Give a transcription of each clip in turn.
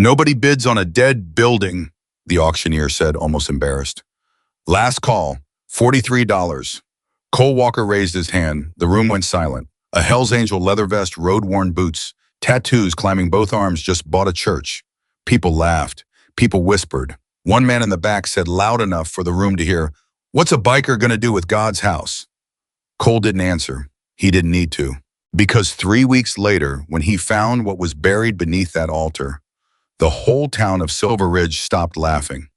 Nobody bids on a dead building, the auctioneer said, almost embarrassed. Last call, $43. Cole Walker raised his hand. The room went silent. A Hell's Angel leather vest, road-worn boots, tattoos climbing both arms, just bought a church. People laughed. People whispered. One man in the back said loud enough for the room to hear, "What's a biker gonna do with God's house?" Cole didn't answer. He didn't need to. Because 3 weeks later, when he found what was buried beneath that altar, the whole town of Silver Ridge stopped laughing.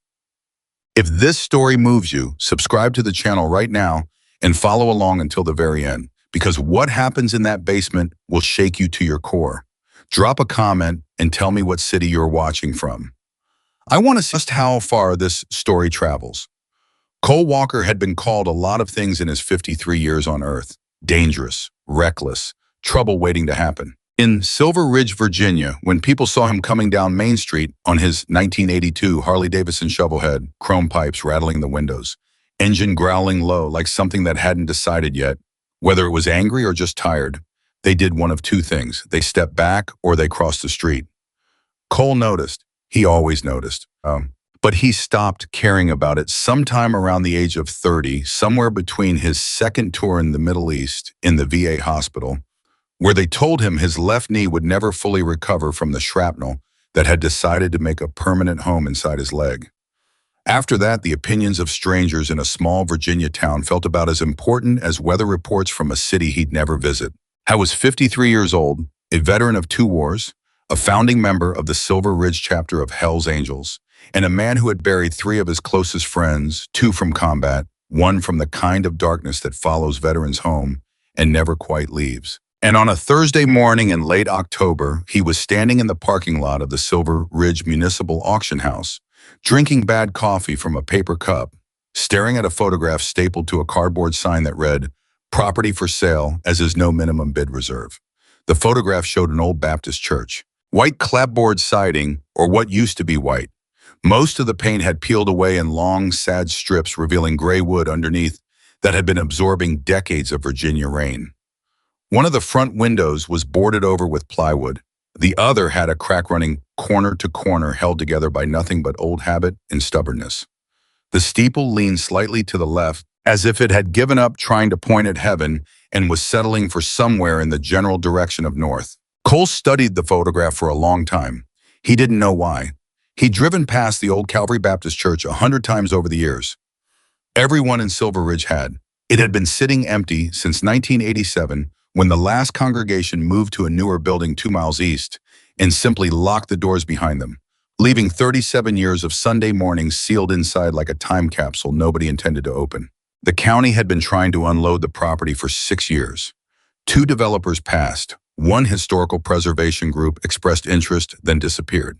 If this story moves you, subscribe to the channel right now and follow along until the very end, because what happens in that basement will shake you to your core. Drop a comment and tell me what city you're watching from. I want to see just how far this story travels. Cole Walker had been called a lot of things in his 53 years on Earth. Dangerous, reckless, trouble waiting to happen. In Silver Ridge, Virginia, when people saw him coming down Main Street on his 1982 Harley-Davidson shovelhead, chrome pipes rattling the windows, engine growling low like something that hadn't decided yet, whether it was angry or just tired, they did one of two things. They stepped back or they crossed the street. Cole noticed. He always noticed. But he stopped caring about it sometime around the age of 30, somewhere between his second tour in the Middle East in the VA hospital, where they told him his left knee would never fully recover from the shrapnel that had decided to make a permanent home inside his leg. After that, the opinions of strangers in a small Virginia town felt about as important as weather reports from a city he'd never visit. Howe was 53 years old, a veteran of 2 wars, a founding member of the Silver Ridge chapter of Hell's Angels, and a man who had buried 3 of his closest friends, 2 from combat, 1 from the kind of darkness that follows veterans home and never quite leaves. And on a Thursday morning in late October, he was standing in the parking lot of the Silver Ridge Municipal Auction House, drinking bad coffee from a paper cup, staring at a photograph stapled to a cardboard sign that read, "Property for sale, as is no minimum bid reserve." The photograph showed an old Baptist church. White clapboard siding, or what used to be white. Most of the paint had peeled away in long, sad strips revealing gray wood underneath that had been absorbing decades of Virginia rain. One of the front windows was boarded over with plywood. The other had a crack running corner to corner held together by nothing but old habit and stubbornness. The steeple leaned slightly to the left, as if it had given up trying to point at heaven and was settling for somewhere in the general direction of north. Cole studied the photograph for a long time. He didn't know why. He'd driven past the old Calvary Baptist Church 100 times over the years. Everyone in Silver Ridge had. It had been sitting empty since 1987, when the last congregation moved to a newer building 2 miles east and simply locked the doors behind them, leaving 37 years of Sunday mornings sealed inside like a time capsule nobody intended to open. The county had been trying to unload the property for 6 years. 2 developers passed. 1 historical preservation group expressed interest, then disappeared.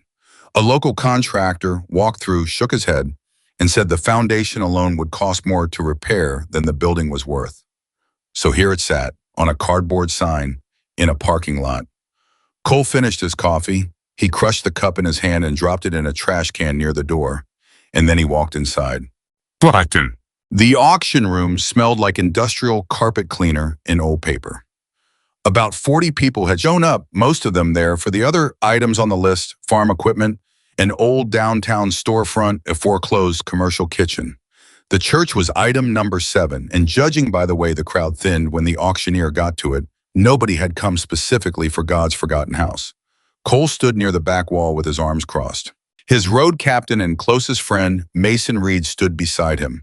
A local contractor walked through, shook his head, and said the foundation alone would cost more to repair than the building was worth. So here it sat, on a cardboard sign, in a parking lot. Cole finished his coffee. He crushed the cup in his hand and dropped it in a trash can near the door, and then he walked inside. Brighton. The auction room smelled like industrial carpet cleaner and old paper. About 40 people had shown up, most of them there for the other items on the list: farm equipment, an old downtown storefront, a foreclosed commercial kitchen. The church was item number 7, and judging by the way the crowd thinned when the auctioneer got to it, nobody had come specifically for God's forgotten house. Cole stood near the back wall with his arms crossed. His road captain and closest friend, Mason Reed, stood beside him.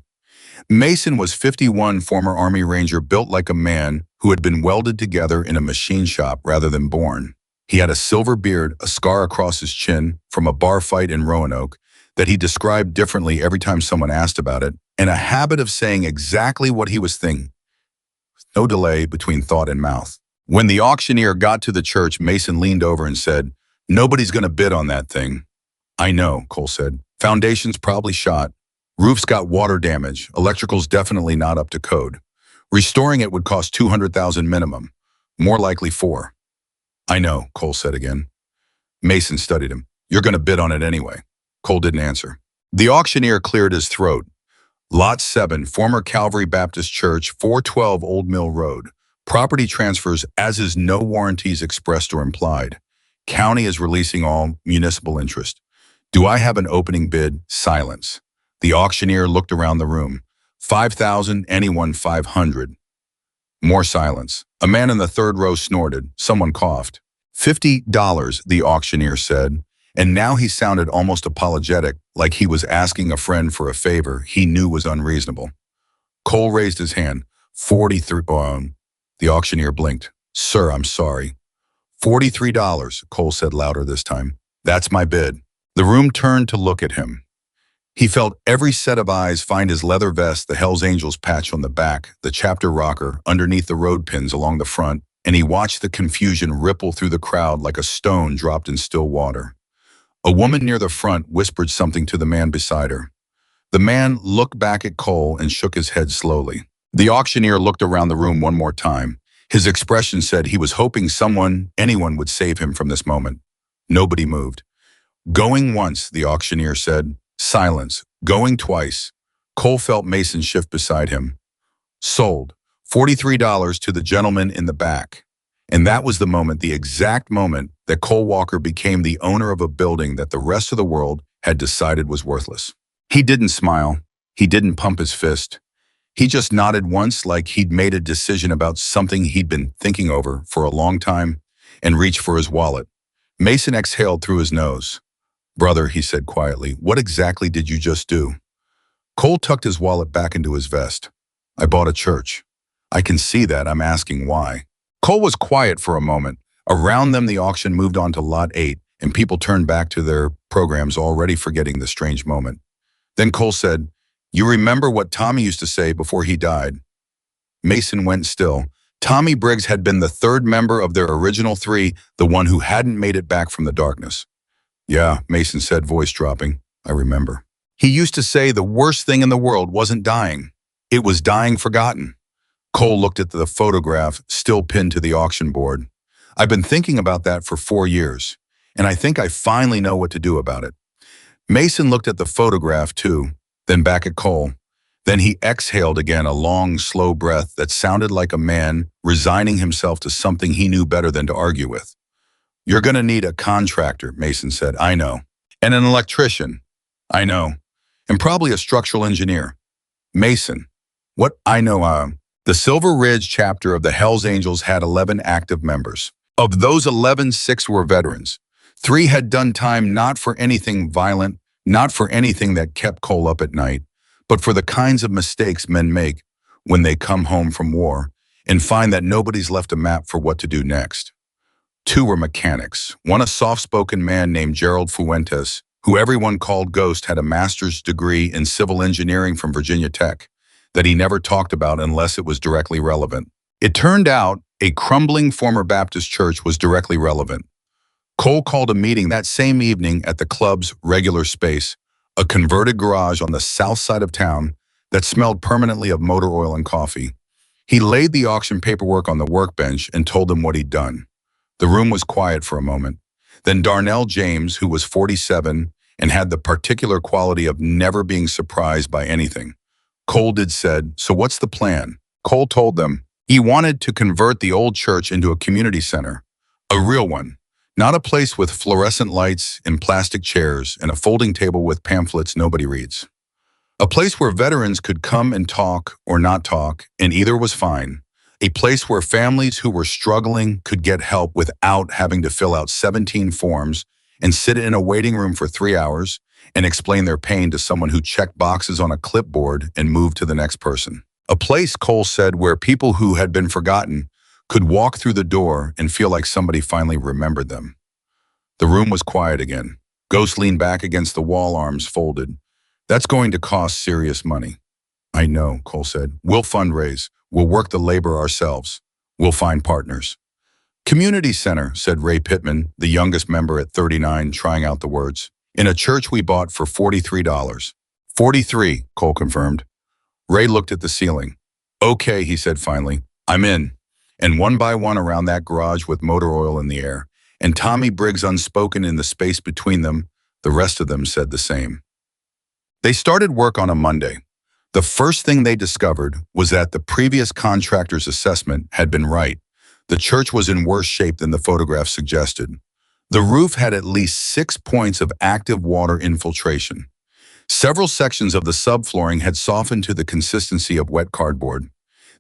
Mason was 51, former Army Ranger, built like a man who had been welded together in a machine shop rather than born. He had a silver beard, a scar across his chin from a bar fight in Roanoke that he described differently every time someone asked about it, and a habit of saying exactly what he was thinking, with no delay between thought and mouth. When the auctioneer got to the church, Mason leaned over and said, "Nobody's going to bid on that thing." "I know," Cole said. "Foundation's probably shot. Roof's got water damage. Electrical's definitely not up to code. Restoring it would cost $200,000 minimum. More likely 4. "I know," Cole said again. Mason studied him. "You're going to bid on it anyway." Cole didn't answer. The auctioneer cleared his throat. Lot 7, former Calvary Baptist Church, 412 Old Mill Road. Property transfers, as is no warranties expressed or implied. County is releasing all municipal interest. Do I have an opening bid? Silence. The auctioneer looked around the room. 5,000, anyone 500. More silence. A man in the third row snorted. Someone coughed. $50, the auctioneer said. And now he sounded almost apologetic, like he was asking a friend for a favor he knew was unreasonable. Cole raised his hand. 43. The auctioneer blinked. Sir, I'm sorry. $43, Cole said louder this time. That's my bid. The room turned to look at him. He felt every set of eyes find his leather vest, the Hells Angels patch on the back, the chapter rocker underneath the road pins along the front, and he watched the confusion ripple through the crowd like a stone dropped in still water. A woman near the front whispered something to the man beside her. The man looked back at Cole and shook his head slowly. The auctioneer looked around the room one more time. His expression said he was hoping anyone would save him from this moment. Nobody moved. Going once, the auctioneer said. Silence. Going twice. Cole felt Mason shift beside him. Sold. $43 to the gentleman in the back. And that was the moment, the exact moment, that Cole Walker became the owner of a building that the rest of the world had decided was worthless. He didn't smile. He didn't pump his fist. He just nodded once like he'd made a decision about something he'd been thinking over for a long time and reached for his wallet. Mason exhaled through his nose. Brother, he said quietly, what exactly did you just do? Cole tucked his wallet back into his vest. I bought a church. I can see that. I'm asking why. Cole was quiet for a moment. Around them, the auction moved on to Lot 8, and people turned back to their programs, already forgetting the strange moment. Then Cole said, you remember what Tommy used to say before he died? Mason went still. Tommy Briggs had been the third member of their original three, the one who hadn't made it back from the darkness. Yeah, Mason said, voice dropping. I remember. He used to say the worst thing in the world wasn't dying. It was dying forgotten. Cole looked at the photograph still pinned to the auction board. I've been thinking about that for 4 years, and I think I finally know what to do about it. Mason looked at the photograph too, then back at Cole. Then he exhaled again, a long, slow breath that sounded like a man resigning himself to something he knew better than to argue with. You're going to need a contractor, Mason said. I know. And an electrician. I know. And probably a structural engineer. Mason. What? I know. The Silver Ridge chapter of the Hells Angels had 11 active members. Of those 11, 6 were veterans. 3 had done time not for anything violent, not for anything that kept Cole up at night, but for the kinds of mistakes men make when they come home from war and find that nobody's left a map for what to do next. 2 were mechanics. One, a soft-spoken man named Gerald Fuentes, who everyone called Ghost, had a master's degree in civil engineering from Virginia Tech that he never talked about unless it was directly relevant. It turned out a crumbling former Baptist church was directly relevant. Cole called a meeting that same evening at the club's regular space, a converted garage on the south side of town that smelled permanently of motor oil and coffee. He laid the auction paperwork on the workbench and told them what he'd done. The room was quiet for a moment. Then Darnell James, who was 47 and had the particular quality of never being surprised by anything, said, so what's the plan? Cole told them he wanted to convert the old church into a community center, a real one, not a place with fluorescent lights and plastic chairs and a folding table with pamphlets nobody reads. A place where veterans could come and talk or not talk, and either was fine. A place where families who were struggling could get help without having to fill out 17 forms and sit in a waiting room for 3 hours and explain their pain to someone who checked boxes on a clipboard and moved to the next person. A place, Cole said, where people who had been forgotten could walk through the door and feel like somebody finally remembered them. The room was quiet again. Ghost leaned back against the wall, arms folded. That's going to cost serious money. I know, Cole said. We'll fundraise. We'll work the labor ourselves. We'll find partners. Community center, said Ray Pittman, the youngest member at 39, trying out the words. In a church we bought for $43. 43, Cole confirmed. Ray looked at the ceiling. Okay, he said finally. I'm in. And one by one around that garage with motor oil in the air, and Tommy Briggs unspoken in the space between them, the rest of them said the same. They started work on a Monday. The first thing they discovered was that the previous contractor's assessment had been right. The church was in worse shape than the photograph suggested. The roof had at least 6 points of active water infiltration. Several sections of the subflooring had softened to the consistency of wet cardboard.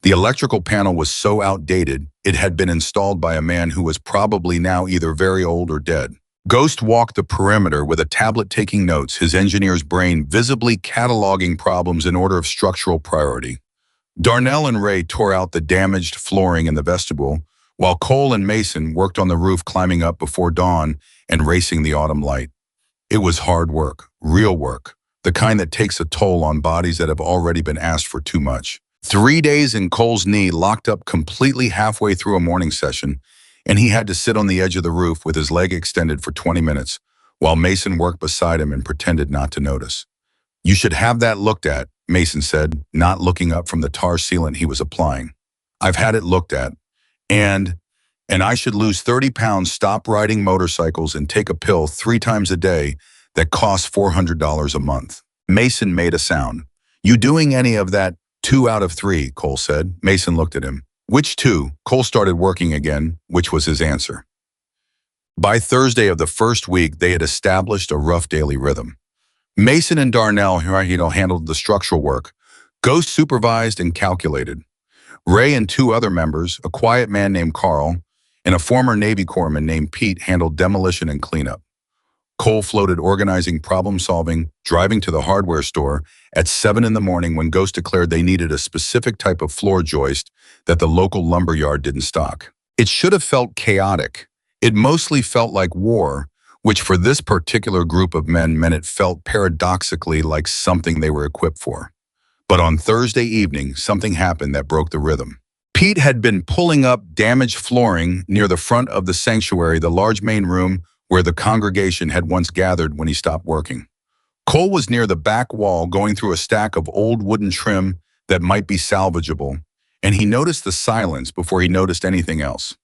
The electrical panel was so outdated, it had been installed by a man who was probably now either very old or dead. Ghost walked the perimeter with a tablet taking notes, his engineer's brain visibly cataloging problems in order of structural priority. Darnell and Ray tore out the damaged flooring in the vestibule, while Cole and Mason worked on the roof, climbing up before dawn and racing the autumn light. It was hard work, real work, the kind that takes a toll on bodies that have already been asked for too much. 3 days and Cole's knee locked up completely halfway through a morning session, and he had to sit on the edge of the roof with his leg extended for 20 minutes, while Mason worked beside him and pretended not to notice. "You should have that looked at," Mason said, not looking up from the tar sealant he was applying. "I've had it looked at. And I should lose 30 pounds, stop riding motorcycles, and take a pill 3 times a day that costs $400 a month." Mason made a sound. "You doing any of that?" "2 out of 3, Cole said. Mason looked at him. "Which 2? Cole started working again, which was his answer. By Thursday of the first week, they had established a rough daily rhythm. Mason and Darnell handled the structural work. Ghost supervised and calculated. Ray and 2 other members, a quiet man named Carl and a former Navy corpsman named Pete, handled demolition and cleanup. Cole floated organizing, problem-solving, driving to the hardware store at 7 in the morning when Ghost declared they needed a specific type of floor joist that the local lumberyard didn't stock. It should have felt chaotic. It mostly felt like war, which for this particular group of men meant it felt paradoxically like something they were equipped for. But on Thursday evening, something happened that broke the rhythm. Pete had been pulling up damaged flooring near the front of the sanctuary, the large main room where the congregation had once gathered when he stopped working. Cole was near the back wall going through a stack of old wooden trim that might be salvageable, and he noticed the silence before he noticed anything else.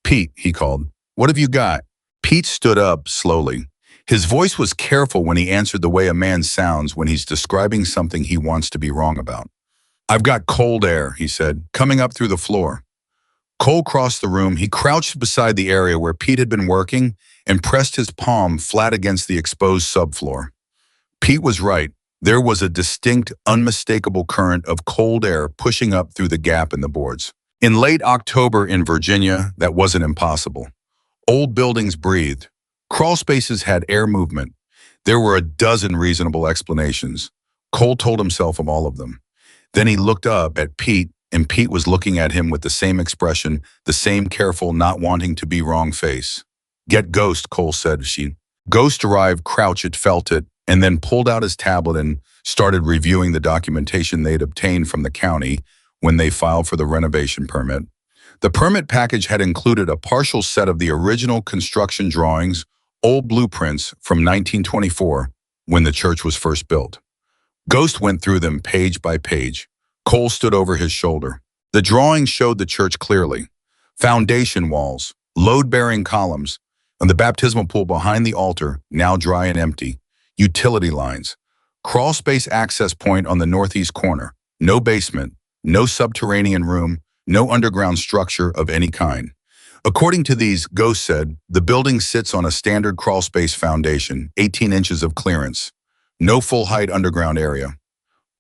"Pete," he called, "what have you got?" Pete stood up slowly. His voice was careful when he answered the way a man sounds when he's describing something he wants to be wrong about. "I've got cold air," he said, "coming up through the floor." Cole crossed the room. He crouched beside the area where Pete had been working and pressed his palm flat against the exposed subfloor. Pete was right. There was a distinct, unmistakable current of cold air pushing up through the gap in the boards. In late October in Virginia, that wasn't impossible. Old buildings breathed. Crawl spaces had air movement. There were a dozen reasonable explanations. Cole told himself of all of them. Then he looked up at Pete, and Pete was looking at him with the same expression, the same careful, not wanting to be wrong face. "Get Ghost," Cole said. Ghost arrived, crouched, felt it, and then pulled out his tablet and started reviewing the documentation they'd obtained from the county when they filed for the renovation permit. The permit package had included a partial set of the original construction drawings, old blueprints from 1924, when the church was first built. Ghost went through them page by page. Cole stood over his shoulder. The drawings showed the church clearly. Foundation walls, load-bearing columns, and the baptismal pool behind the altar, now dry and empty. Utility lines. Crawl space access point on the northeast corner. No basement, no subterranean room, no underground structure of any kind. According to these, Ghost said, the building sits on a standard crawl space foundation, 18 inches of clearance. No full-height underground area.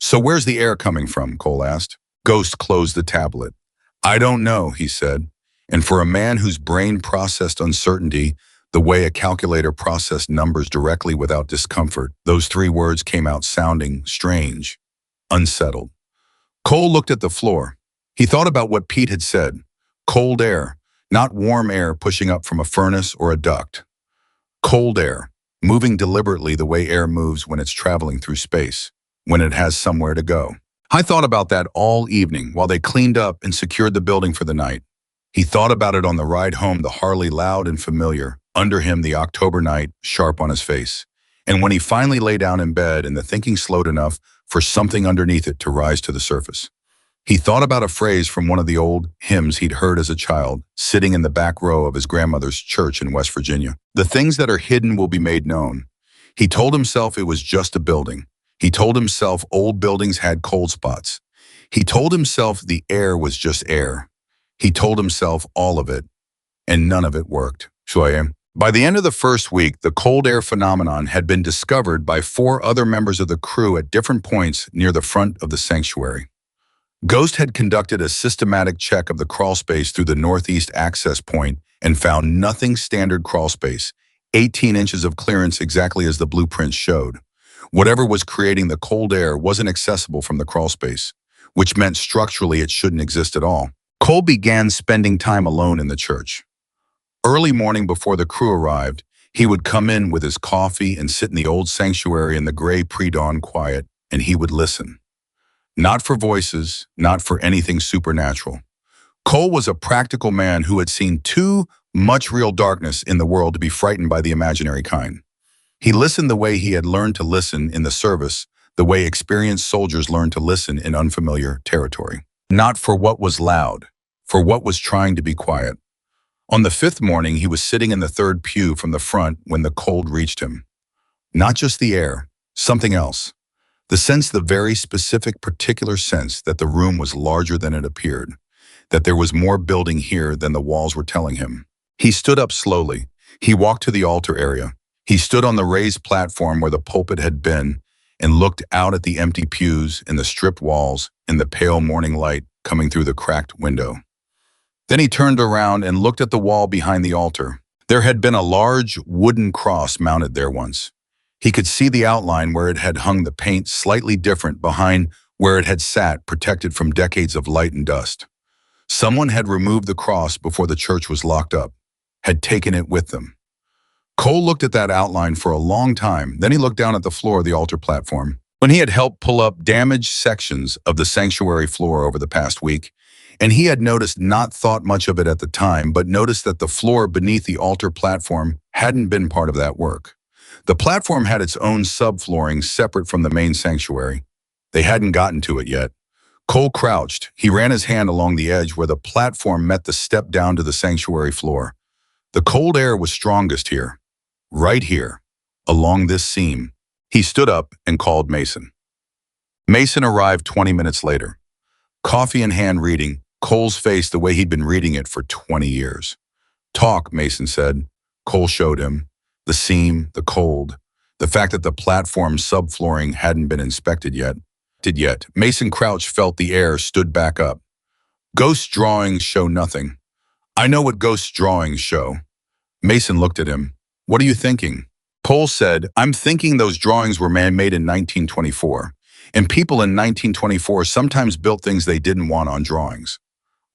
"So where's the air coming from?" Cole asked. Ghost closed the tablet. "I don't know," he said. And for a man whose brain processed uncertainty the way a calculator processed numbers directly without discomfort, those 3 words came out sounding strange, unsettled. Cole looked at the floor. He thought about what Pete had said. Cold air, not warm air pushing up from a furnace or a duct. Cold air, moving deliberately the way air moves when it's traveling through space, when it has somewhere to go. I thought about that all evening while they cleaned up and secured the building for the night. He thought about it on the ride home, the Harley loud and familiar, under him the October night, sharp on his face. And when he finally lay down in bed and the thinking slowed enough for something underneath it to rise to the surface. He thought about a phrase from one of the old hymns he'd heard as a child, sitting in the back row of his grandmother's church in West Virginia. The things that are hidden will be made known. He told himself it was just a building. He told himself old buildings had cold spots. He told himself the air was just air. He told himself all of it, and none of it worked. By the end of the first week, the cold air phenomenon had been discovered by 4 other members of the crew at different points near the front of the sanctuary. Ghost had conducted a systematic check of the crawlspace through the northeast access point and found nothing standard crawlspace, 18 inches of clearance exactly as the blueprints showed. Whatever was creating the cold air wasn't accessible from the crawlspace, which meant structurally it shouldn't exist at all. Cole began spending time alone in the church. Early morning before the crew arrived, he would come in with his coffee and sit in the old sanctuary in the gray pre-dawn quiet, and he would listen. Not for voices, not for anything supernatural. Cole was a practical man who had seen too much real darkness in the world to be frightened by the imaginary kind. He listened the way he had learned to listen in the service, the way experienced soldiers learn to listen in unfamiliar territory. Not for what was loud, for what was trying to be quiet. On the 5th morning, he was sitting in the 3rd pew from the front when the cold reached him. Not just the air, something else. The very specific, particular sense that the room was larger than it appeared, that there was more building here than the walls were telling him. He stood up slowly. He walked to the altar area. He stood on the raised platform where the pulpit had been and looked out at the empty pews and the stripped walls and the pale morning light coming through the cracked window. Then he turned around and looked at the wall behind the altar. There had been a large wooden cross mounted there once. He could see the outline where it had hung, the paint slightly different behind where it had sat, protected from decades of light and dust. Someone had removed the cross before the church was locked up, had taken it with them. Cole looked at that outline for a long time. Then he looked down at the floor of the altar platform. When he had helped pull up damaged sections of the sanctuary floor over the past week, and he had not thought much of it at the time, but noticed that the floor beneath the altar platform hadn't been part of that work. The platform had its own subflooring separate from the main sanctuary. They hadn't gotten to it yet. Cole crouched. He ran his hand along the edge where the platform met the step down to the sanctuary floor. The cold air was strongest here, right here, along this seam. He stood up and called Mason. Mason arrived 20 minutes later. Coffee in hand, reading, Cole's face the way he'd been reading it for 20 years. "Talk," Mason said. Cole showed him. The seam, the cold, the fact that the platform's subflooring hadn't been inspected yet. Mason crouched, felt the air, stood back up. "Ghost drawings show nothing." "I know what ghost drawings show." Mason looked at him. "What are you thinking?" Cole said, "I'm thinking those drawings were made in 1924. And people in 1924 sometimes built things they didn't want on drawings."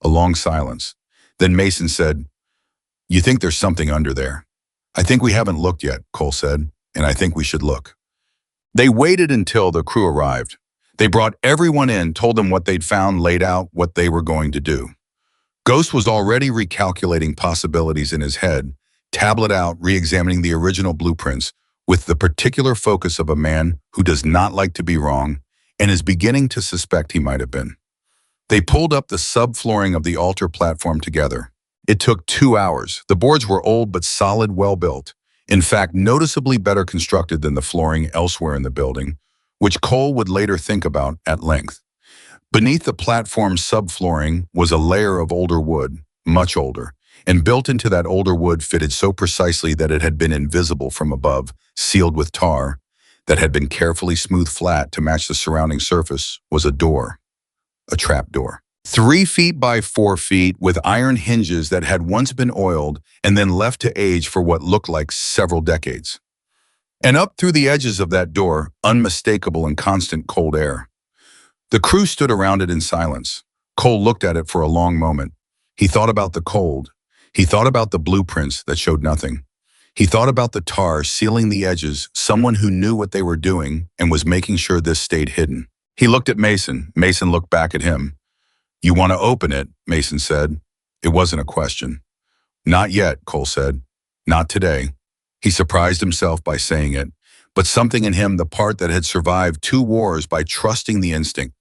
A long silence. Then Mason said, "You think there's something under there?" "I think we haven't looked yet," Cole said, "and I think we should look." They waited until the crew arrived. They brought everyone in, told them what they'd found, laid out what they were going to do. Ghost was already recalculating possibilities in his head, tablet out, re-examining the original blueprints with the particular focus of a man who does not like to be wrong and is beginning to suspect he might have been. They pulled up the subflooring of the altar platform together. It took 2 hours. The boards were old but solid, well-built. In fact, noticeably better constructed than the flooring elsewhere in the building, which Cole would later think about at length. Beneath the platform's subflooring was a layer of older wood, much older, and built into that older wood fitted so precisely that it had been invisible from above, sealed with tar, that had been carefully smoothed flat to match the surrounding surface, was a door, a trap door. 3 feet by 4 feet with iron hinges that had once been oiled and then left to age for what looked like several decades. And up through the edges of that door, unmistakable and constant cold air. The crew stood around it in silence. Cole looked at it for a long moment. He thought about the cold. He thought about the blueprints that showed nothing. He thought about the tar sealing the edges, someone who knew what they were doing and was making sure this stayed hidden. He looked at Mason. Mason looked back at him. "You want to open it?" Mason said. It wasn't a question. "Not yet," Cole said. "Not today." He surprised himself by saying it, but something in him, the part that had survived 2 wars by trusting the instinct,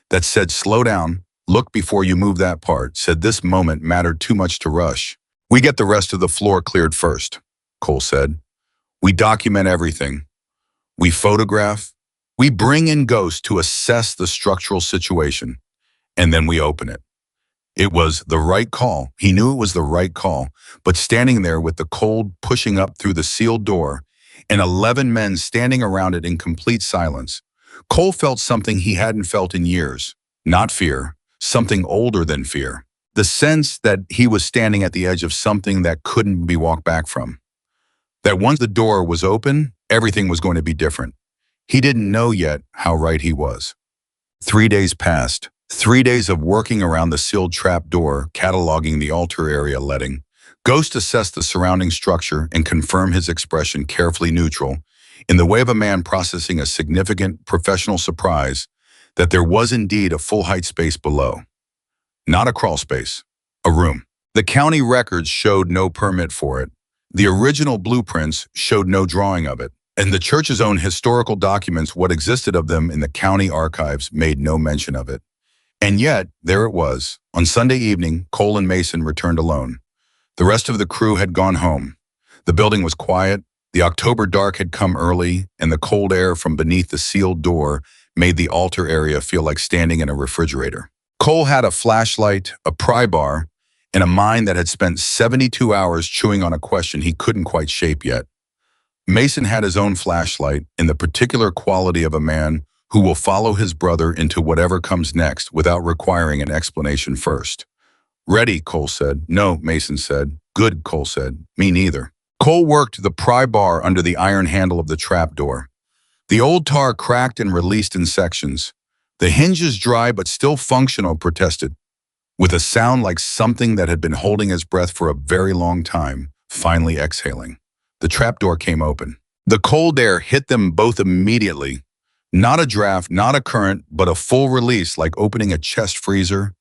that said, "Slow down, look before you move," that part said this moment mattered too much to rush. "We get the rest of the floor cleared first," Cole said. "We document everything. We photograph. We bring in ghosts to assess the structural situation. And then we open it. It was the right call. He knew it was the right call, but standing there with the cold pushing up through the sealed door and 11 men standing around it in complete silence, Cole felt something he hadn't felt in years. Not fear, something older than fear. The sense that he was standing at the edge of something that couldn't be walked back from. That once the door was open, everything was going to be different. He didn't know yet how right he was. 3 days passed. 3 days of working around the sealed trap door, cataloging the altar area letting. Ghost assessed the surrounding structure and confirmed his expression carefully neutral, in the way of a man processing a significant professional surprise that there was indeed a full-height space below. Not a crawl space, a room. The county records showed no permit for it. The original blueprints showed no drawing of it. And the church's own historical documents, what existed of them in the county archives, made no mention of it. And yet, there it was. On Sunday evening, Cole and Mason returned alone. The rest of the crew had gone home. The building was quiet, the October dark had come early, and the cold air from beneath the sealed door made the altar area feel like standing in a refrigerator. Cole had a flashlight, a pry bar, and a mind that had spent 72 hours chewing on a question he couldn't quite shape yet. Mason had his own flashlight in the particular quality of a man who will follow his brother into whatever comes next without requiring an explanation first. Ready, Cole said. No, Mason said. Good, Cole said. Me neither. Cole worked the pry bar under the iron handle of the trap door. The old tar cracked and released in sections. The hinges, dry but still functional, protested, with a sound like something that had been holding his breath for a very long time, finally exhaling. The trapdoor came open. The cold air hit them both immediately. Not a draft, not a current, but a full release like opening a chest freezer.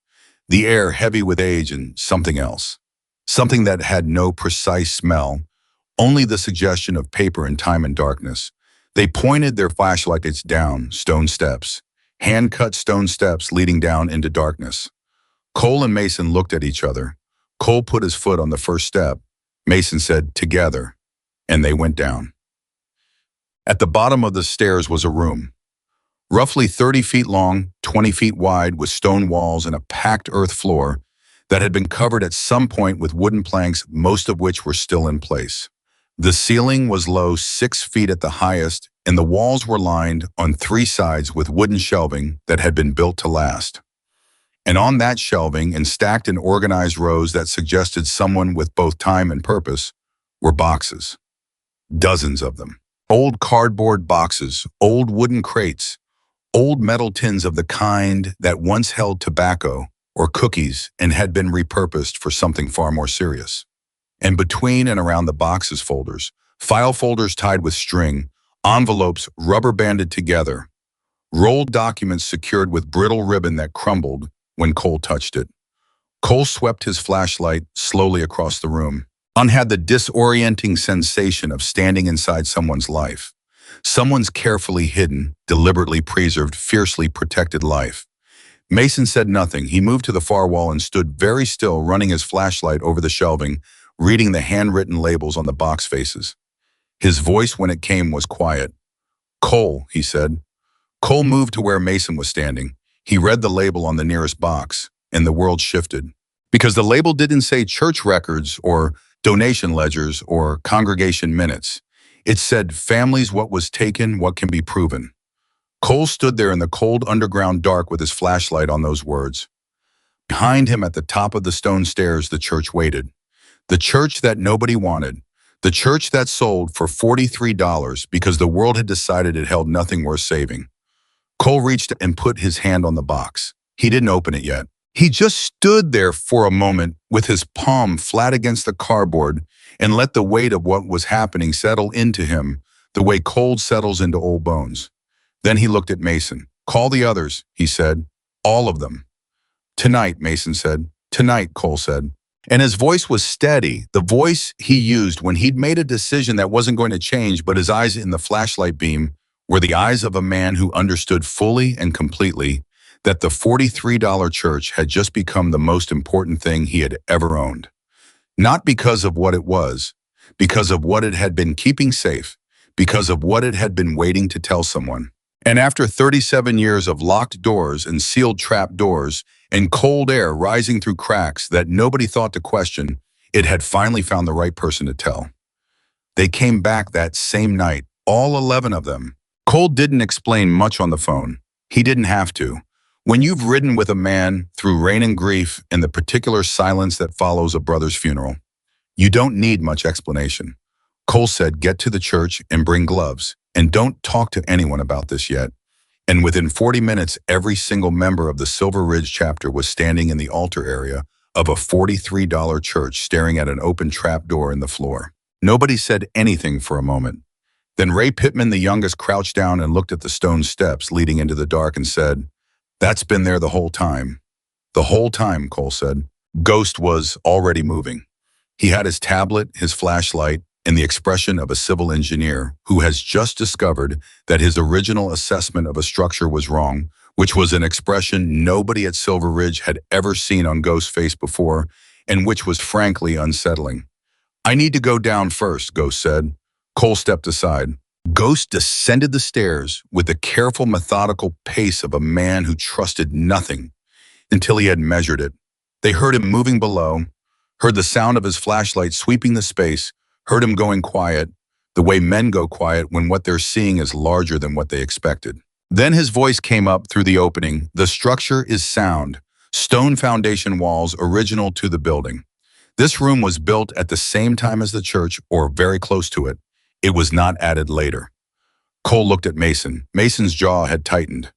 The air heavy with age and something else. Something that had no precise smell, only the suggestion of paper and time and darkness. They pointed their flashlights down stone steps, hand-cut stone steps leading down into darkness. Cole and Mason looked at each other. Cole put his foot on the first step. Mason said, "Together." And they went down. At the bottom of the stairs was a room, roughly 30 feet long, 20 feet wide, with stone walls and a packed earth floor that had been covered at some point with wooden planks, most of which were still in place. The ceiling was low, 6 feet at the highest, and the walls were lined on 3 sides with wooden shelving that had been built to last. And on that shelving, and stacked in organized rows that suggested someone with both time and purpose, were boxes. Dozens of them. Old cardboard boxes, old wooden crates, old metal tins of the kind that once held tobacco or cookies and had been repurposed for something far more serious. And between and around the boxes, folders, file folders tied with string, envelopes rubber banded together, rolled documents secured with brittle ribbon that crumbled when Cole touched it. Cole swept his flashlight slowly across the room. One had the disorienting sensation of standing inside someone's life. Someone's carefully hidden, deliberately preserved, fiercely protected life. Mason said nothing. He moved to the far wall and stood very still, running his flashlight over the shelving, reading the handwritten labels on the box faces. His voice, when it came, was quiet. "Cole," he said. Cole moved to where Mason was standing. He read the label on the nearest box, and the world shifted. Because the label didn't say church records or donation ledgers or congregation minutes. It said, "Families, what was taken, what can be proven." Cole stood there in the cold underground dark with his flashlight on those words. Behind him at the top of the stone stairs, the church waited. The church that nobody wanted. The church that sold for $43 because the world had decided it held nothing worth saving. Cole reached and put his hand on the box. He didn't open it yet. He just stood there for a moment with his palm flat against the cardboard and let the weight of what was happening settle into him the way cold settles into old bones. Then he looked at Mason. "Call the others," he said. "All of them." "Tonight," Mason said. "Tonight," Cole said. And his voice was steady, the voice he used when he'd made a decision that wasn't going to change, but his eyes in the flashlight beam were the eyes of a man who understood fully and completely that the $43 church had just become the most important thing he had ever owned. Not because of what it was, because of what it had been keeping safe, because of what it had been waiting to tell someone. And after 37 years of locked doors and sealed trap doors and cold air rising through cracks that nobody thought to question, it had finally found the right person to tell. They came back that same night, all 11 of them. Cole didn't explain much on the phone. He didn't have to. When you've ridden with a man through rain and grief and the particular silence that follows a brother's funeral, you don't need much explanation. Cole said, "Get to the church and bring gloves, and don't talk to anyone about this yet." And within 40 minutes, every single member of the Silver Ridge chapter was standing in the altar area of a $43 church staring at an open trap door in the floor. Nobody said anything for a moment. Then Ray Pittman, the youngest, crouched down and looked at the stone steps leading into the dark and said, "That's been there the whole time." "The whole time," Cole said. Ghost was already moving. He had his tablet, his flashlight, and the expression of a civil engineer who has just discovered that his original assessment of a structure was wrong, which was an expression nobody at Silver Ridge had ever seen on Ghost's face before, and which was frankly unsettling. "I need to go down first," Ghost said. Cole stepped aside. Ghost descended the stairs with the careful, methodical pace of a man who trusted nothing until he had measured it. They heard him moving below, heard the sound of his flashlight sweeping the space, heard him going quiet, the way men go quiet when what they're seeing is larger than what they expected. Then his voice came up through the opening. "The structure is sound. Stone foundation walls original to the building. This room was built at the same time as the church, or very close to it. It was not added later." Cole looked at Mason. Mason's jaw had tightened.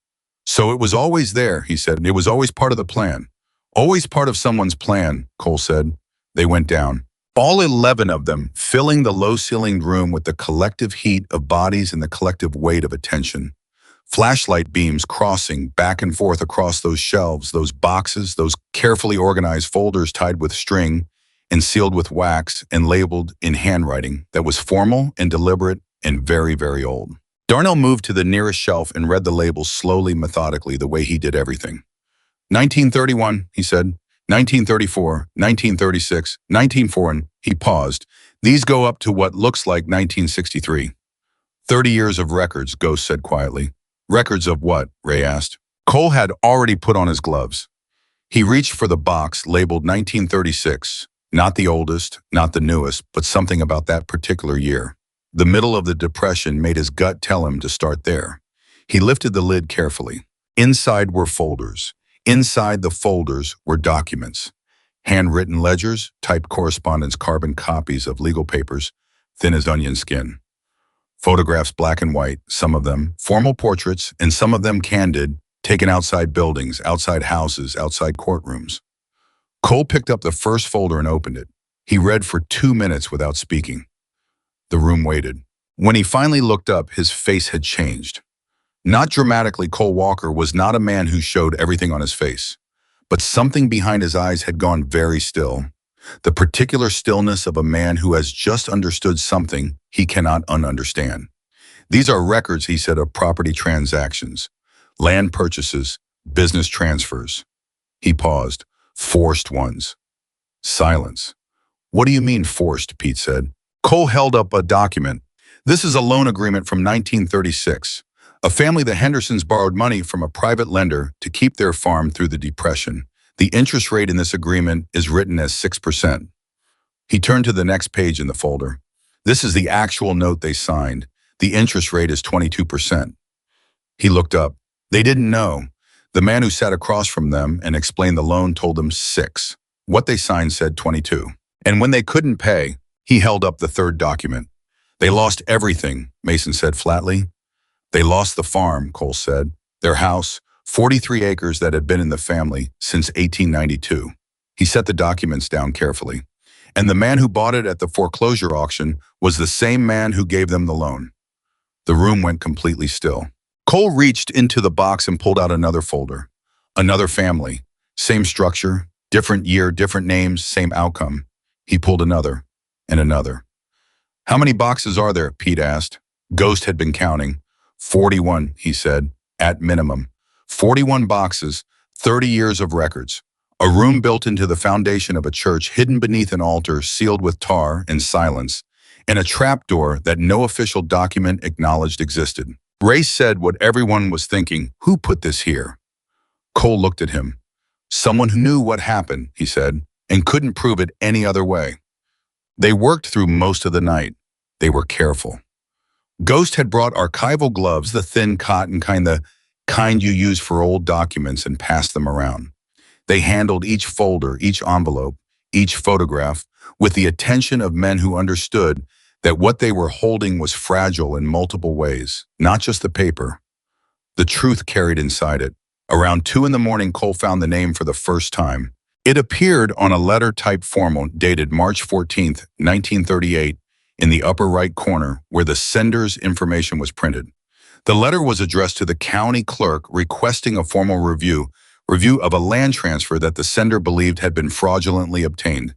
"So it was always there," he said. "It was always part of the plan." "Always part of someone's plan," Cole said. They went down. All 11 of them, filling the low-ceilinged room with the collective heat of bodies and the collective weight of attention. Flashlight beams crossing back and forth across those shelves, those boxes, those carefully organized folders tied with string and sealed with wax and labeled in handwriting that was formal and deliberate and very, very old. Darnell moved to the nearest shelf and read the labels slowly, methodically, the way he did everything. 1931, he said. 1934, 1936, 1940, he paused. "These go up to what looks like 1963. 30 years of records," Ghost said quietly. "Records of what?" Ray asked. Cole had already put on his gloves. He reached for the box labeled 1936. Not the oldest, not the newest, but something about that particular year. The middle of the Depression made his gut tell him to start there. He lifted the lid carefully. Inside were folders. Inside the folders were documents. Handwritten ledgers, typed correspondence, carbon copies of legal papers, thin as onion skin. Photographs, black and white, some of them formal portraits, and some of them candid, taken outside buildings, outside houses, outside courtrooms. Cole picked up the first folder and opened it. He read for 2 minutes without speaking. The room waited. When he finally looked up, his face had changed. Not dramatically, Cole Walker was not a man who showed everything on his face, but something behind his eyes had gone very still. The particular stillness of a man who has just understood something he cannot ununderstand. "These are records," he said, "of property transactions, land purchases, business transfers." He paused. "Forced ones." Silence. "What do you mean forced?" Pete said. Cole held up a document. "This is a loan agreement from 1936. A family, the Hendersons, borrowed money from a private lender to keep their farm through the Depression. The interest rate in this agreement is written as 6%. He turned to the next page in the folder. "This is the actual note they signed. The interest rate is 22%. He looked up. They didn't know. The man who sat across from them and explained the loan told them 6. What they signed said 22. And when they couldn't pay, he held up the third document. "They lost everything," Mason said flatly. "They lost the farm," Cole said. "Their house, 43 acres that had been in the family since 1892. He set the documents down carefully. "And the man who bought it at the foreclosure auction was the same man who gave them the loan." The room went completely still. Cole reached into the box and pulled out another folder. Another family. Same structure, different year, different names, same outcome. He pulled another and another. "How many boxes are there?" Pete asked. Ghost had been counting. 41, he said, at minimum. 41 boxes, 30 years of records. A room built into the foundation of a church hidden beneath an altar sealed with tar and silence, and a trapdoor that no official document acknowledged existed. Ray said what everyone was thinking. Who put this here? Cole looked at him. Someone who knew what happened, he said, and couldn't prove it any other way. They worked through most of the night. They were careful. Ghost had brought archival gloves, the thin cotton kind, the kind you use for old documents, and passed them around. They handled each folder, each envelope, each photograph with the attention of men who understood that what they were holding was fragile in multiple ways, not just the paper. The truth carried inside it. Around 2 in the morning, Cole found the name for the first time. It appeared on a letter-type form dated March 14th, 1938, in the upper right corner where the sender's information was printed. The letter was addressed to the county clerk requesting a formal review of a land transfer that the sender believed had been fraudulently obtained.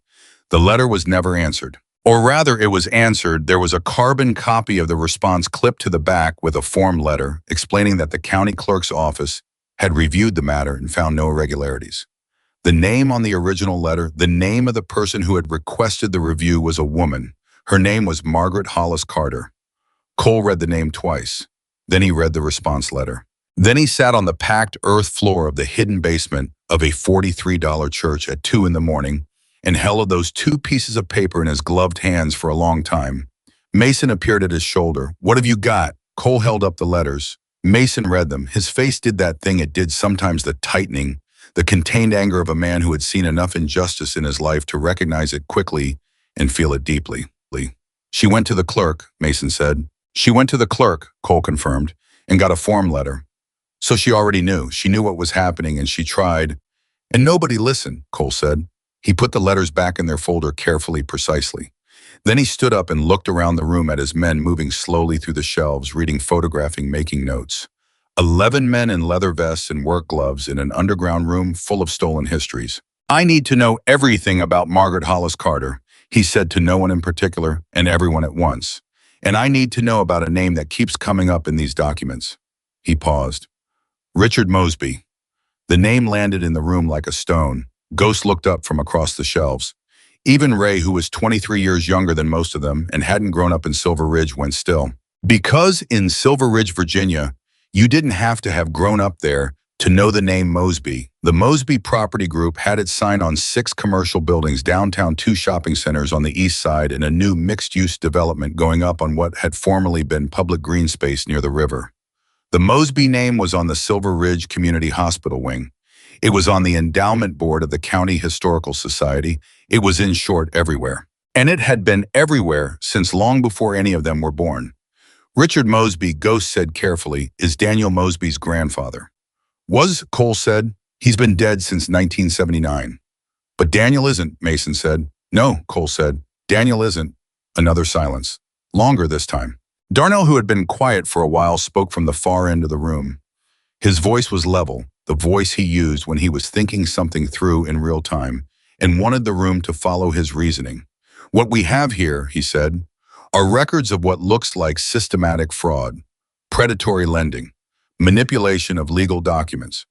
The letter was never answered. Or rather, it was answered. There was a carbon copy of the response clipped to the back with a form letter explaining that the county clerk's office had reviewed the matter and found no irregularities. The name on the original letter, the name of the person who had requested the review, was a woman. Her name was Margaret Hollis Carter. Cole read the name twice. Then he read the response letter. Then he sat on the packed earth floor of the hidden basement of a $43 church at 2 in the morning and held those 2 pieces of paper in his gloved hands for a long time. Mason appeared at his shoulder. "What have you got?" Cole held up the letters. Mason read them. His face did that thing it did sometimes, the tightening, the contained anger of a man who had seen enough injustice in his life to recognize it quickly and feel it deeply. "She went to the clerk," Mason said. "She went to the clerk," Cole confirmed, "and got a form letter. So she already knew. She knew what was happening, and she tried." "And nobody listened," Cole said. He put the letters back in their folder carefully, precisely. Then he stood up and looked around the room at his men moving slowly through the shelves, reading, photographing, making notes. 11 men in leather vests and work gloves in an underground room full of stolen histories. "I need to know everything about Margaret Hollis Carter," he said to no one in particular and everyone at once. "And I need to know about a name that keeps coming up in these documents." He paused. "Richard Mosby." The name landed in the room like a stone. Ghost looked up from across the shelves. Even Ray, who was 23 years younger than most of them and hadn't grown up in Silver Ridge, went still. Because in Silver Ridge, Virginia, you didn't have to have grown up there to know the name Mosby. The Mosby Property Group had its sign on 6 commercial buildings downtown, 2 shopping centers on the east side, and a new mixed-use development going up on what had formerly been public green space near the river. The Mosby name was on the Silver Ridge Community Hospital wing. It was on the endowment board of the County Historical Society. It was, in short, everywhere. And it had been everywhere since long before any of them were born. Richard Mosby, Ghost said carefully, is Daniel Mosby's grandfather. "Was," Cole said. "He's been dead since 1979. "But Daniel isn't," Mason said. "No," Cole said. "Daniel isn't." Another silence. Longer this time. Darnell, who had been quiet for a while, spoke from the far end of the room. His voice was level, the voice he used when he was thinking something through in real time and wanted the room to follow his reasoning. "What we have here," he said, "are records of what looks like systematic fraud, predatory lending, manipulation of legal documents,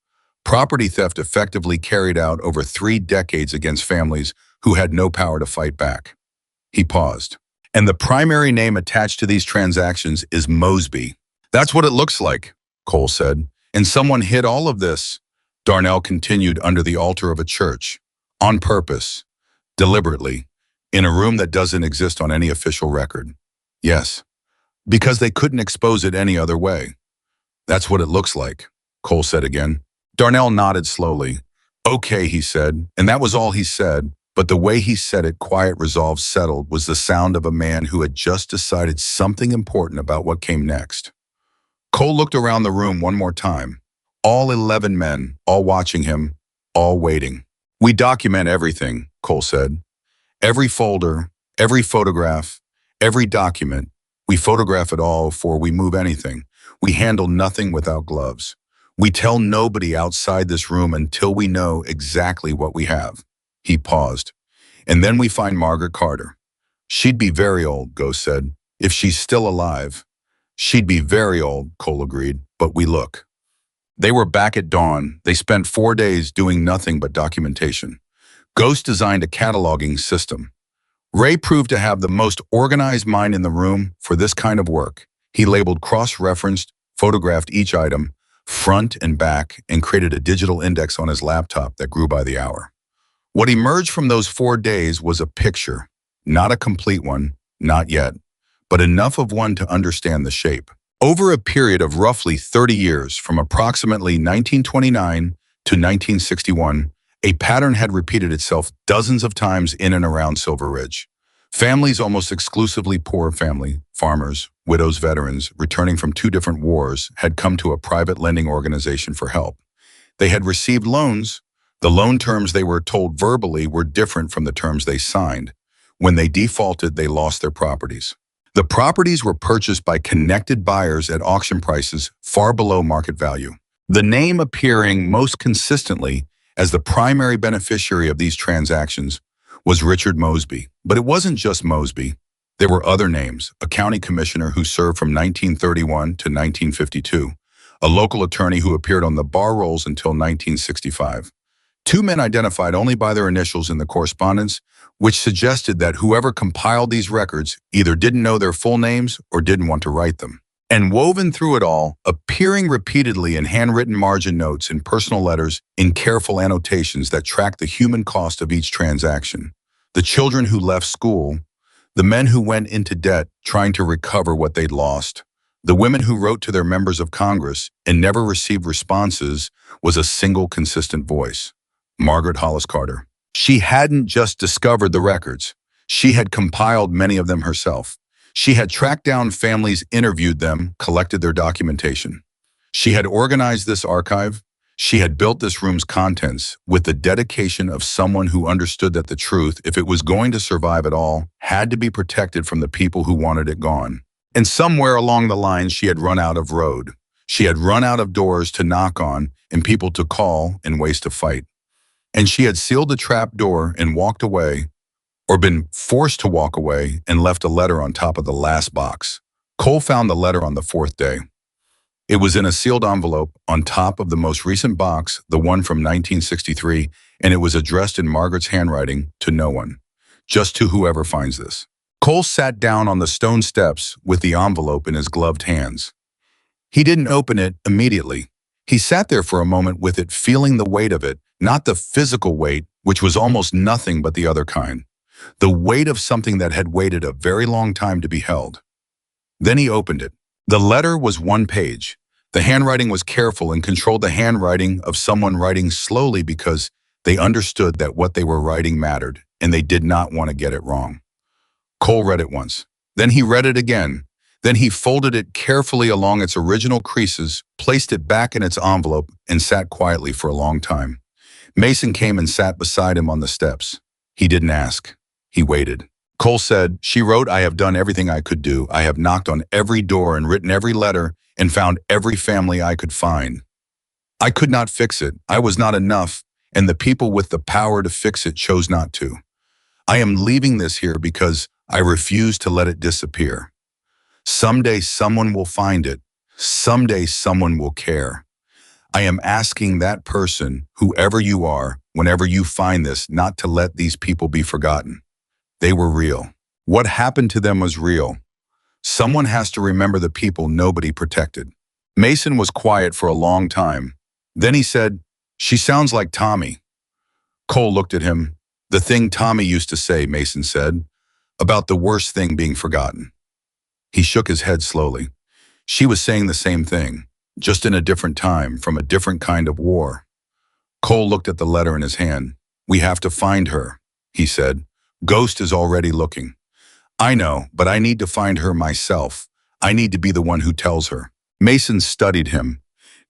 property theft effectively carried out over 3 decades against families who had no power to fight back." He paused. "And the primary name attached to these transactions is Mosby." "That's what it looks like," Cole said. "And someone hid all of this," Darnell continued, "under the altar of a church. On purpose. Deliberately. In a room that doesn't exist on any official record." "Yes. Because they couldn't expose it any other way." "That's what it looks like," Cole said again. Darnell nodded slowly. "Okay," he said, and that was all he said, but the way he said it, quiet, resolve, settled, was the sound of a man who had just decided something important about what came next. Cole looked around the room one more time. All 11 men, all watching him, all waiting. "We document everything," Cole said. "Every folder, every photograph, every document. We photograph it all before we move anything. We handle nothing without gloves. We tell nobody outside this room until we know exactly what we have." He paused. "And then we find Margaret Carter. She'd be very old," Ghost said, "if she's still alive." "She'd be very old," Cole agreed, "but we look." They were back at dawn. They spent 4 days doing nothing but documentation. Ghost designed a cataloging system. Ray proved to have the most organized mind in the room for this kind of work. He labeled, cross-referenced, photographed each item, front and back, and created a digital index on his laptop that grew by the hour. What emerged from those 4 days was a picture, not a complete one, not yet, but enough of one to understand the shape. Over a period of roughly 30 years, from approximately 1929 to 1961, a pattern had repeated itself dozens of times in and around Silver Ridge. Families, almost exclusively poor farmers, widows, veterans, returning from 2 different wars, had come to a private lending organization for help. They had received loans. The loan terms they were told verbally were different from the terms they signed. When they defaulted, they lost their properties. The properties were purchased by connected buyers at auction prices far below market value. The name appearing most consistently as the primary beneficiary of these transactions was Richard Mosby. But it wasn't just Mosby. There were other names: a county commissioner who served from 1931 to 1952, a local attorney who appeared on the bar rolls until 1965. 2 men identified only by their initials in the correspondence, which suggested that whoever compiled these records either didn't know their full names or didn't want to write them. And woven through it all, appearing repeatedly in handwritten margin notes, in personal letters, in careful annotations that tracked the human cost of each transaction. The children who left school, the men who went into debt trying to recover what they'd lost, the women who wrote to their members of Congress and never received responses, was a single consistent voice: Margaret Hollis Carter. She hadn't just discovered the records. She had compiled many of them herself. She had tracked down families, interviewed them, collected their documentation. She had organized this archive. She had built this room's contents with the dedication of someone who understood that the truth, if it was going to survive at all, had to be protected from the people who wanted it gone. And somewhere along the line, she had run out of road. She had run out of doors to knock on and people to call and ways to fight. And she had sealed the trap door and walked away, or been forced to walk away, and left a letter on top of the last box. Cole found the letter on the 4th day. It was in a sealed envelope on top of the most recent box, the one from 1963, and it was addressed in Margaret's handwriting to no one, just to whoever finds this. Cole sat down on the stone steps with the envelope in his gloved hands. He didn't open it immediately. He sat there for a moment with it, feeling the weight of it, not the physical weight, which was almost nothing but the other kind. The weight of something that had waited a very long time to be held. Then he opened it. The letter was 1 page. The handwriting was careful and controlled the handwriting of someone writing slowly because they understood that what they were writing mattered, and they did not want to get it wrong. Cole read it once. Then he read it again. Then he folded it carefully along its original creases, placed it back in its envelope, and sat quietly for a long time. Mason came and sat beside him on the steps. He didn't ask. He waited. Cole said, "She wrote, I have done everything I could do. I have knocked on every door and written every letter and found every family I could find. I could not fix it. I was not enough, and the people with the power to fix it chose not to. I am leaving this here because I refuse to let it disappear. Someday someone will find it. Someday someone will care. I am asking that person, whoever you are, whenever you find this, not to let these people be forgotten. They were real. What happened to them was real. Someone has to remember the people nobody protected." Mason was quiet for a long time. Then he said, "She sounds like Tommy." Cole looked at him. "The thing Tommy used to say," Mason said, "about the worst thing being forgotten." He shook his head slowly. "She was saying the same thing, just in a different time, from a different kind of war." Cole looked at the letter in his hand. "We have to find her," he said. "Ghost is already looking." "I know, but I need to find her myself. I need to be the one who tells her." Mason studied him.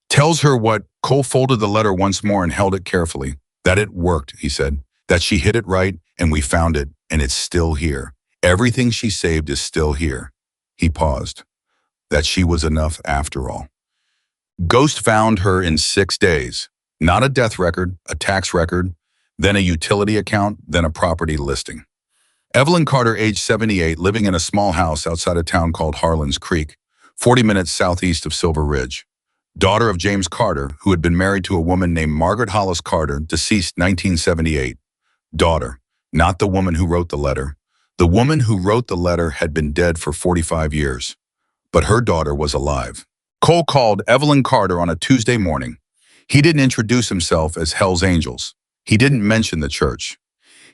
"Tells her what?" Cole folded the letter once more and held it carefully. "That it worked," he said. "That she hit it right, and we found it, and it's still here. Everything she saved is still here." He paused. "That she was enough after all." Ghost found her in 6 days. Not a death record, a tax record, then a utility account, then a property listing. Evelyn Carter, age 78, living in a small house outside a town called Harlan's Creek, 40 minutes southeast of Silver Ridge. Daughter of James Carter, who had been married to a woman named Margaret Hollis Carter, deceased 1978. Daughter, not the woman who wrote the letter. The woman who wrote the letter had been dead for 45 years. But her daughter was alive. Cole called Evelyn Carter on a Tuesday morning. He didn't introduce himself as Hell's Angels. He didn't mention the church.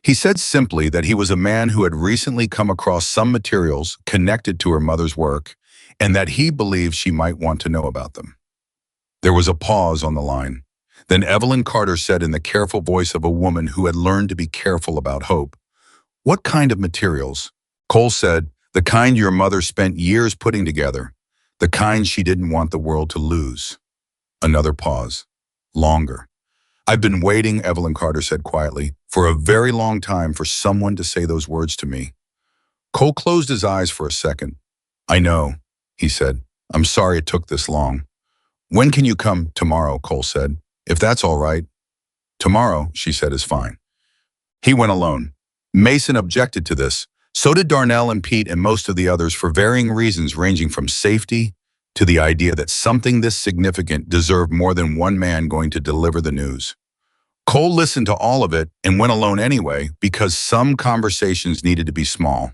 He said simply that he was a man who had recently come across some materials connected to her mother's work and that he believed she might want to know about them. There was a pause on the line. Then Evelyn Carter said in the careful voice of a woman who had learned to be careful about hope, "What kind of materials?" Cole said, "The kind your mother spent years putting together, the kind she didn't want the world to lose." Another pause. Longer. "I've been waiting," Evelyn Carter said quietly, "for a very long time for someone to say those words to me." Cole closed his eyes for a second. "I know," he said. "I'm sorry it took this long." "When can you come?" "Tomorrow," Cole said. "If that's all right." "Tomorrow," she said, "is fine." He went alone. Mason objected to this. So did Darnell and Pete and most of the others for varying reasons ranging from safety to the idea that something this significant deserved more than one man going to deliver the news. Cole listened to all of it and went alone anyway because some conversations needed to be small.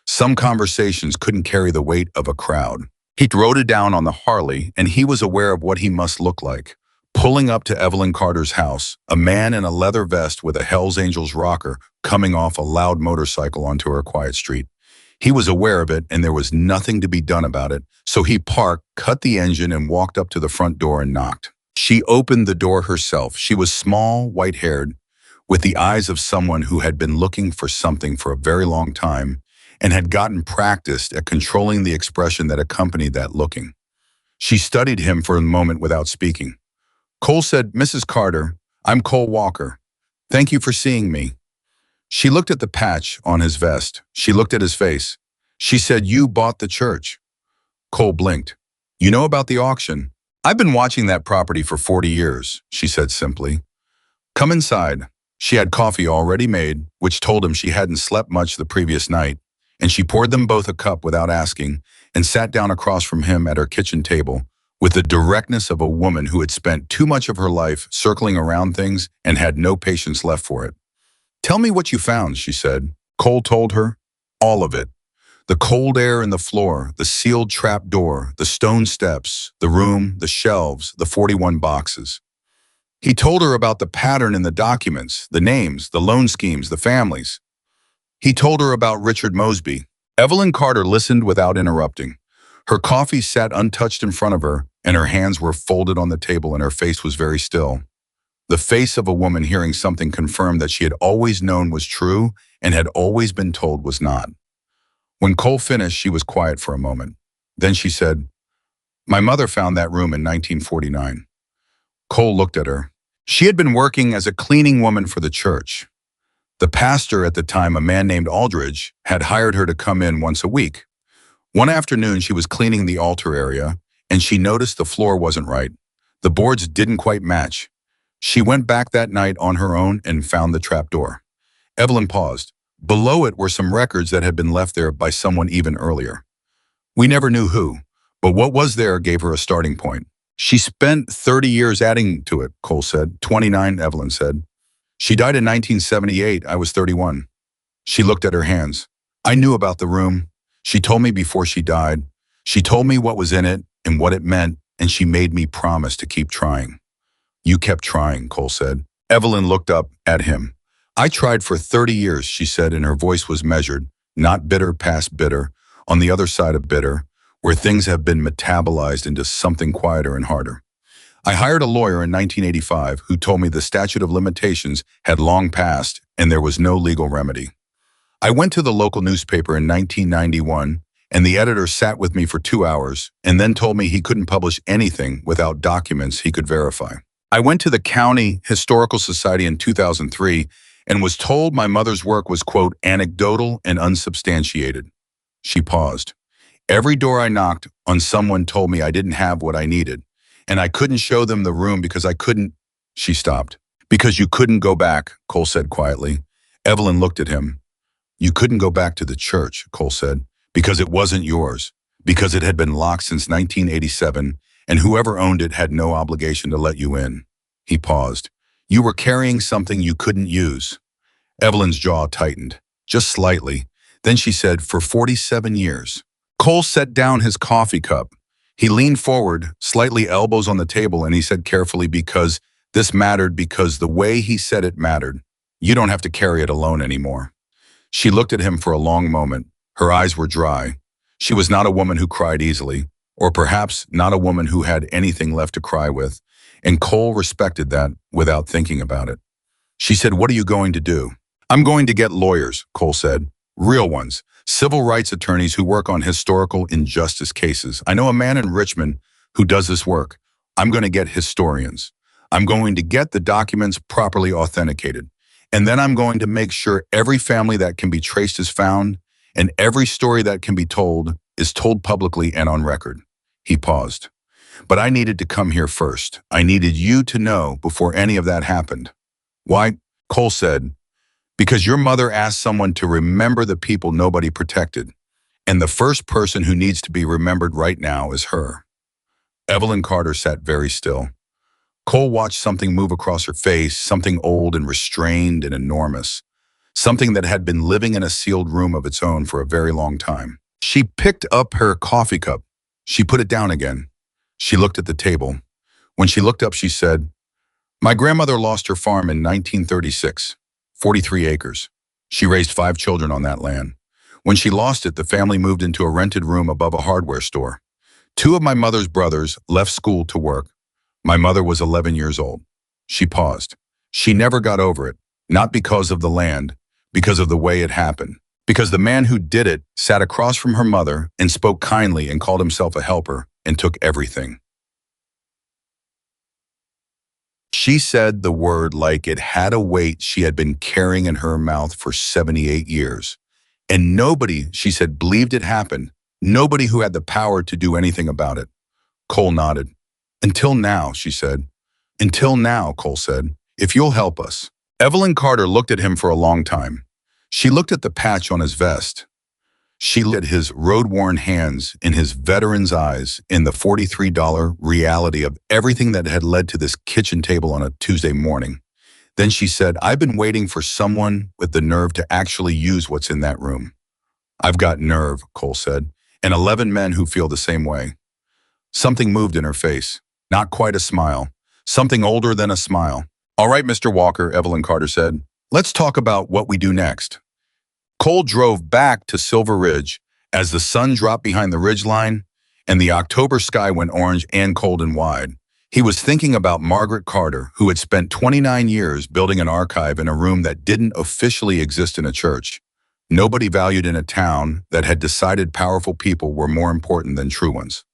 Some conversations couldn't carry the weight of a crowd. He rode it down on the Harley, and he was aware of what he must look like. Pulling up to Evelyn Carter's house, a man in a leather vest with a Hells Angels rocker coming off a loud motorcycle onto her quiet street. He was aware of it, and there was nothing to be done about it, so he parked, cut the engine, and walked up to the front door and knocked. She opened the door herself. She was small, white-haired, with the eyes of someone who had been looking for something for a very long time and had gotten practiced at controlling the expression that accompanied that looking. She studied him for a moment without speaking. Cole said, "Mrs. Carter, I'm Cole Walker. Thank you for seeing me." She looked at the patch on his vest. She looked at his face. She said, "You bought the church." Cole blinked. "You know about the auction?" "I've been watching that property for 40 years, she said simply. "Come inside." She had coffee already made, which told him she hadn't slept much the previous night, and she poured them both a cup without asking and sat down across from him at her kitchen table with the directness of a woman who had spent too much of her life circling around things and had no patience left for it. "Tell me what you found," she said. Cole told her. All of it. The cold air in the floor, the sealed trap door, the stone steps, the room, the shelves, the 41 boxes. He told her about the pattern in the documents, the names, the loan schemes, the families. He told her about Richard Mosby. Evelyn Carter listened without interrupting. Her coffee sat untouched in front of her, and her hands were folded on the table, and her face was very still. The face of a woman hearing something confirmed that she had always known was true and had always been told was not. When Cole finished, she was quiet for a moment. Then she said, "My mother found that room in 1949. Cole looked at her. She had been working as a cleaning woman for the church. The pastor at the time, a man named Aldridge, had hired her to come in once a week. One afternoon, she was cleaning the altar area, and she noticed the floor wasn't right. The boards didn't quite match. She went back that night on her own and found the trapdoor." Evelyn paused. Below it were some records that had been left there by someone even earlier. "We never knew who, but what was there gave her a starting point. She spent 30 years adding to it," Cole said. 29, Evelyn said. "She died in 1978. I was 31. She looked at her hands. "I knew about the room. She told me before she died. She told me what was in it and what it meant, and she made me promise to keep trying." "You kept trying," Cole said. Evelyn looked up at him. "I tried for 30 years, she said, and her voice was measured, not bitter past bitter, on the other side of bitter, where things have been metabolized into something quieter and harder. I hired a lawyer in 1985 who told me the statute of limitations had long passed and there was no legal remedy. I went to the local newspaper in 1991, and the editor sat with me for 2 hours and then told me he couldn't publish anything without documents he could verify. I went to the County Historical Society in 2003 and was told my mother's work was, quote, anecdotal and unsubstantiated." She paused. "Every door I knocked on, someone told me I didn't have what I needed, and I couldn't show them the room because I couldn't." She stopped. "Because you couldn't go back," Cole said quietly. Evelyn looked at him. "You couldn't go back to the church," Cole said, "because it wasn't yours, because it had been locked since 1987, and whoever owned it had no obligation to let you in." He paused. "You were carrying something you couldn't use." Evelyn's jaw tightened, just slightly. Then she said, "For 47 years. Cole set down his coffee cup. He leaned forward, slightly elbows on the table, and he said carefully, because this mattered, because the way he said it mattered. You don't have to carry it alone anymore. She looked at him for a long moment. Her eyes were dry. She was not a woman who cried easily, or perhaps not a woman who had anything left to cry with, and Cole respected that without thinking about it. She said, "What are you going to do?" "I'm going to get lawyers," Cole said. "Real ones. Civil rights attorneys who work on historical injustice cases. I know a man in Richmond who does this work. I'm going to get historians. I'm going to get the documents properly authenticated. And then I'm going to make sure every family that can be traced is found, and every story that can be told is told publicly and on record." He paused. "But I needed to come here first. I needed you to know before any of that happened." "Why?" Cole said. "Because your mother asked someone to remember the people nobody protected. And the first person who needs to be remembered right now is her." Evelyn Carter sat very still. Cole watched something move across her face, something old and restrained and enormous, something that had been living in a sealed room of its own for a very long time. She picked up her coffee cup. She put it down again. She looked at the table. When she looked up, she said, "My grandmother lost her farm in 1936, 43 acres. She raised 5 children on that land. When she lost it, the family moved into a rented room above a hardware store. 2 of my mother's brothers left school to work. My mother was 11 years old." She paused. She never got over it, not because of the land, because of the way it happened. Because the man who did it sat across from her mother and spoke kindly and called himself a helper and took everything. She said the word like it had a weight she had been carrying in her mouth for 78 years. And nobody, she said, believed it happened. Nobody who had the power to do anything about it. Cole nodded. "Until now," she said. "Until now," Cole said. "If you'll help us." Evelyn Carter looked at him for a long time. She looked at the patch on his vest. She looked at his road-worn hands, in his veteran's eyes, in the $43 reality of everything that had led to this kitchen table on a Tuesday morning. Then she said, "I've been waiting for someone with the nerve to actually use what's in that room." "I've got nerve," Cole said, "and 11 men who feel the same way." Something moved in her face. Not quite a smile. Something older than a smile. "All right, Mr. Walker," Evelyn Carter said. "Let's talk about what we do next." Cole drove back to Silver Ridge as the sun dropped behind the ridgeline and the October sky went orange and cold and wide. He was thinking about Margaret Carter, who had spent 29 years building an archive in a room that didn't officially exist in a church. Nobody valued in a town that had decided powerful people were more important than true ones.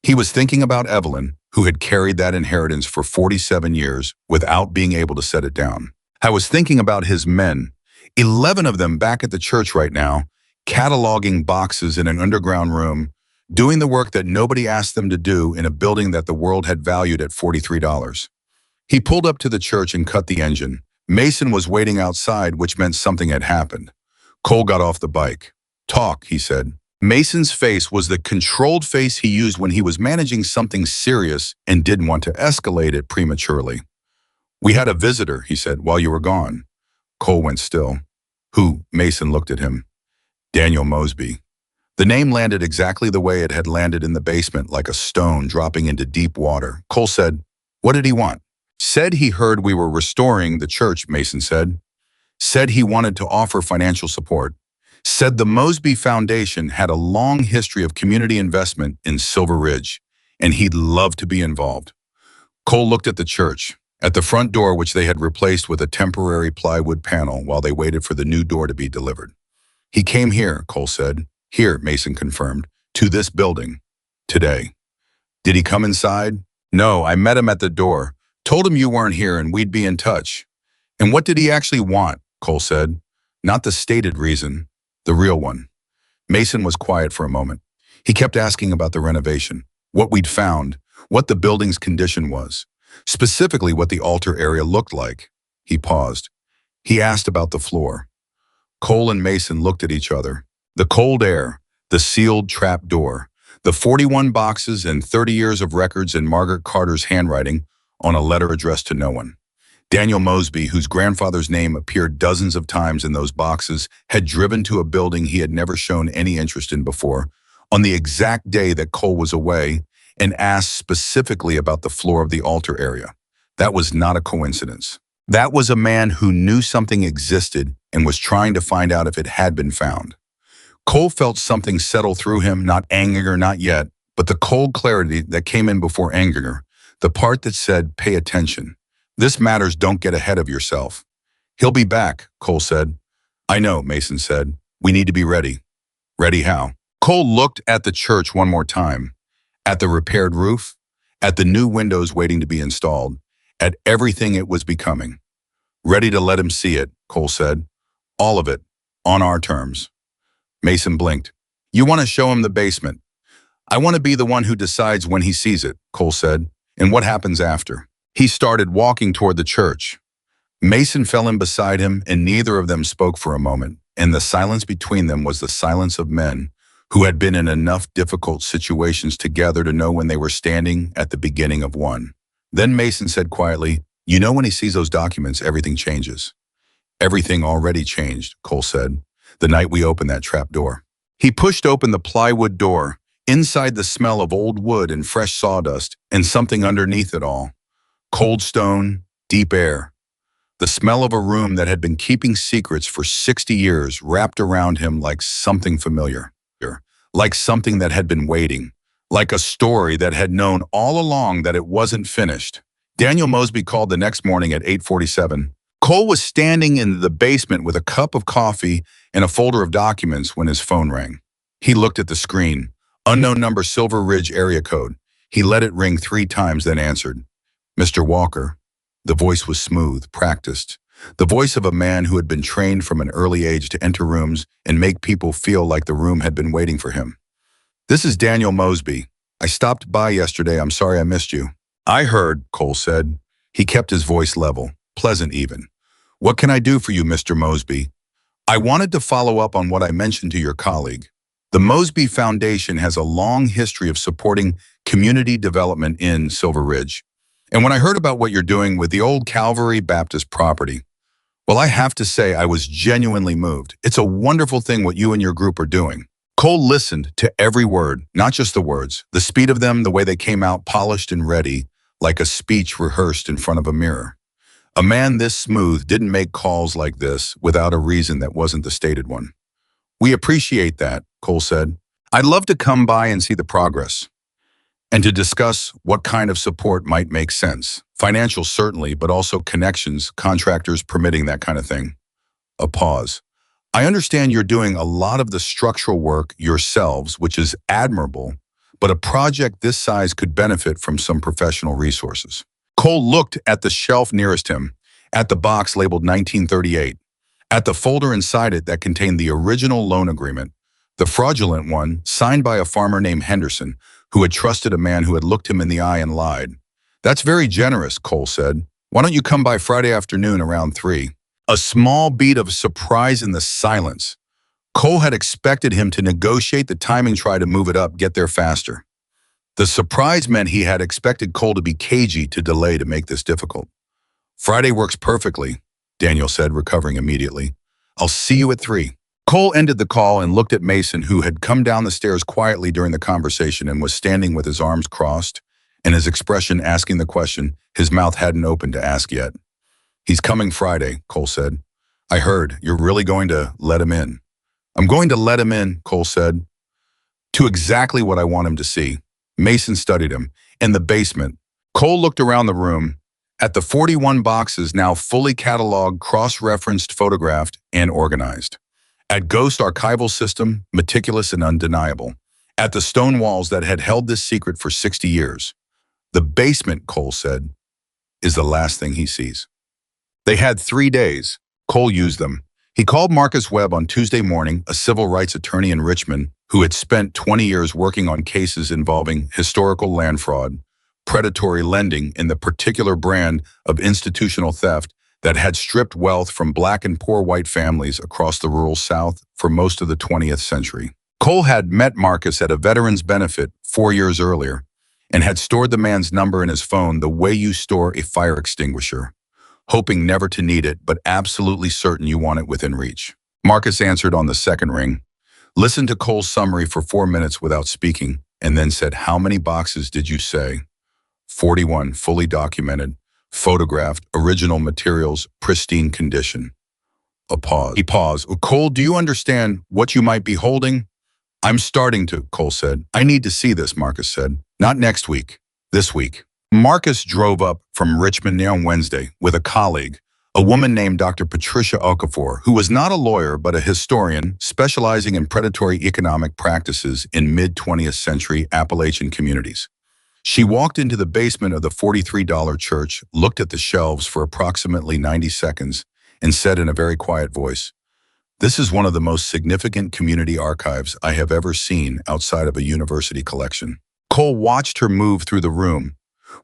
He was thinking about Evelyn, who had carried that inheritance for 47 years without being able to set it down. I was thinking about his men, 11 of them back at the church right now, cataloging boxes in an underground room, doing the work that nobody asked them to do in a building that the world had valued at $43. He pulled up to the church and cut the engine. Mason was waiting outside, which meant something had happened. Cole got off the bike. "Talk," he said. Mason's face was the controlled face he used when he was managing something serious and didn't want to escalate it prematurely. "We had a visitor," he said, "while you were gone." Cole went still. "Who?" Mason looked at him. "Daniel Mosby." The name landed exactly the way it had landed in the basement, like a stone dropping into deep water. Cole said, "What did he want?" "Said he heard we were restoring the church," Mason said. "Said he wanted to offer financial support. Said the Mosby Foundation had a long history of community investment in Silver Ridge, and he'd love to be involved." Cole looked at the church, at the front door which they had replaced with a temporary plywood panel while they waited for the new door to be delivered. "He came here," Cole said. "Here," Mason confirmed, "to this building. Today." "Did he come inside?" "No, I met him at the door. Told him you weren't here and we'd be in touch." "And what did he actually want?" Cole said. "Not the stated reason. The real one." Mason was quiet for a moment. He kept asking about the renovation, what we'd found, what the building's condition was, specifically what the altar area looked like. He paused. He asked about the floor. Cole and Mason looked at each other. The cold air, the sealed trap door, the 41 boxes and 30 years of records in Margaret Carter's handwriting on a letter addressed to no one. Daniel Mosby, whose grandfather's name appeared dozens of times in those boxes, had driven to a building he had never shown any interest in before, on the exact day that Cole was away, and asked specifically about the floor of the altar area. That was not a coincidence. That was a man who knew something existed and was trying to find out if it had been found. Cole felt something settle through him, not anger, not yet, but the cold clarity that came in before anger, the part that said, pay attention. This matters, don't get ahead of yourself. He'll be back, Cole said. I know, Mason said. We need to be ready. Ready how? Cole looked at the church one more time, at the repaired roof, at the new windows waiting to be installed, at everything it was becoming. Ready to let him see it, Cole said. All of it, on our terms. Mason blinked. You want to show him the basement. I want to be the one who decides when he sees it, Cole said, and what happens after. He started walking toward the church. Mason fell in beside him, and neither of them spoke for a moment, and the silence between them was the silence of men who had been in enough difficult situations together to know when they were standing at the beginning of one. Then Mason said quietly, you know, when he sees those documents, everything changes. Everything already changed, Cole said, the night we opened that trap door. He pushed open the plywood door, inside the smell of old wood and fresh sawdust, and something underneath it all. Cold stone, deep air. The smell of a room that had been keeping secrets for 60 years wrapped around him like something familiar, like something that had been waiting, like a story that had known all along that it wasn't finished. Daniel Mosby called the next morning at 8:47. Cole was standing in the basement with a cup of coffee and a folder of documents when his phone rang. He looked at the screen. Unknown number, Silver Ridge area code. He let it ring 3 times, then answered. Mr. Walker. The voice was smooth, practiced. The voice of a man who had been trained from an early age to enter rooms and make people feel like the room had been waiting for him. This is Daniel Mosby. I stopped by yesterday. I'm sorry I missed you. I heard, Cole said. He kept his voice level, pleasant even. What can I do for you, Mr. Mosby? I wanted to follow up on what I mentioned to your colleague. The Mosby Foundation has a long history of supporting community development in Silver Ridge. And when I heard about what you're doing with the old Calvary Baptist property, well, I have to say I was genuinely moved. It's a wonderful thing what you and your group are doing. Cole listened to every word, not just the words, the speed of them, the way they came out polished and ready, like a speech rehearsed in front of a mirror. A man this smooth didn't make calls like this without a reason that wasn't the stated one. We appreciate that, Cole said. I'd love to come by and see the progress, and to discuss what kind of support might make sense. Financial, certainly, but also connections, contractors, permitting, that kind of thing. A pause. I understand you're doing a lot of the structural work yourselves, which is admirable, but a project this size could benefit from some professional resources. Cole looked at the shelf nearest him, at the box labeled 1938, at the folder inside it that contained the original loan agreement, the fraudulent one signed by a farmer named Henderson, who had trusted a man who had looked him in the eye and lied. That's very generous, Cole said. Why don't you come by Friday afternoon around 3? A small beat of surprise in the silence. Cole had expected him to negotiate the timing, try to move it up, get there faster. The surprise meant he had expected Cole to be cagey, to delay, to make this difficult. Friday works perfectly, Daniel said, recovering immediately. I'll see you at 3. Cole ended the call and looked at Mason, who had come down the stairs quietly during the conversation and was standing with his arms crossed and his expression asking the question his mouth hadn't opened to ask yet. He's coming Friday, Cole said. I heard. You're really going to let him in? I'm going to let him in, Cole said, to exactly what I want him to see. Mason studied him. In the basement. Cole looked around the room at the 41 boxes now fully cataloged, cross-referenced, photographed, and organized. At Ghost archival system, meticulous and undeniable. At the stone walls that had held this secret for 60 years. The basement, Cole said, is the last thing he sees. They had 3 days. Cole used them. He called Marcus Webb on Tuesday morning, a civil rights attorney in Richmond who had spent 20 years working on cases involving historical land fraud, predatory lending, and the particular brand of institutional theft that had stripped wealth from Black and poor white families across the rural South for most of the 20th century. Cole had met Marcus at a veterans benefit 4 years earlier and had stored the man's number in his phone the way you store a fire extinguisher, hoping never to need it, but absolutely certain you want it within reach. Marcus answered on the second ring, listened to Cole's summary for 4 minutes without speaking, and then said, "How many boxes did you say?" 41, fully documented, photographed, original materials, pristine condition. A pause. He paused. "Cole, do you understand what you might be holding?" "I'm starting to," Cole said. "I need to see this," Marcus said. "Not next week. This week." Marcus drove up from Richmond on Wednesday with a colleague, a woman named Dr. Patricia Okafor, who was not a lawyer but a historian specializing in predatory economic practices in mid-20th century Appalachian communities. She walked into the basement of the $43 church, looked at the shelves for approximately 90 seconds, and said in a very quiet voice, "This is one of the most significant community archives I have ever seen outside of a university collection." Cole watched her move through the room,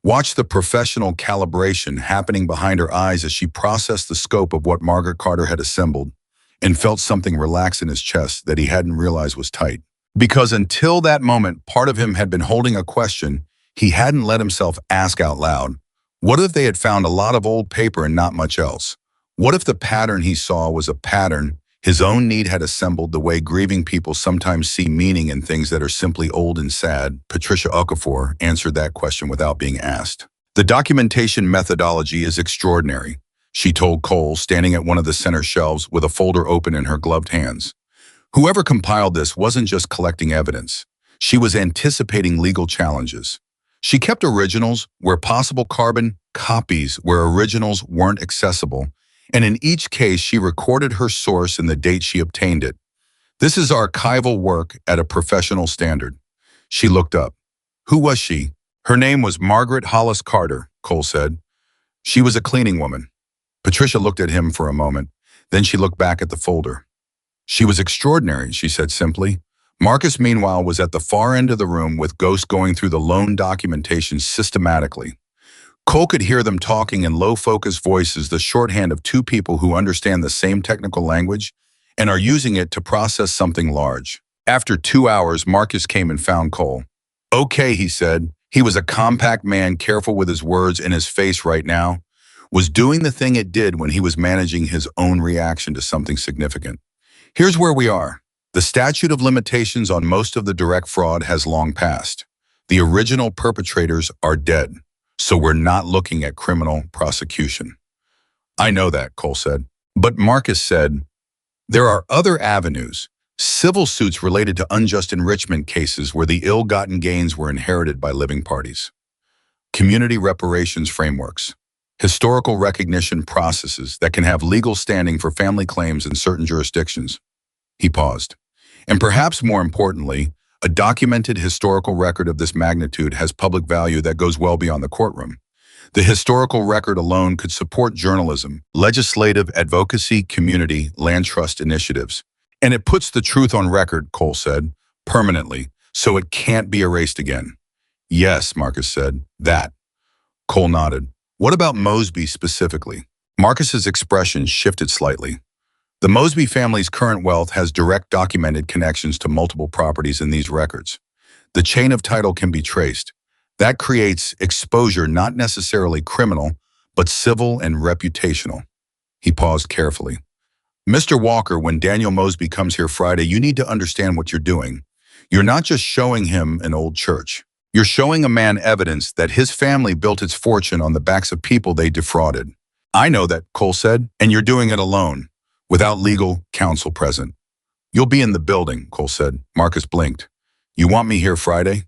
watched the professional calibration happening behind her eyes as she processed the scope of what Margaret Carter had assembled, and felt something relax in his chest that he hadn't realized was tight. Because until that moment, part of him had been holding a question he hadn't let himself ask out loud. What if they had found a lot of old paper and not much else? What if the pattern he saw was a pattern his own need had assembled the way grieving people sometimes see meaning in things that are simply old and sad? Patricia Okafor answered that question without being asked. "The documentation methodology is extraordinary," she told Cole, standing at one of the center shelves with a folder open in her gloved hands. "Whoever compiled this wasn't just collecting evidence. She was anticipating legal challenges. She kept originals where possible, carbon copies where originals weren't accessible, and in each case she recorded her source and the date she obtained it. This is archival work at a professional standard." She looked up. "Who was she?" "Her name was Margaret Hollis Carter," Cole said. "She was a cleaning woman." Patricia looked at him for a moment, then she looked back at the folder. "She was extraordinary," she said simply. Marcus, meanwhile, was at the far end of the room with Ghost going through the loan documentation systematically. Cole could hear them talking in low-focused voices, the shorthand of two people who understand the same technical language and are using it to process something large. After 2 hours, Marcus came and found Cole. "Okay," he said. He was a compact man, careful with his words, and his face right now was doing the thing it did when he was managing his own reaction to something significant. "Here's where we are. The statute of limitations on most of the direct fraud has long passed. The original perpetrators are dead, so we're not looking at criminal prosecution." "I know that," Cole said. But Marcus said, "There are other avenues, civil suits related to unjust enrichment cases where the ill-gotten gains were inherited by living parties. Community reparations frameworks, historical recognition processes that can have legal standing for family claims in certain jurisdictions." He paused. "And perhaps more importantly, a documented historical record of this magnitude has public value that goes well beyond the courtroom. The historical record alone could support journalism, legislative advocacy, community, land trust initiatives. And it puts the truth on record," Cole said, "permanently, so it can't be erased again." "Yes," Marcus said, "that." Cole nodded. "What about Mosby specifically?" Marcus's expression shifted slightly. "The Mosby family's current wealth has direct documented connections to multiple properties in these records. The chain of title can be traced. That creates exposure, not necessarily criminal, but civil and reputational." He paused carefully. "Mr. Walker, when Daniel Mosby comes here Friday, you need to understand what you're doing. You're not just showing him an old church. You're showing a man evidence that his family built its fortune on the backs of people they defrauded." "I know that," Cole said, "and you're doing it alone, without legal counsel present." "You'll be in the building," Cole said. Marcus blinked. "You want me here Friday?"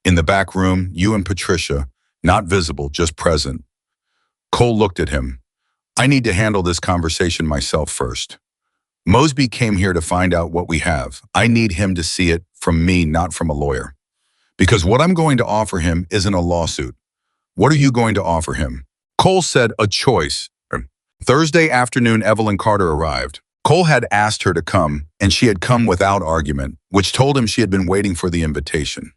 "In the back room, you and Patricia, not visible, just present." Cole looked at him. "I need to handle this conversation myself first. Mosby came here to find out what we have. I need him to see it from me, not from a lawyer. Because what I'm going to offer him isn't a lawsuit. What are you going to offer him?" Cole said, "A choice." Thursday afternoon, Evelyn Carter arrived. Cole had asked her to come, and she had come without argument, which told him she had been waiting for the invitation.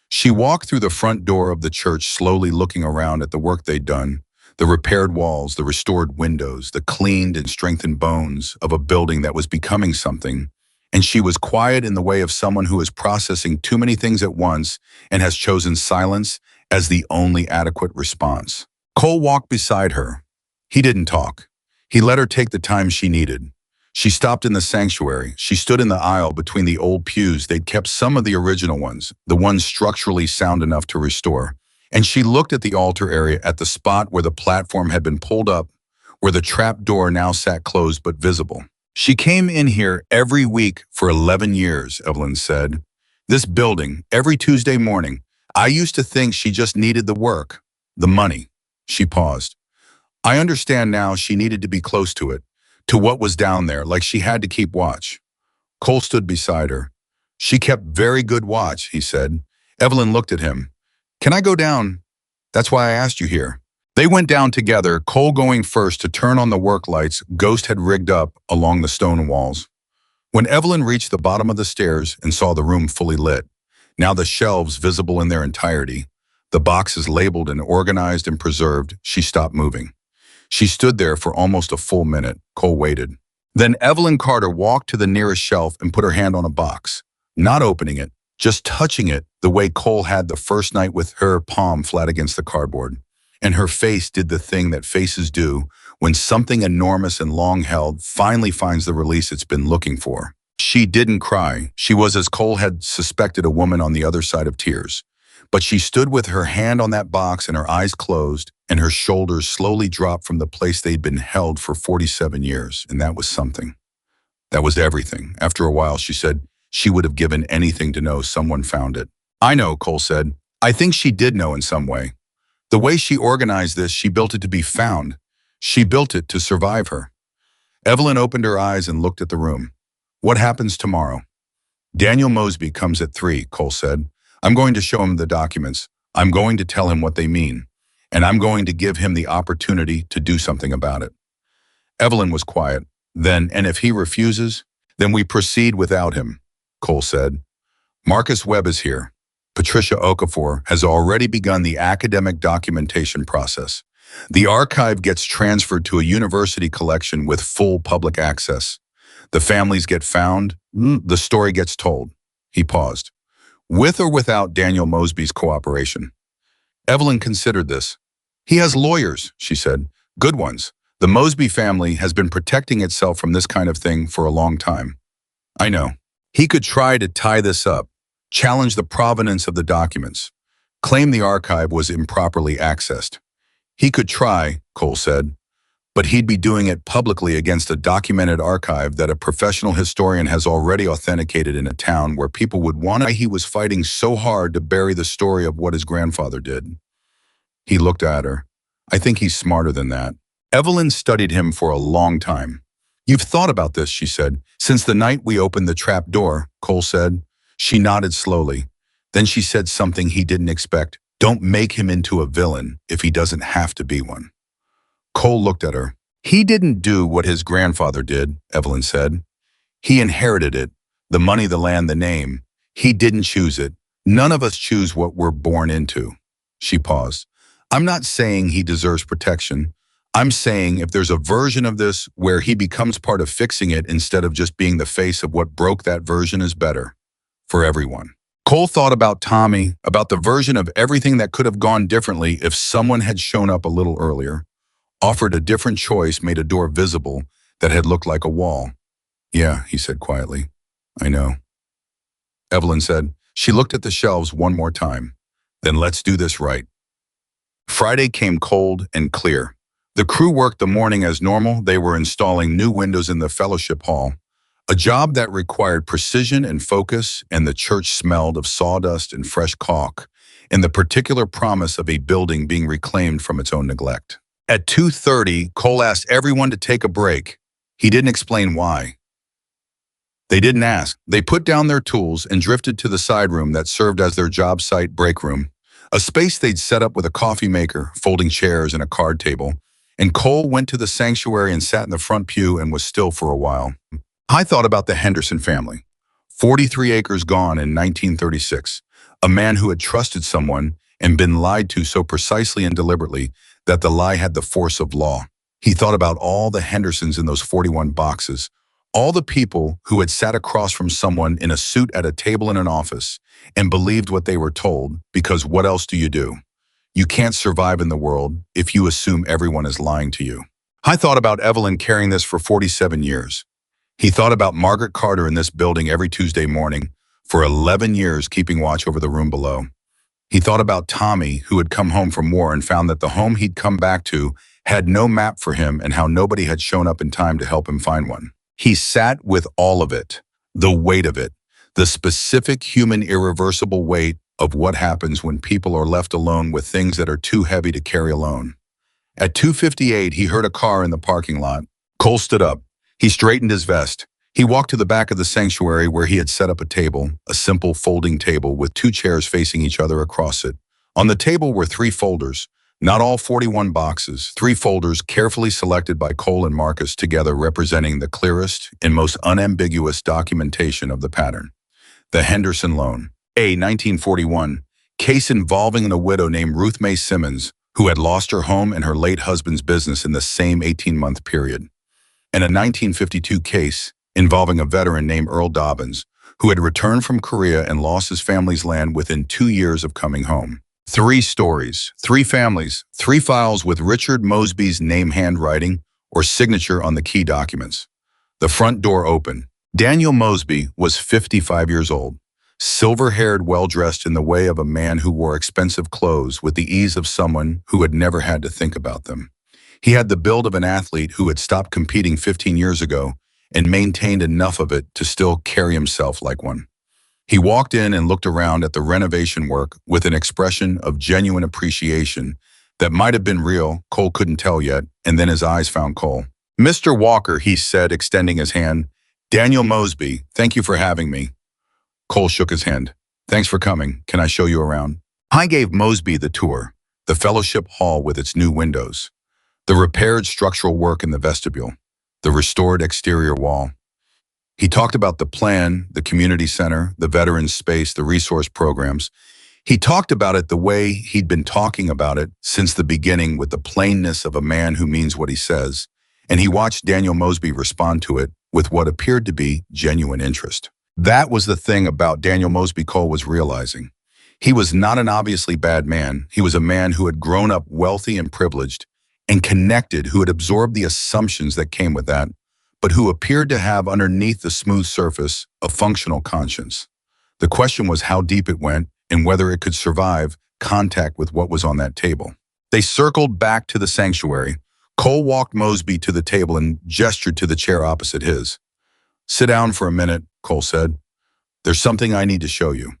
She walked through the front door of the church, slowly looking around at the work they'd done, the repaired walls, the restored windows, the cleaned and strengthened bones of a building that was becoming something, and she was quiet in the way of someone who is processing too many things at once and has chosen silence as the only adequate response. Cole walked beside her. He didn't talk. He let her take the time she needed. She stopped in the sanctuary. She stood in the aisle between the old pews. They'd kept some of the original ones, the ones structurally sound enough to restore. And she looked at the altar area, at the spot where the platform had been pulled up, where the trap door now sat closed but visible. She came in here every week for 11 years, Evelyn said. This building, every Tuesday morning. I used to think she just needed the work, the money. She paused. I understand now she needed to be close to what was down there, like she had to keep watch. Cole stood beside her. She kept very good watch, he said. Evelyn looked at him. Can I go down? That's why I asked you here. They went down together, Cole going first to turn on the work lights Ghost had rigged up along the stone walls. When Evelyn reached the bottom of the stairs and saw the room fully lit, now the shelves visible in their entirety, the boxes labeled and organized and preserved, she stopped moving. She stood there for almost a full minute. Cole waited. Then Evelyn Carter walked to the nearest shelf and put her hand on a box, not opening it, just touching it the way Cole had the first night with her palm flat against the cardboard. And her face did the thing that faces do when something enormous and long-held finally finds the release it's been looking for. She didn't cry. She was, as Cole had suspected, a woman on the other side of tears. But she stood with her hand on that box and her eyes closed, and her shoulders slowly dropped from the place they'd been held for 47 years. And that was something. That was everything. After a while, she said she would have given anything to know someone found it. I know, Cole said. I think she did know in some way. The way she organized this, she built it to be found. She built it to survive her. Evelyn opened her eyes and looked at the room. What happens tomorrow? Daniel Mosby comes at 3, Cole said. I'm going to show him the documents. I'm going to tell him what they mean. And I'm going to give him the opportunity to do something about it. Evelyn was quiet. Then, and if he refuses, then we proceed without him, Cole said. Marcus Webb is here. Patricia Okafor has already begun the academic documentation process. The archive gets transferred to a university collection with full public access. The families get found, the story gets told. He paused. With or without Daniel Mosby's cooperation? Evelyn considered this. He has lawyers, she said. Good ones. The Mosby family has been protecting itself from this kind of thing for a long time. I know. He could try to tie this up, challenge the provenance of the documents, claim the archive was improperly accessed. He could try, Cole said, but he'd be doing it publicly against a documented archive that a professional historian has already authenticated in a town where people would want to. He was fighting so hard to bury the story of what his grandfather did. He looked at her. I think he's smarter than that. Evelyn studied him for a long time. You've thought about this, she said. Since the night we opened the trap door, Cole said. She nodded slowly. Then she said something he didn't expect. Don't make him into a villain if he doesn't have to be one. Cole looked at her. He didn't do what his grandfather did, Evelyn said. He inherited it, the money, the land, the name. He didn't choose it. None of us choose what we're born into. She paused. I'm not saying he deserves protection. I'm saying if there's a version of this where he becomes part of fixing it instead of just being the face of what broke that version is better. For everyone. Cole thought about Tommy, about the version of everything that could have gone differently if someone had shown up a little earlier, offered a different choice, made a door visible that had looked like a wall. Yeah, he said quietly. I know. Evelyn said. She looked at the shelves one more time. Then let's do this right. Friday came cold and clear. The crew worked the morning as normal. They were installing new windows in the fellowship hall. A job that required precision and focus, and the church smelled of sawdust and fresh caulk, and the particular promise of a building being reclaimed from its own neglect. At 2:30, Cole asked everyone to take a break. He didn't explain why. They didn't ask. They put down their tools and drifted to the side room that served as their job site break room, a space they'd set up with a coffee maker, folding chairs, and a card table. And Cole went to the sanctuary and sat in the front pew and was still for a while. I thought about the Henderson family. 43 acres gone in 1936. A man who had trusted someone and been lied to so precisely and deliberately that the lie had the force of law. He thought about all the Hendersons in those 41 boxes, all the people who had sat across from someone in a suit at a table in an office and believed what they were told, because what else do you do? You can't survive in the world if you assume everyone is lying to you. I thought about Evelyn carrying this for 47 years. He thought about Margaret Carter in this building every Tuesday morning for 11 years, keeping watch over the room below. He thought about Tommy, who had come home from war and found that the home he'd come back to had no map for him and how nobody had shown up in time to help him find one. He sat with all of it, the weight of it, the specific human irreversible weight of what happens when people are left alone with things that are too heavy to carry alone. At 2:58, he heard a car in the parking lot. Cole stood up. He straightened his vest. He walked to the back of the sanctuary where he had set up a table, a simple folding table with two chairs facing each other across it. On the table were three folders, not all 41 boxes, three folders carefully selected by Cole and Marcus together, representing the clearest and most unambiguous documentation of the pattern. The Henderson Loan. A 1941 case involving a widow named Ruth Mae Simmons, who had lost her home and her late husband's business in the same 18-month period. And a 1952 case involving a veteran named Earl Dobbins, who had returned from Korea and lost his family's land within 2 years of coming home. Three stories, three families, three files with Richard Mosby's name handwriting or signature on the key documents. The front door opened. Daniel Mosby was 55 years old, silver-haired, well-dressed in the way of a man who wore expensive clothes with the ease of someone who had never had to think about them. He had the build of an athlete who had stopped competing 15 years ago and maintained enough of it to still carry himself like one. He walked in and looked around at the renovation work with an expression of genuine appreciation that might have been real, Cole couldn't tell yet, and then his eyes found Cole. "Mr. Walker," he said, extending his hand. "Daniel Mosby, thank you for having me." Cole shook his hand. "Thanks for coming. Can I show you around?" I gave Mosby the tour, the fellowship hall with its new windows, the repaired structural work in the vestibule, the restored exterior wall. He talked about the plan, the community center, the veterans space, the resource programs. He talked about it the way he'd been talking about it since the beginning, with the plainness of a man who means what he says, and he watched Daniel Mosby respond to it with what appeared to be genuine interest. That was the thing about Daniel Mosby, Cole was realizing. He was not an obviously bad man. He was a man who had grown up wealthy and privileged and connected, who had absorbed the assumptions that came with that, but who appeared to have underneath the smooth surface a functional conscience. The question was how deep it went and whether it could survive contact with what was on that table. They circled back to the sanctuary. Cole walked Mosby to the table and gestured to the chair opposite his. "Sit down for a minute," Cole said. "There's something I need to show you."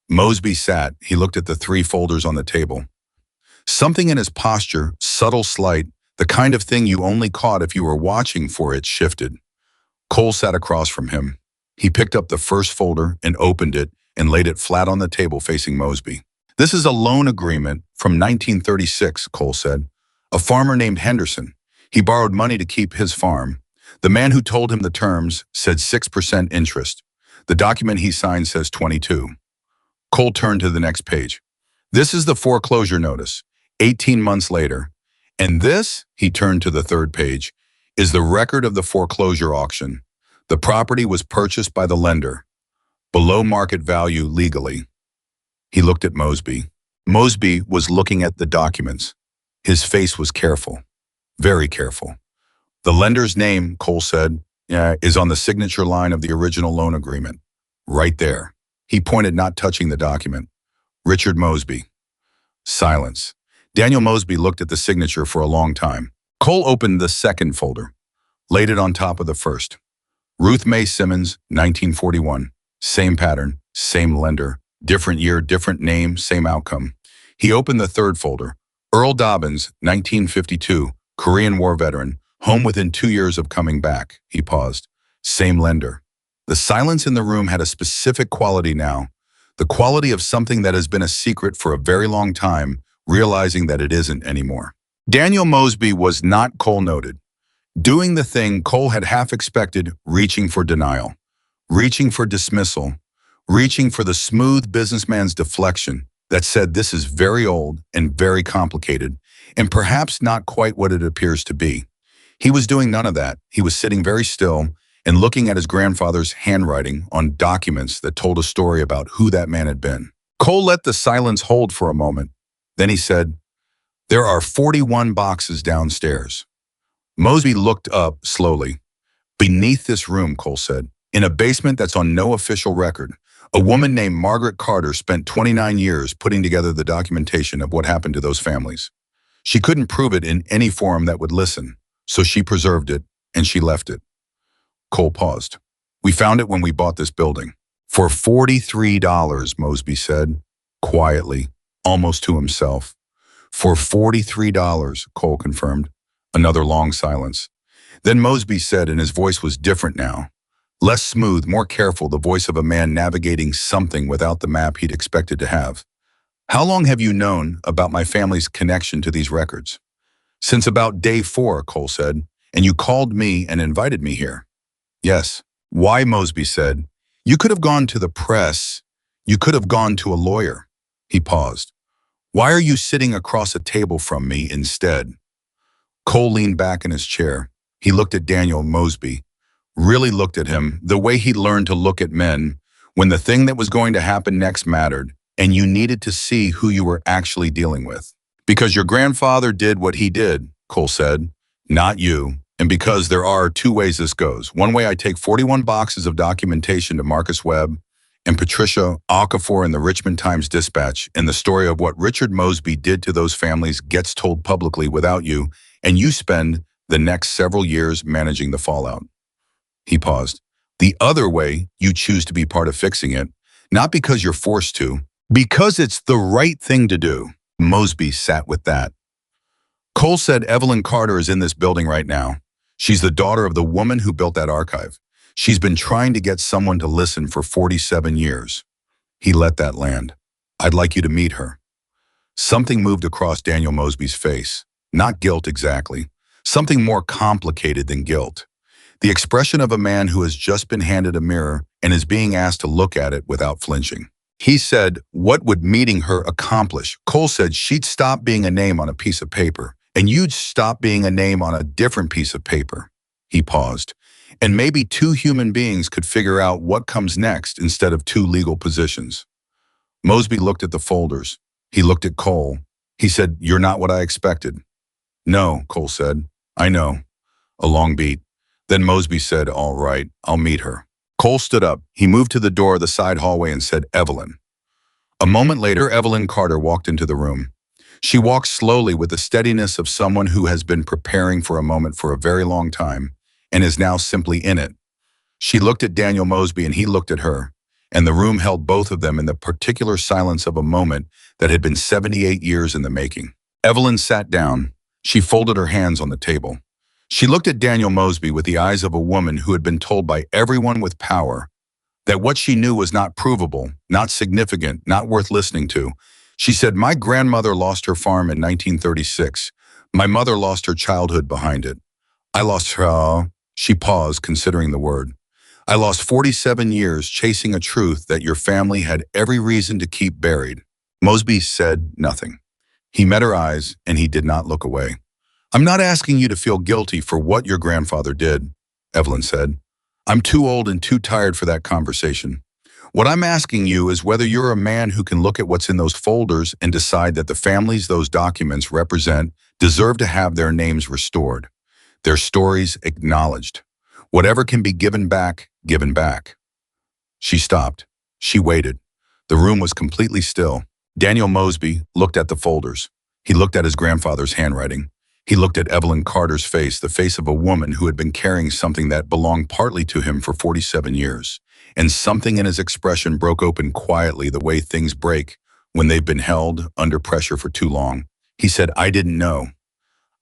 Mosby sat. He looked at the three folders on the table. Something in his posture, subtle, slight, the kind of thing you only caught if you were watching for it, shifted. Cole sat across from him. He picked up the first folder and opened it and laid it flat on the table facing Mosby. "This is a loan agreement from 1936, Cole said. "A farmer named Henderson. He borrowed money to keep his farm. The man who told him the terms said 6% interest. The document he signed says 22. Cole turned to the next page. "This is the foreclosure notice, 18 months later. And this," he turned to the third page, "is the record of the foreclosure auction. The property was purchased by the lender, below market value legally." He looked at Mosby. Mosby was looking at the documents. His face was careful, very careful. "The lender's name," Cole said, "is on the signature line of the original loan agreement. Right there." He pointed, not touching the document. "Richard Mosby." Silence. Daniel Mosby looked at the signature for a long time. Cole opened the second folder, laid it on top of the first. Ruth Mae Simmons, 1941. Same pattern, same lender, different year, different name, same outcome. He opened the third folder. Earl Dobbins, 1952, Korean War veteran, home within 2 years of coming back. He paused. Same lender. The silence in the room had a specific quality now, the quality of something that has been a secret for a very long time, realizing that it isn't anymore. Daniel Mosby was not, Cole noted, doing the thing Cole had half expected, reaching for denial, reaching for dismissal, reaching for the smooth businessman's deflection that said this is very old and very complicated and perhaps not quite what it appears to be. He was doing none of that. He was sitting very still and looking at his grandfather's handwriting on documents that told a story about who that man had been. Cole let the silence hold for a moment. Then he said, "There are 41 boxes downstairs." Mosby looked up slowly. Beneath this room, Cole said, in a basement that's on no official record, a woman named Margaret Carter spent 29 years putting together the documentation of what happened to those families. She couldn't prove it in any forum that would listen, so she preserved it and she left it. Cole paused. We found it when we bought this building. For $43, Mosby said, quietly, almost to himself. For $43, Cole confirmed. Another long silence. Then Mosby said, and his voice was different now. Less smooth, more careful, the voice of a man navigating something without the map he'd expected to have. How long have you known about my family's connection to these records? Since about day 4, Cole said, and you called me and invited me here. Yes. Why, Mosby said. You could have gone to the press. You could have gone to a lawyer. He paused. Why are you sitting across a table from me instead? Cole leaned back in his chair. He looked at Daniel Mosby, really looked at him the way he'd learned to look at men when the thing that was going to happen next mattered, and you needed to see who you were actually dealing with. Because your grandfather did what he did, Cole said, not you. And because there are 2 ways this goes. One way, I take 41 boxes of documentation to Marcus Webb and Patricia Okafor in the Richmond Times-Dispatch, and the story of what Richard Mosby did to those families gets told publicly without you, and you spend the next several years managing the fallout. He paused. The other way, you choose to be part of fixing it, not because you're forced to, because it's the right thing to do. Mosby sat with that. Cole said Evelyn Carter is in this building right now. She's the daughter of the woman who built that archive. She's been trying to get someone to listen for 47 years. He let that land. I'd like you to meet her. Something moved across Daniel Mosby's face. Not guilt exactly. Something more complicated than guilt. The expression of a man who has just been handed a mirror and is being asked to look at it without flinching. He said, what would meeting her accomplish? Cole said she'd stop being a name on a piece of paper, and you'd stop being a name on a different piece of paper. He paused. And maybe 2 human beings could figure out what comes next instead of 2 legal positions. Mosby looked at the folders. He looked at Cole. He said, you're not what I expected. No, Cole said. I know. A long beat. Then Mosby said, all right, I'll meet her. Cole stood up. He moved to the door of the side hallway and said, Evelyn. A moment later, Evelyn Carter walked into the room. She walked slowly with the steadiness of someone who has been preparing for a moment for a very long time and is now simply in it. She looked at Daniel Mosby and he looked at her, and the room held both of them in the particular silence of a moment that had been 78 years in the making. Evelyn sat down. She folded her hands on the table. She looked at Daniel Mosby with the eyes of a woman who had been told by everyone with power that what she knew was not provable, not significant, not worth listening to. She said, my grandmother lost her farm in 1936. My mother lost her childhood behind it. I lost her, she paused, considering the word. I lost 47 years chasing a truth that your family had every reason to keep buried. Mosby said nothing. He met her eyes and he did not look away. I'm not asking you to feel guilty for what your grandfather did, Evelyn said. I'm too old and too tired for that conversation. What I'm asking you is whether you're a man who can look at what's in those folders and decide that the families those documents represent deserve to have their names restored, their stories acknowledged. Whatever can be given back, given back. She stopped. She waited. The room was completely still. Daniel Mosby looked at the folders. He looked at his grandfather's handwriting. He looked at Evelyn Carter's face, the face of a woman who had been carrying something that belonged partly to him for 47 years. And something in his expression broke open quietly the way things break when they've been held under pressure for too long. He said, I didn't know.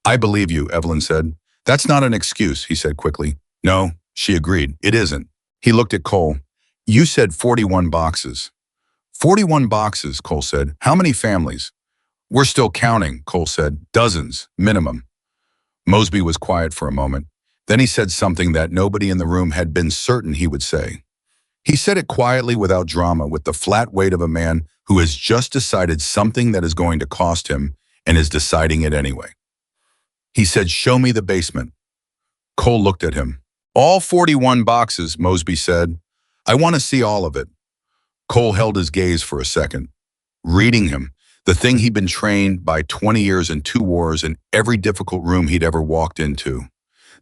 I believe you, Evelyn said. That's not an excuse, he said quickly. No, she agreed. It isn't. He looked at Cole. You said 41 boxes. 41 boxes, Cole said. How many families? We're still counting, Cole said. Dozens, minimum. Mosby was quiet for a moment. Then he said something that nobody in the room had been certain he would say. He said it quietly without drama, with the flat weight of a man who has just decided something that is going to cost him and is deciding it anyway. He said, show me the basement. Cole looked at him. All 41 boxes, Mosby said. I want to see all of it. Cole held his gaze for a second. Reading him, the thing he'd been trained by 20 years in 2 wars in every difficult room he'd ever walked into.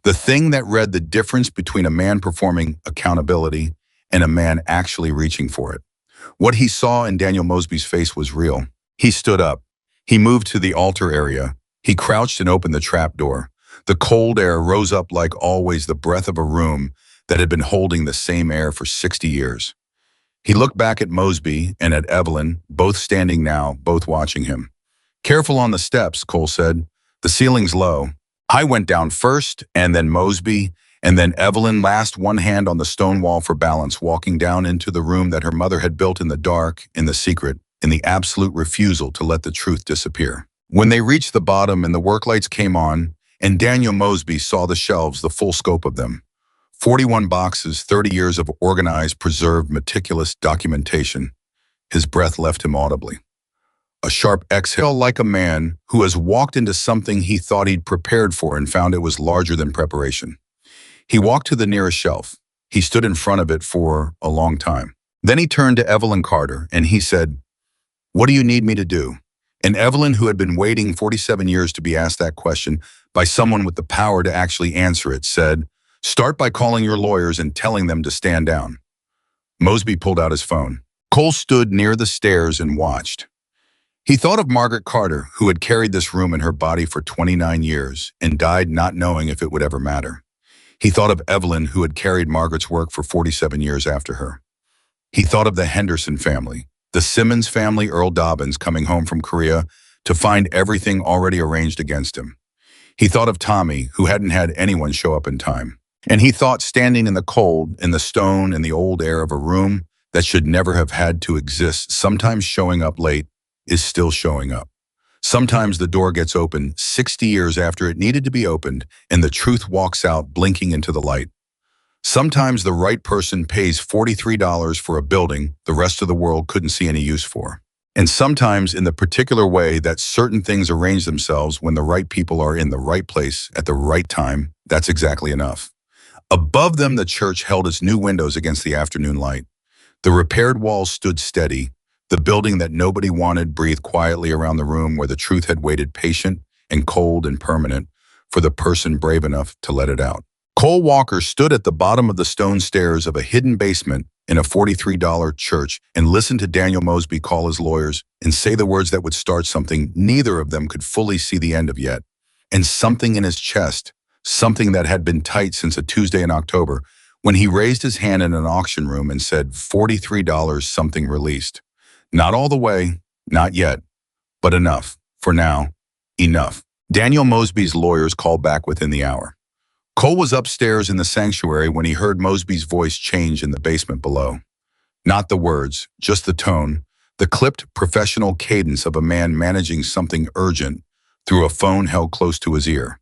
The thing that read the difference between a man performing accountability and a man actually reaching for it. What he saw in Daniel Mosby's face was real. He stood up. He moved to the altar area. He crouched and opened the trap door. The cold air rose up like always, the breath of a room that had been holding the same air for 60 years. He looked back at Mosby and at Evelyn, both standing now, both watching him. "Careful on the steps," Cole said. "The ceiling's low." I went down first, and then Mosby, and then Evelyn, last, one hand on the stone wall for balance, walking down into the room that her mother had built in the dark, in the secret, in the absolute refusal to let the truth disappear. When they reached the bottom and the work lights came on, and Daniel Mosby saw the shelves, the full scope of them. 41 boxes, 30 years of organized, preserved, meticulous documentation. His breath left him audibly. A sharp exhale, like a man who has walked into something he thought he'd prepared for and found it was larger than preparation. He walked to the nearest shelf. He stood in front of it for a long time. Then he turned to Evelyn Carter and he said, "What do you need me to do?" And Evelyn, who had been waiting 47 years to be asked that question by someone with the power to actually answer it, said, "Start by calling your lawyers and telling them to stand down." Mosby pulled out his phone. Cole stood near the stairs and watched. He thought of Margaret Carter, who had carried this room in her body for 29 years and died not knowing if it would ever matter. He thought of Evelyn, who had carried Margaret's work for 47 years after her. He thought of the Henderson family, the Simmons family, Earl Dobbins coming home from Korea to find everything already arranged against him. He thought of Tommy, who hadn't had anyone show up in time. And he thought, standing in the cold, in the stone, in the old air of a room that should never have had to exist, sometimes showing up late is still showing up. Sometimes the door gets open 60 years after it needed to be opened, and the truth walks out blinking into the light. Sometimes the right person pays $43 for a building the rest of the world couldn't see any use for. And sometimes, in the particular way that certain things arrange themselves when the right people are in the right place at the right time, that's exactly enough. Above them, the church held its new windows against the afternoon light. The repaired walls stood steady. The building that nobody wanted breathed quietly around the room where the truth had waited, patient and cold and permanent, for the person brave enough to let it out. Cole Walker stood at the bottom of the stone stairs of a hidden basement in a $43 church and listened to Daniel Mosby call his lawyers and say the words that would start something neither of them could fully see the end of yet. And something in his chest, something that had been tight since a Tuesday in October, when he raised his hand in an auction room and said, $43, something released. Not all the way, not yet, but enough. For now, enough. Daniel Mosby's lawyers called back within the hour. Cole was upstairs in the sanctuary when he heard Mosby's voice change in the basement below. Not the words, just the tone, the clipped professional cadence of a man managing something urgent through a phone held close to his ear.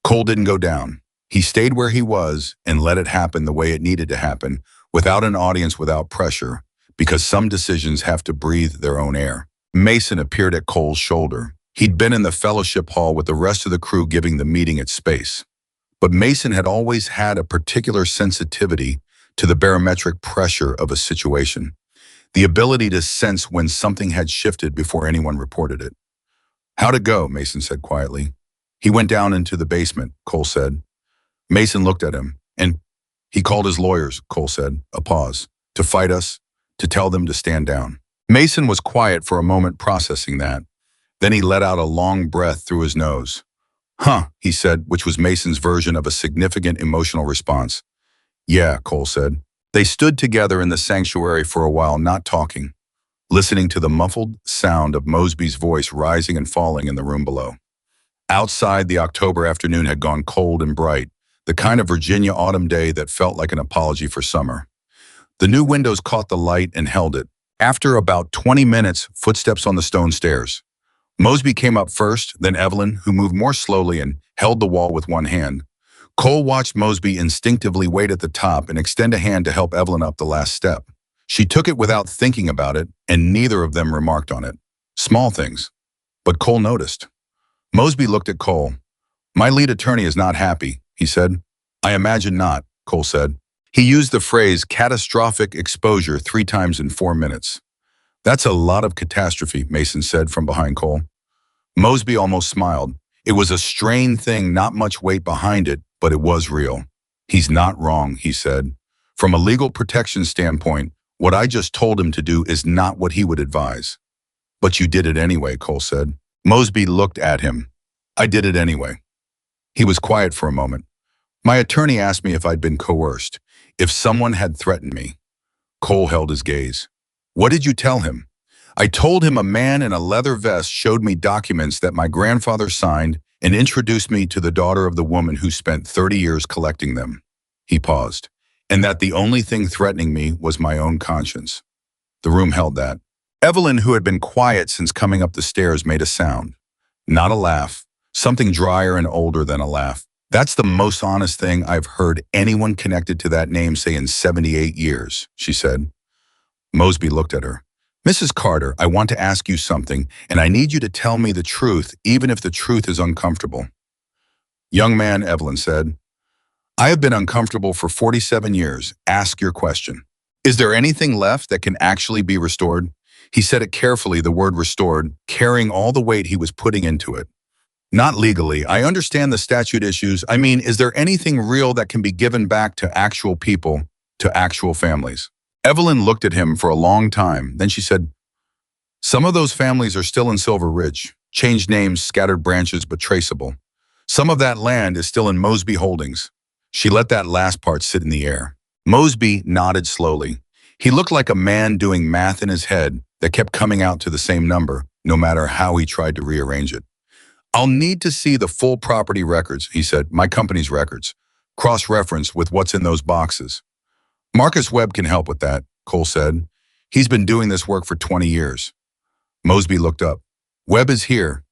Cole didn't go down. He stayed where he was and let it happen the way it needed to happen, without an audience, without pressure, because some decisions have to breathe their own air. Mason appeared at Cole's shoulder. He'd been in the fellowship hall with the rest of the crew giving the meeting its space. But Mason had always had a particular sensitivity to the barometric pressure of a situation, the ability to sense when something had shifted before anyone reported it. "How'd it go?" Mason said quietly. "He went down into the basement," Cole said. Mason looked at him, and he called his lawyers, Cole said, a pause, "to fight us, to tell them to stand down." Mason was quiet for a moment, processing that. Then he let out a long breath through his nose. "Huh," he said, which was Mason's version of a significant emotional response. "Yeah," Cole said. They stood together in the sanctuary for a while, not talking, listening to the muffled sound of Mosby's voice rising and falling in the room below. Outside, the October afternoon had gone cold and bright, the kind of Virginia autumn day that felt like an apology for summer. The new windows caught the light and held it. After about 20 minutes, footsteps on the stone stairs. Mosby came up first, then Evelyn, who moved more slowly and held the wall with one hand. Cole watched Mosby instinctively wait at the top and extend a hand to help Evelyn up the last step. She took it without thinking about it, and neither of them remarked on it. Small things. But Cole noticed. Mosby looked at Cole. "My lead attorney is not happy," he said. "I imagine not," Cole said. He used the phrase catastrophic exposure 3 times in 4 minutes. "That's a lot of catastrophe," Mason said from behind Cole. Mosby almost smiled. It was a strained thing, not much weight behind it, but it was real. He's not wrong, he said. From a legal protection standpoint, what I just told him to do is not what he would advise. But you did it anyway, Cole said. Mosby looked at him. I did it anyway. He was quiet for a moment. My attorney asked me if I'd been coerced, if someone had threatened me. Cole held his gaze. What did you tell him? I told him a man in a leather vest showed me documents that my grandfather signed and introduced me to the daughter of the woman who spent 30 years collecting them. He paused. And that the only thing threatening me was my own conscience. The room held that. Evelyn, who had been quiet since coming up the stairs, made a sound. Not a laugh. Something drier and older than a laugh. That's the most honest thing I've heard anyone connected to that name say in 78 years, she said. Mosby looked at her. Mrs. Carter, I want to ask you something, and I need you to tell me the truth, even if the truth is uncomfortable. Young man, Evelyn said, I have been uncomfortable for 47 years. Ask your question. Is there anything left that can actually be restored? He said it carefully, the word restored, carrying all the weight he was putting into it. Not legally. I understand the statute issues. I mean, is there anything real that can be given back to actual people, to actual families? Evelyn looked at him for a long time. Then she said, some of those families are still in Silver Ridge. Changed names, scattered branches, but traceable. Some of that land is still in Mosby Holdings. She let that last part sit in the air. Mosby nodded slowly. He looked like a man doing math in his head that kept coming out to the same number, no matter how he tried to rearrange it. I'll need to see the full property records, he said, my company's records, cross-reference with what's in those boxes. Marcus Webb can help with that, Cole said. He's been doing this work for 20 years. Mosby looked up. Webb is here.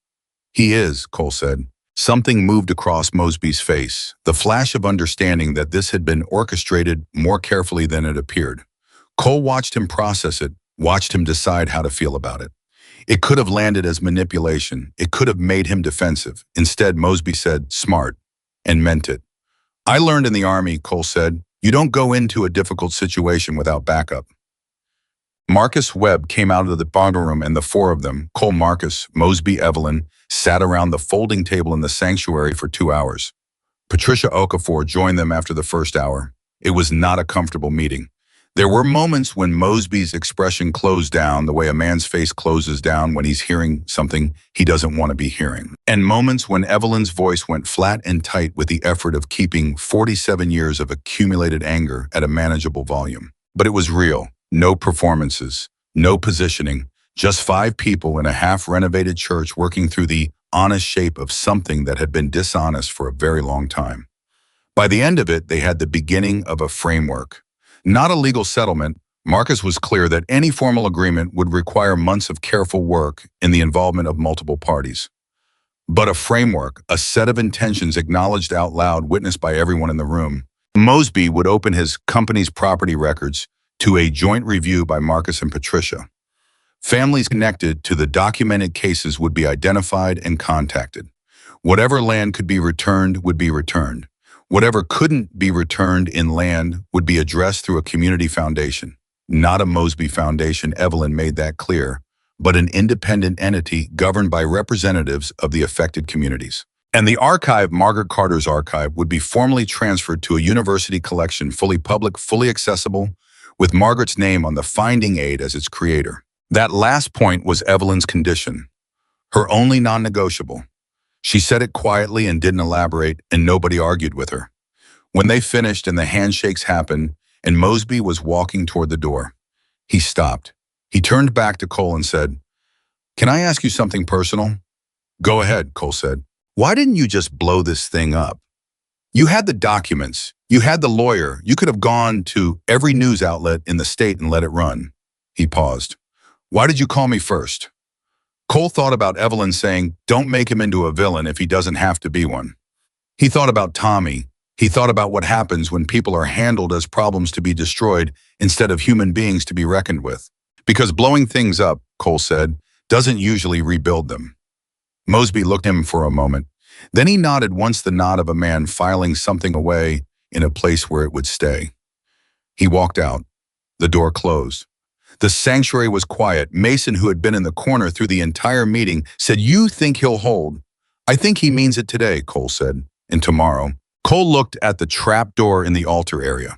He is, Cole said. Something moved across Mosby's face, the flash of understanding that this had been orchestrated more carefully than it appeared. Cole watched him process it, watched him decide how to feel about it. It could have landed as manipulation. It could have made him defensive. Instead, Mosby said, smart, and meant it. I learned in the Army, Cole said, you don't go into a difficult situation without backup. Marcus Webb came out of the bottom room, and the four of them, Cole, Marcus, Mosby, Evelyn, sat around the folding table in the sanctuary for 2 hours. Patricia Okafor joined them after the first hour. It was not a comfortable meeting. There were moments when Mosby's expression closed down the way a man's face closes down when he's hearing something he doesn't want to be hearing. And moments when Evelyn's voice went flat and tight with the effort of keeping 47 years of accumulated anger at a manageable volume. But it was real. No performances, no positioning, just 5 people in a half-renovated church working through the honest shape of something that had been dishonest for a very long time. By the end of it, they had the beginning of a framework. Not a legal settlement. Marcus was clear that any formal agreement would require months of careful work and the involvement of multiple parties. But a framework, a set of intentions acknowledged out loud, witnessed by everyone in the room. Mosby would open his company's property records to a joint review by Marcus and Patricia. Families connected to the documented cases would be identified and contacted. Whatever land could be returned would be returned. Whatever couldn't be returned in land would be addressed through a community foundation. Not a Mosby Foundation, Evelyn made that clear, but an independent entity governed by representatives of the affected communities. And the archive, Margaret Carter's archive, would be formally transferred to a university collection, fully public, fully accessible, with Margaret's name on the finding aid as its creator. That last point was Evelyn's condition, her only non-negotiable. She said it quietly and didn't elaborate, and nobody argued with her. When they finished and the handshakes happened, and Mosby was walking toward the door, he stopped. He turned back to Cole and said, "Can I ask you something personal?" "Go ahead," Cole said. "Why didn't you just blow this thing up? You had the documents. You had the lawyer. You could have gone to every news outlet in the state and let it run." He paused. "Why did you call me first?" Cole thought about Evelyn saying, "Don't make him into a villain if he doesn't have to be one." He thought about Tommy. He thought about what happens when people are handled as problems to be destroyed instead of human beings to be reckoned with. Because blowing things up, Cole said, doesn't usually rebuild them. Mosby looked at him for a moment. Then he nodded, once the nod of a man filing something away in a place where it would stay. He walked out. The door closed. The sanctuary was quiet. Mason, who had been in the corner through the entire meeting, said, "You think he'll hold?" "I think he means it today," Cole said. "And tomorrow." Cole looked at the trap door in the altar area.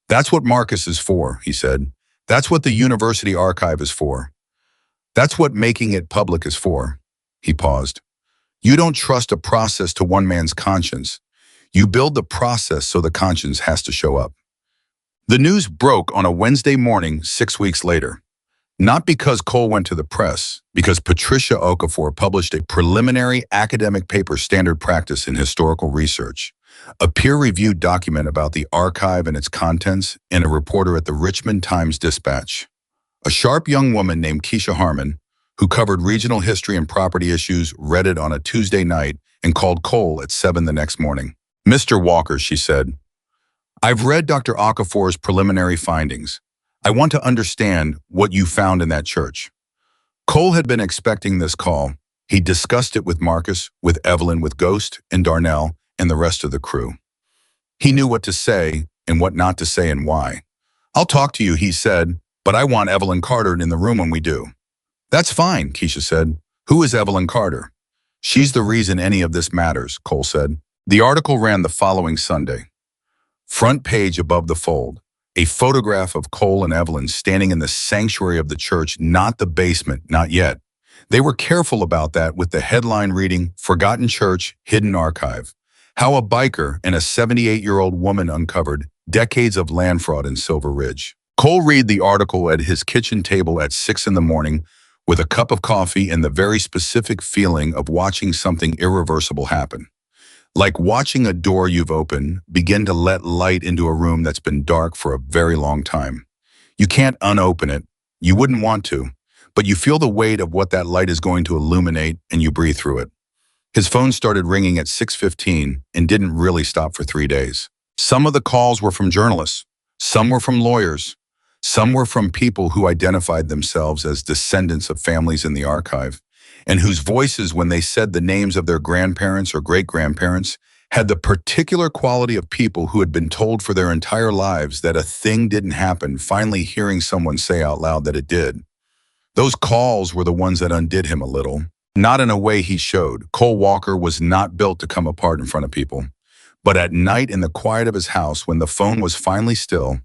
That's what Marcus is for, he said. That's what the university archive is for. That's what making it public is for. He paused. You don't trust a process to one man's conscience. You build the process so the conscience has to show up. The news broke on a Wednesday morning 6 weeks later. Not because Cole went to the press, because Patricia Okafor published a preliminary academic paper, Standard Practice in Historical Research, a peer-reviewed document about the archive and its contents, and a reporter at the Richmond Times-Dispatch. A sharp young woman named Keisha Harmon, who covered regional history and property issues, read it on a Tuesday night and called Cole at 7 the next morning. Mr. Walker, she said, I've read Dr. Okafor's preliminary findings. I want to understand what you found in that church. Cole had been expecting this call. He discussed it with Marcus, with Evelyn, with Ghost and Darnell, and the rest of the crew. He knew what to say and what not to say and why. I'll talk to you, he said, but I want Evelyn Carter in the room when we do. That's fine, Keisha said. Who is Evelyn Carter? She's the reason any of this matters, Cole said. The article ran the following Sunday. Front page above the fold. A photograph of Cole and Evelyn standing in the sanctuary of the church, not the basement, not yet. They were careful about that with the headline reading, Forgotten Church, Hidden Archive. How a biker and a 78-year-old woman uncovered decades of land fraud in Silver Ridge. Cole read the article at his kitchen table at 6 in the morning with a cup of coffee and the very specific feeling of watching something irreversible happen. Like watching a door you've opened begin to let light into a room that's been dark for a very long time. You can't unopen it. You wouldn't want to, but you feel the weight of what that light is going to illuminate and you breathe through it. His phone started ringing at 6:15 and didn't really stop for 3 days. Some of the calls were from journalists. Some were from lawyers. Some were from people who identified themselves as descendants of families in the archive, and whose voices, when they said the names of their grandparents or great-grandparents, had the particular quality of people who had been told for their entire lives that a thing didn't happen, finally hearing someone say out loud that it did. Those calls were the ones that undid him a little. Not in a way he showed. Cole Walker was not built to come apart in front of people. But at night in the quiet of his house, when the phone was finally still,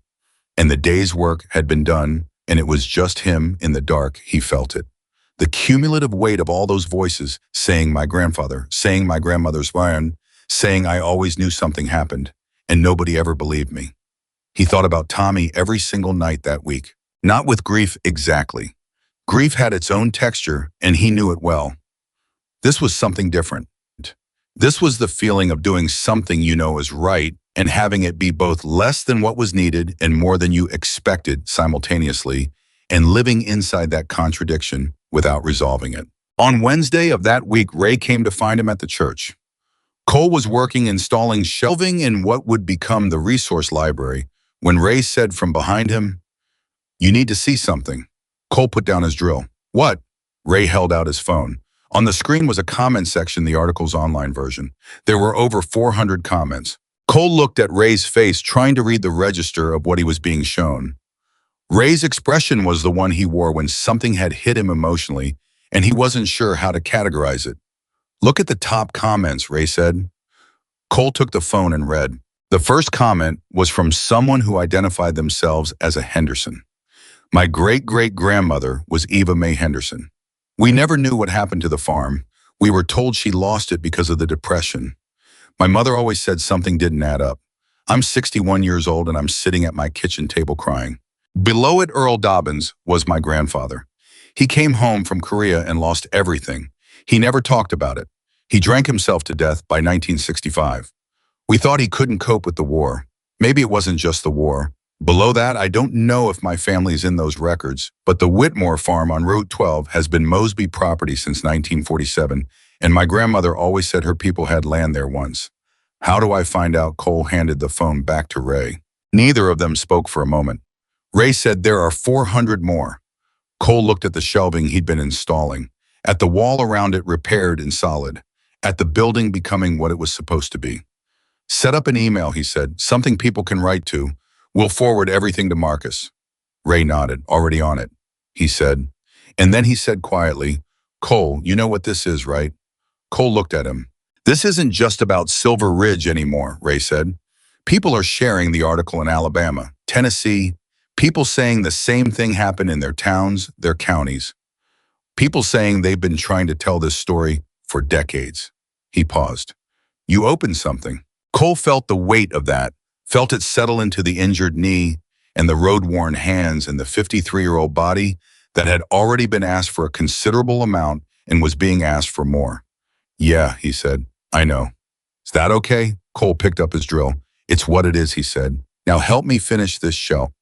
and the day's work had been done, and it was just him in the dark, he felt it. The cumulative weight of all those voices saying my grandfather, saying my grandmother's wife, saying I always knew something happened, and nobody ever believed me. He thought about Tommy every single night that week. Not with grief exactly. Grief had its own texture, and he knew it well. This was something different. This was the feeling of doing something you know is right and having it be both less than what was needed and more than you expected simultaneously, and living inside that contradiction without resolving it. On Wednesday of that week, Ray came to find him at the church. Cole was working installing shelving in what would become the resource library when Ray said from behind him, "You need to see something." Cole put down his drill. "What?" Ray held out his phone. On the screen was a comment section, the article's online version. There were over 400 comments. Cole looked at Ray's face, trying to read the register of what he was being shown. Ray's expression was the one he wore when something had hit him emotionally, and he wasn't sure how to categorize it. "Look at the top comments," Ray said. Cole took the phone and read. The first comment was from someone who identified themselves as a Henderson. "My great-great-grandmother was Eva Mae Henderson. We never knew what happened to the farm. We were told she lost it because of the Depression. My mother always said something didn't add up. I'm 61 years old and I'm sitting at my kitchen table crying." Below it, Earl Dobbins was my grandfather. He came home from Korea and lost everything. He never talked about it. He drank himself to death by 1965. We thought he couldn't cope with the war. Maybe it wasn't just the war. Below that, I don't know if my family is in those records, but the Whitmore farm on Route 12 has been Mosby property since 1947, and my grandmother always said her people had land there once. How do I find out? Cole handed the phone back to Ray. Neither of them spoke for a moment. Ray said, "There are 400 more." Cole looked at the shelving he'd been installing, at the wall around it repaired and solid, at the building becoming what it was supposed to be. "Set up an email," he said, "something people can write to. We'll forward everything to Marcus." Ray nodded. "Already on it," he said. And then he said quietly, "Cole, you know what this is, right?" Cole looked at him. This isn't just about Silver Ridge anymore, Ray said. People are sharing the article in Alabama, Tennessee, people saying the same thing happened in their towns, their counties. People saying they've been trying to tell this story for decades. He paused. You opened something. Cole felt the weight of that, felt it settle into the injured knee and the road-worn hands and the 53-year-old body that had already been asked for a considerable amount and was being asked for more. Yeah, he said, I know. Is that okay? Cole picked up his drill. It's what it is, he said. Now help me finish this show.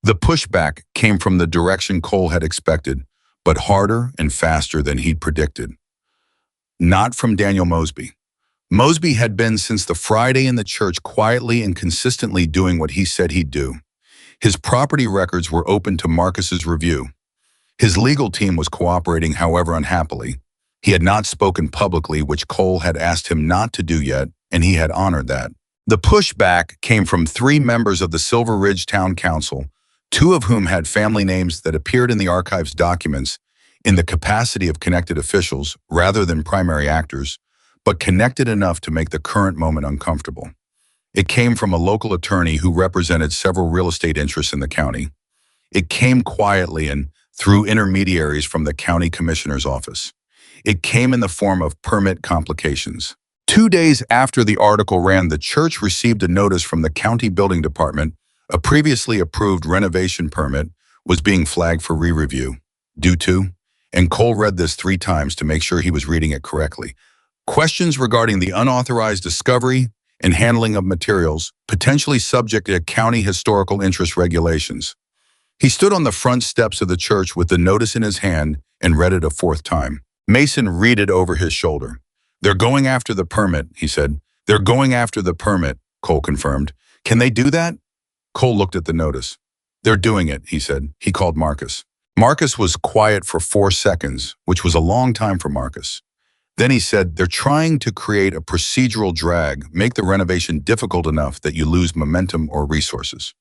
The pushback came from the direction Cole had expected, but harder and faster than he'd predicted. Not from Daniel Mosby. Mosby had been since the Friday in the church quietly and consistently doing what he said he'd do. His property records were open to Marcus's review. His legal team was cooperating, however unhappily. He had not spoken publicly, which Cole had asked him not to do yet, and he had honored that. The pushback came from 3 members of the Silver Ridge Town Council, 2 of whom had family names that appeared in the archive's documents in the capacity of connected officials rather than primary actors, but connected enough to make the current moment uncomfortable. It came from a local attorney who represented several real estate interests in the county. It came quietly and through intermediaries from the county commissioner's office. It came in the form of permit complications. 2 days after the article ran, the church received a notice from the county building department. A previously approved renovation permit was being flagged for re-review. Due to, and Cole read this 3 times to make sure he was reading it correctly, questions regarding the unauthorized discovery and handling of materials, potentially subject to county historical interest regulations. He stood on the front steps of the church with the notice in his hand and read it a 4th time. Mason read it over his shoulder. They're going after the permit, he said. They're going after the permit, Cole confirmed. Can they do that? Cole looked at the notice. They're doing it, he said. He called Marcus. Marcus was quiet for 4 seconds, which was a long time for Marcus. Then he said, they're trying to create a procedural drag, make the renovation difficult enough that you lose momentum or resources.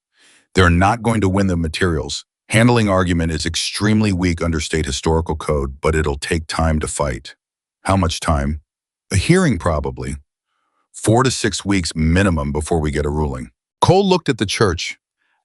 They're not going to win the materials. Handling argument is extremely weak under state historical code, but it'll take time to fight. How much time? A hearing probably. 4 to 6 weeks minimum before we get a ruling. Cole looked at the church,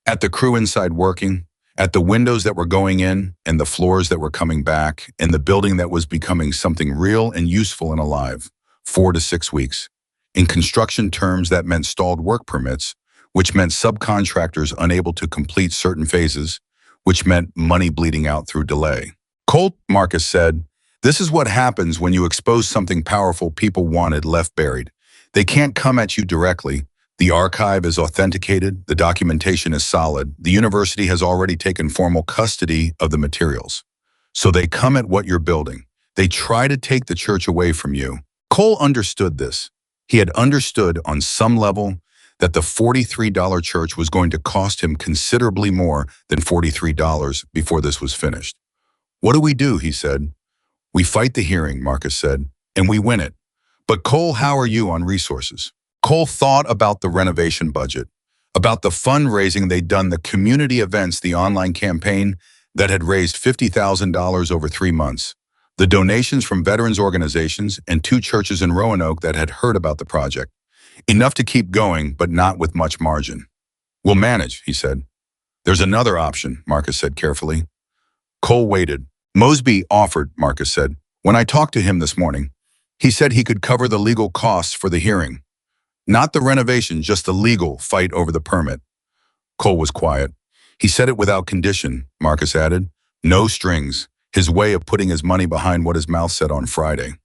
at the crew inside working, at the windows that were going in and the floors that were coming back, and the building that was becoming something real and useful and alive. 4 to 6 weeks. In construction terms, that meant stalled work permits, which meant subcontractors unable to complete certain phases, which meant money bleeding out through delay. Cole, Marcus said, this is what happens when you expose something powerful people wanted left buried. They can't come at you directly. The archive is authenticated, the documentation is solid, the university has already taken formal custody of the materials. So they come at what you're building. They try to take the church away from you. Cole understood this. He had understood on some level that the $43 church was going to cost him considerably more than $43 before this was finished. What do? He said. We fight the hearing, Marcus said, and we win it. But Cole, how are you on resources? Cole thought about the renovation budget, about the fundraising they'd done, the community events, the online campaign that had raised $50,000 over 3 months, the donations from veterans organizations and 2 churches in Roanoke that had heard about the project. Enough to keep going, but not with much margin. We'll manage, he said. There's another option, Marcus said carefully. Cole waited. Mosby offered, Marcus said. When I talked to him this morning, he said he could cover the legal costs for the hearing. Not the renovation, just the legal fight over the permit. Cole was quiet. He said it without condition, Marcus added. No strings, his way of putting his money behind what his mouth said on Friday.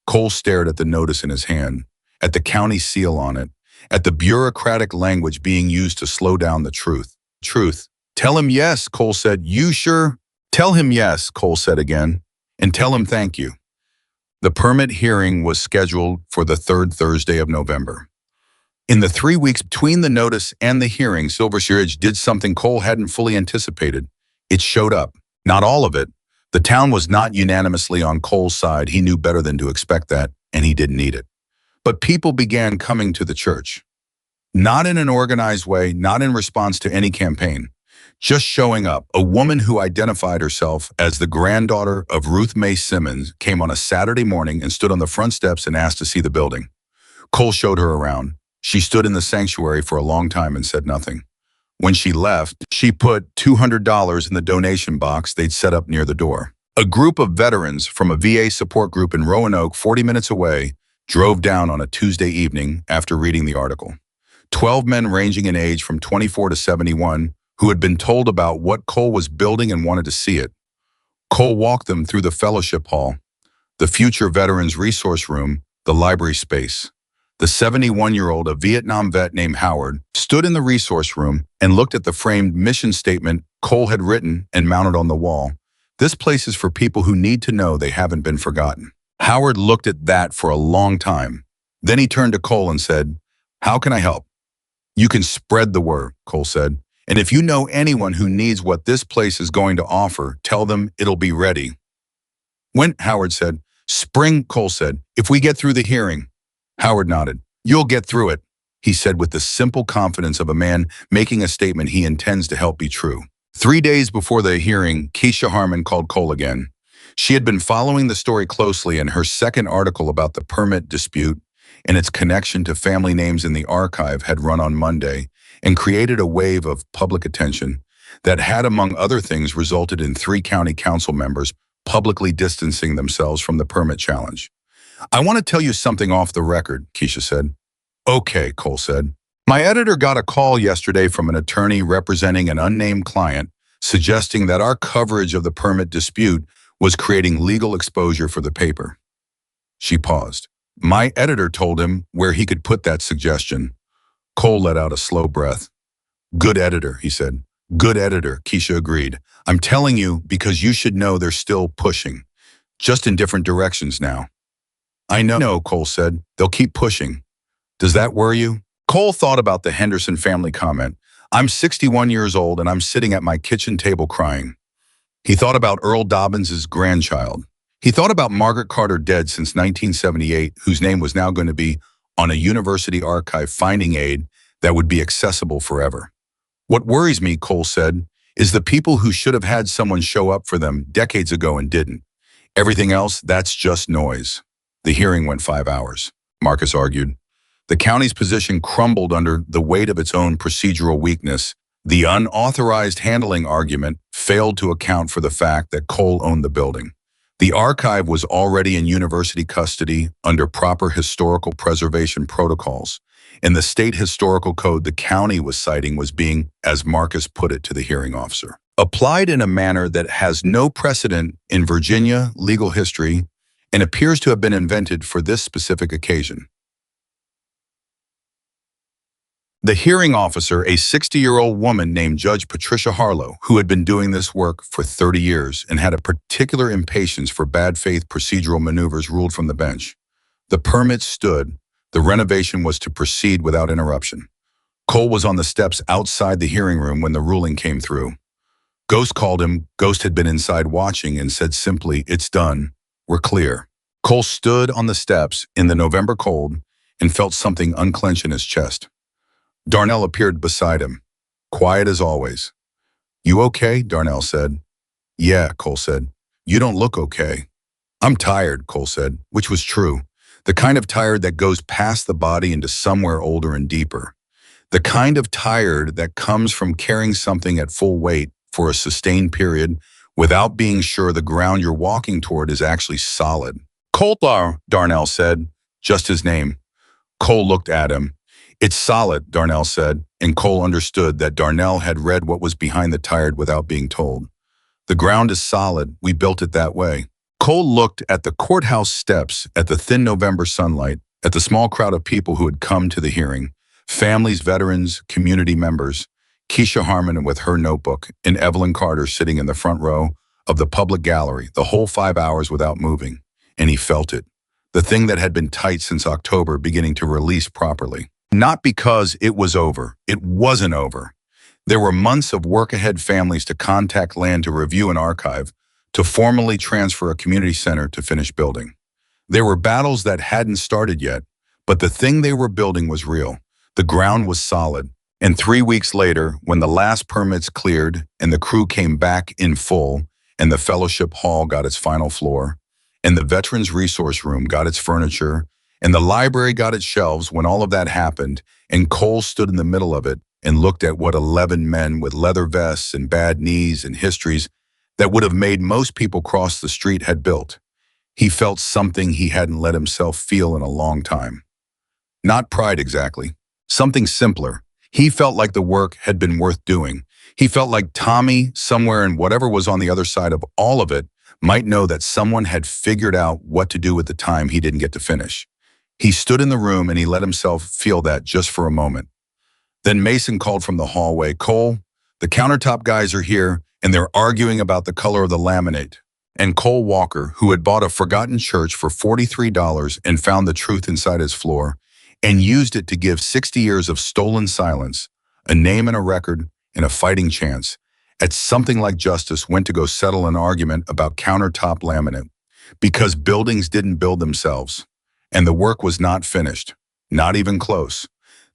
Cole stared at the notice in his hand, at the county seal on it, at the bureaucratic language being used to slow down the truth. Truth. Tell him yes, Cole said. You sure? Tell him yes, Cole said again, and tell him thank you. The permit hearing was scheduled for the 3rd Thursday of November. In the 3 weeks between the notice and the hearing, Silver Ridge did something Cole hadn't fully anticipated. It showed up. Not all of it. The town was not unanimously on Cole's side. He knew better than to expect that, and he didn't need it. But people began coming to the church. Not in an organized way, not in response to any campaign. Just showing up, a woman who identified herself as the granddaughter of Ruth Mae Simmons came on a Saturday morning and stood on the front steps and asked to see the building. Cole showed her around. She stood in the sanctuary for a long time and said nothing. When she left, she put $200 in the donation box they'd set up near the door. A group of veterans from a VA support group in Roanoke, 40 minutes away, drove down on a Tuesday evening after reading the article. 12 men ranging in age from 24 to 71 who had been told about what Cole was building and wanted to see it. Cole walked them through the fellowship hall, the future veterans resource room, the library space. The 71-year-old, a Vietnam vet named Howard, stood in the resource room and looked at the framed mission statement Cole had written and mounted on the wall. This place is for people who need to know they haven't been forgotten. Howard looked at that for a long time. Then he turned to Cole and said, "How can I help?" "You can spread the word," Cole said. "And if you know anyone who needs what this place is going to offer, tell them it'll be ready." "When?" Howard said. "Spring," Cole said. "If we get through the hearing." Howard nodded. "You'll get through it," he said with the simple confidence of a man making a statement he intends to help be true. 3 days before the hearing, Keisha Harmon called Cole again. She had been following the story closely, and her second article about the permit dispute and its connection to family names in the archive had run on Monday and created a wave of public attention that had, among other things, resulted in 3 county council members publicly distancing themselves from the permit challenge. "I want to tell you something off the record," Keisha said. "Okay," Cole said. "My editor got a call yesterday from an attorney representing an unnamed client suggesting that our coverage of the permit dispute was creating legal exposure for the paper." She paused. "My editor told him where he could put that suggestion." Cole let out a slow breath. "Good editor," he said. "Good editor," Keisha agreed. "I'm telling you because you should know they're still pushing, just in different directions now." "I know," Cole said. "They'll keep pushing." "Does that worry you?" Cole thought about the Henderson family comment. "I'm 61 years old and I'm sitting at my kitchen table crying." He thought about Earl Dobbins' grandchild. He thought about Margaret Carter, dead since 1978, whose name was now going to be on a university archive finding aid that would be accessible forever. "What worries me," Cole said, "is the people who should have had someone show up for them decades ago and didn't. Everything else, that's just noise." The hearing went 5 hours, Marcus argued. The county's position crumbled under the weight of its own procedural weakness. The unauthorized handling argument failed to account for the fact that Cole owned the building. The archive was already in university custody under proper historical preservation protocols, and the state historical code the county was citing was being, as Marcus put it to the hearing officer, applied in a manner that has no precedent in Virginia legal history and appears to have been invented for this specific occasion. The hearing officer, a 60-year-old woman named Judge Patricia Harlow, who had been doing this work for 30 years and had a particular impatience for bad faith procedural maneuvers, ruled from the bench. The permit stood. The renovation was to proceed without interruption. Cole was on the steps outside the hearing room when the ruling came through. Ghost called him. Ghost had been inside watching and said simply, "It's done. We're clear." Cole stood on the steps in the November cold and felt something unclench in his chest. Darnell appeared beside him, quiet as always. "You okay?" Darnell said. "Yeah," Cole said. "You don't look okay." "I'm tired," Cole said, which was true. The kind of tired that goes past the body into somewhere older and deeper. The kind of tired that comes from carrying something at full weight for a sustained period without being sure the ground you're walking toward is actually solid. "Coulthar," Darnell said, just his name. Cole looked at him. "It's solid," Darnell said, and Cole understood that Darnell had read what was behind the tired without being told. "The ground is solid. We built it that way." Cole looked at the courthouse steps, at the thin November sunlight, at the small crowd of people who had come to the hearing. Families, veterans, community members. Keisha Harmon with her notebook, and Evelyn Carter sitting in the front row of the public gallery, the whole 5 hours without moving. And he felt it. The thing that had been tight since October beginning to release properly. Not because it was over. It wasn't over. There were months of work ahead: families to contact land to review an archive, to formally transfer a community center to finish building. There were battles that hadn't started yet, but the thing they were building was real. The ground was solid, And 3 weeks later, when the last permits cleared and the crew came back in full, and the fellowship hall got its final floor, and the Veterans Resource Room got its furniture, and the library got its shelves, when all of that happened, and Cole stood in the middle of it and looked at what 11 men with leather vests and bad knees and histories that would have made most people cross the street had built, he felt something he hadn't let himself feel in a long time. Not pride exactly. Something simpler. He felt like the work had been worth doing. He felt like Tommy, somewhere in whatever was on the other side of all of it, might know that someone had figured out what to do with the time he didn't get to finish. He stood in the room and he let himself feel that just for a moment. Then Mason called from the hallway, "Cole, the countertop guys are here and they're arguing about the color of the laminate." And Cole Walker, who had bought a forgotten church for $43 and found the truth inside his floor, and used it to give 60 years of stolen silence, a name and a record, and a fighting chance, at something like justice, went to go settle an argument about countertop laminate, because buildings didn't build themselves, and the work was not finished, not even close.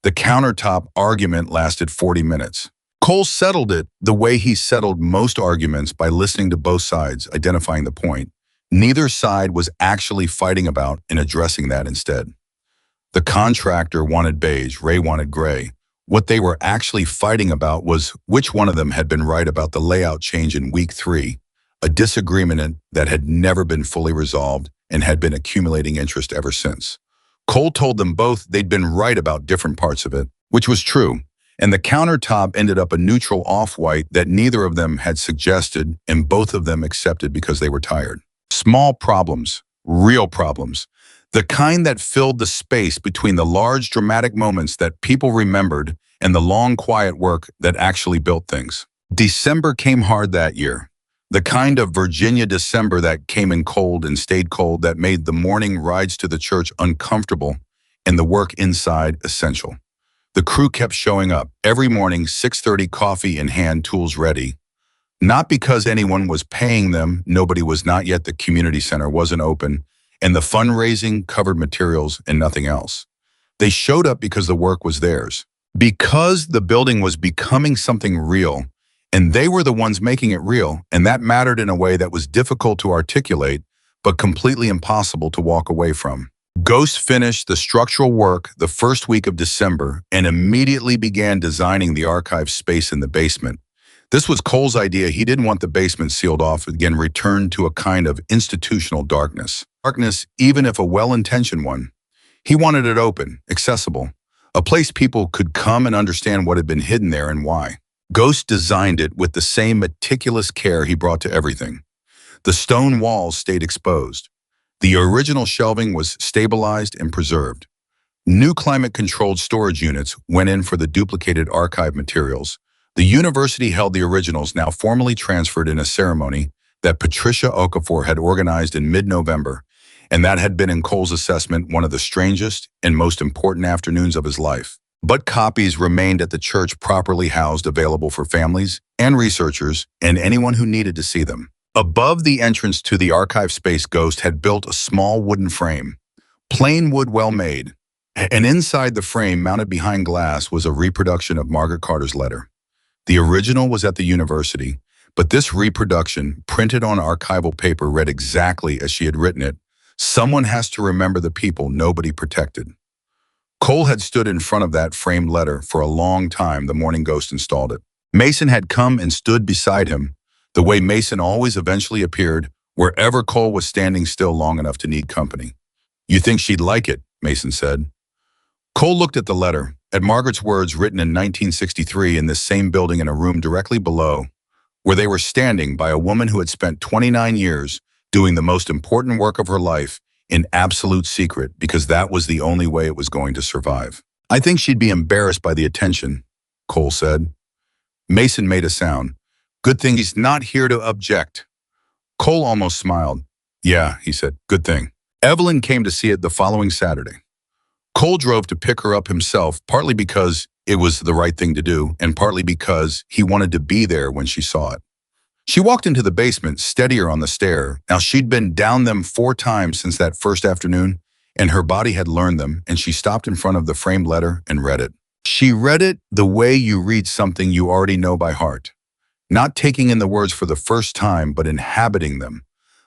The countertop argument lasted 40 minutes. Cole settled it the way he settled most arguments, by listening to both sides, identifying the point neither side was actually fighting about, and addressing that instead. The contractor wanted beige, Ray wanted gray. What they were actually fighting about was which one of them had been right about the layout change in week 3, a disagreement that had never been fully resolved and had been accumulating interest ever since. Cole told them both they'd been right about different parts of it, which was true, and the countertop ended up a neutral off-white that neither of them had suggested, and both of them accepted because they were tired. Small problems, real problems. The kind that filled the space between the large dramatic moments that people remembered and the long quiet work that actually built things. December came hard that year. The kind of Virginia December that came in cold and stayed cold, that made the morning rides to the church uncomfortable and the work inside essential. The crew kept showing up every morning, 6:30, coffee in hand, tools ready. Not because anyone was paying them, nobody was, not yet. The community center wasn't open, and the fundraising covered materials and nothing else. They showed up because the work was theirs, because the building was becoming something real, and they were the ones making it real, and that mattered in a way that was difficult to articulate, but completely impossible to walk away from. Ghost finished the structural work the first week of December and immediately began designing the archive space in the basement. This was Cole's idea. He didn't want the basement sealed off, again returned to a kind of institutional darkness. Darkness, even if a well-intentioned one. He wanted it open, accessible, a place people could come and understand what had been hidden there and why. Ghost designed it with the same meticulous care he brought to everything. The stone walls stayed exposed. The original shelving was stabilized and preserved. New climate-controlled storage units went in for the duplicated archive materials. The university held the originals, now formally transferred, in a ceremony that Patricia Okafor had organized in mid-November, and that had been, in Cole's assessment, one of the strangest and most important afternoons of his life. But copies remained at the church, properly housed, available for families and researchers and anyone who needed to see them. Above the entrance to the archive space, Ghost had built a small wooden frame, plain wood, well made, and inside the frame, mounted behind glass, was a reproduction of Margaret Carter's letter. The original was at the university, but this reproduction, printed on archival paper, read exactly as she had written it: "Someone has to remember the people nobody protected." Cole had stood in front of that framed letter for a long time the morning Ghost installed it. Mason had come and stood beside him, the way Mason always eventually appeared wherever Cole was standing still long enough to need company. "You think she'd like it?" Mason said. Cole looked at the letter, at Margaret's words written in 1963 in this same building, in a room directly below, where they were standing by a woman who had spent 29 years doing the most important work of her life in absolute secret, because that was the only way it was going to survive. "I think she'd be embarrassed by the attention," Cole said. Mason made a sound. "Good thing he's not here to object." Cole almost smiled. "Yeah," he said, "good thing." Evelyn came to see it the following Saturday. Cole drove to pick her up himself, partly because it was the right thing to do, and partly because he wanted to be there when she saw it. She walked into the basement, steadier on the stair. Now, she'd been down them 4 times since that first afternoon, and her body had learned them, and she stopped in front of the framed letter and read it. She read it the way you read something you already know by heart, not taking in the words for the first time, but inhabiting them,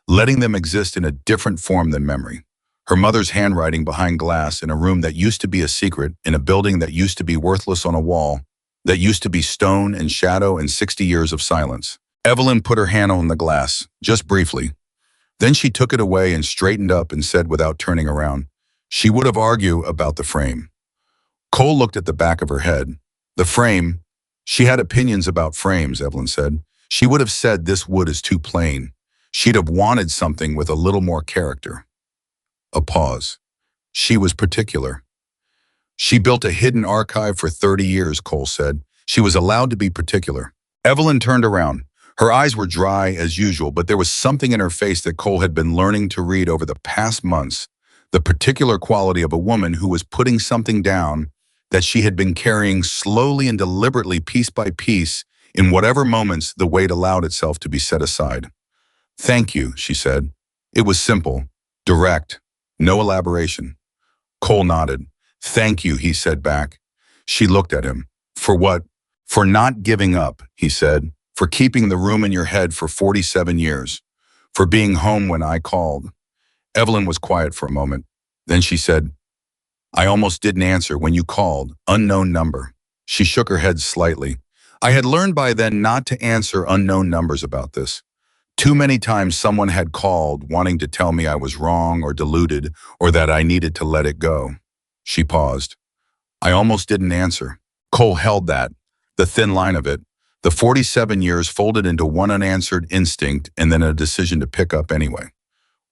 letting them exist in a different form than memory. Her mother's handwriting behind glass in a room that used to be a secret, in a building that used to be worthless on a wall, that used to be stone and shadow and 60 years of silence. Evelyn put her hand on the glass, just briefly. Then she took it away and straightened up and said without turning around, she would have argued about the frame. Cole looked at the back of her head. The frame, she had opinions about frames, Evelyn said. She would have said this wood is too plain. She'd have wanted something with a little more character. A pause. She was particular. She built a hidden archive for 30 years, Cole said. She was allowed to be particular. Evelyn turned around. Her eyes were dry as usual, but there was something in her face that Cole had been learning to read over the past months, the particular quality of a woman who was putting something down that she had been carrying slowly and deliberately, piece by piece, in whatever moments the weight allowed itself to be set aside. Thank you, she said. It was simple, direct, no elaboration. Cole nodded. Thank you, he said back. She looked at him. For what? For not giving up, he said. For keeping the room in your head for 47 years. For being home when I called. Evelyn was quiet for a moment. Then she said, I almost didn't answer when you called. Unknown number. She shook her head slightly. I had learned by then not to answer unknown numbers about this. Too many times someone had called wanting to tell me I was wrong or deluded or that I needed to let it go. She paused. I almost didn't answer. Cole held that, the thin line of it, the 47 years folded into one unanswered instinct and then a decision to pick up anyway.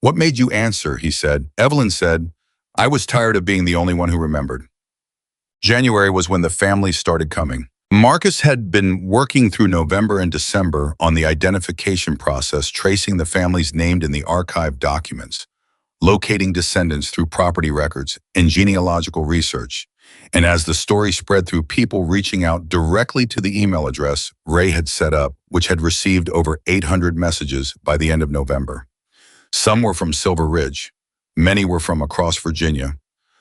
What made you answer, he said. Evelyn said, I was tired of being the only one who remembered. January was when the family started coming. Marcus had been working through November and December on the identification process, tracing the families named in the archived documents, locating descendants through property records and genealogical research. And as the story spread through people reaching out directly to the email address Ray had set up, which had received over 800 messages by the end of November. Some were from Silver Ridge. Many were from across Virginia.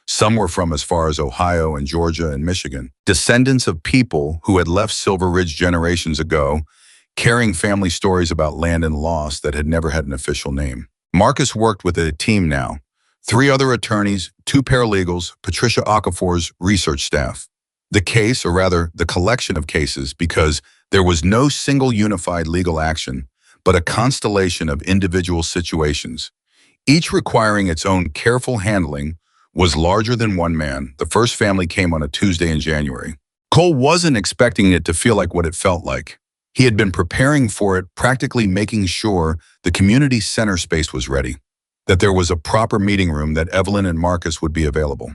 Some were from as far as Ohio and Georgia and Michigan. Descendants of people who had left Silver Ridge generations ago, carrying family stories about land and loss that had never had an official name. Marcus worked with a team now. 3 other attorneys, 2 paralegals, Patricia Okafor's research staff. The case, or rather the collection of cases, because there was no single unified legal action, but a constellation of individual situations, each requiring its own careful handling, was larger than one man. The first family came on a Tuesday in January. Cole wasn't expecting it to feel like what it felt like. He had been preparing for it, practically making sure the community center space was ready, that there was a proper meeting room, that Evelyn and Marcus would be available.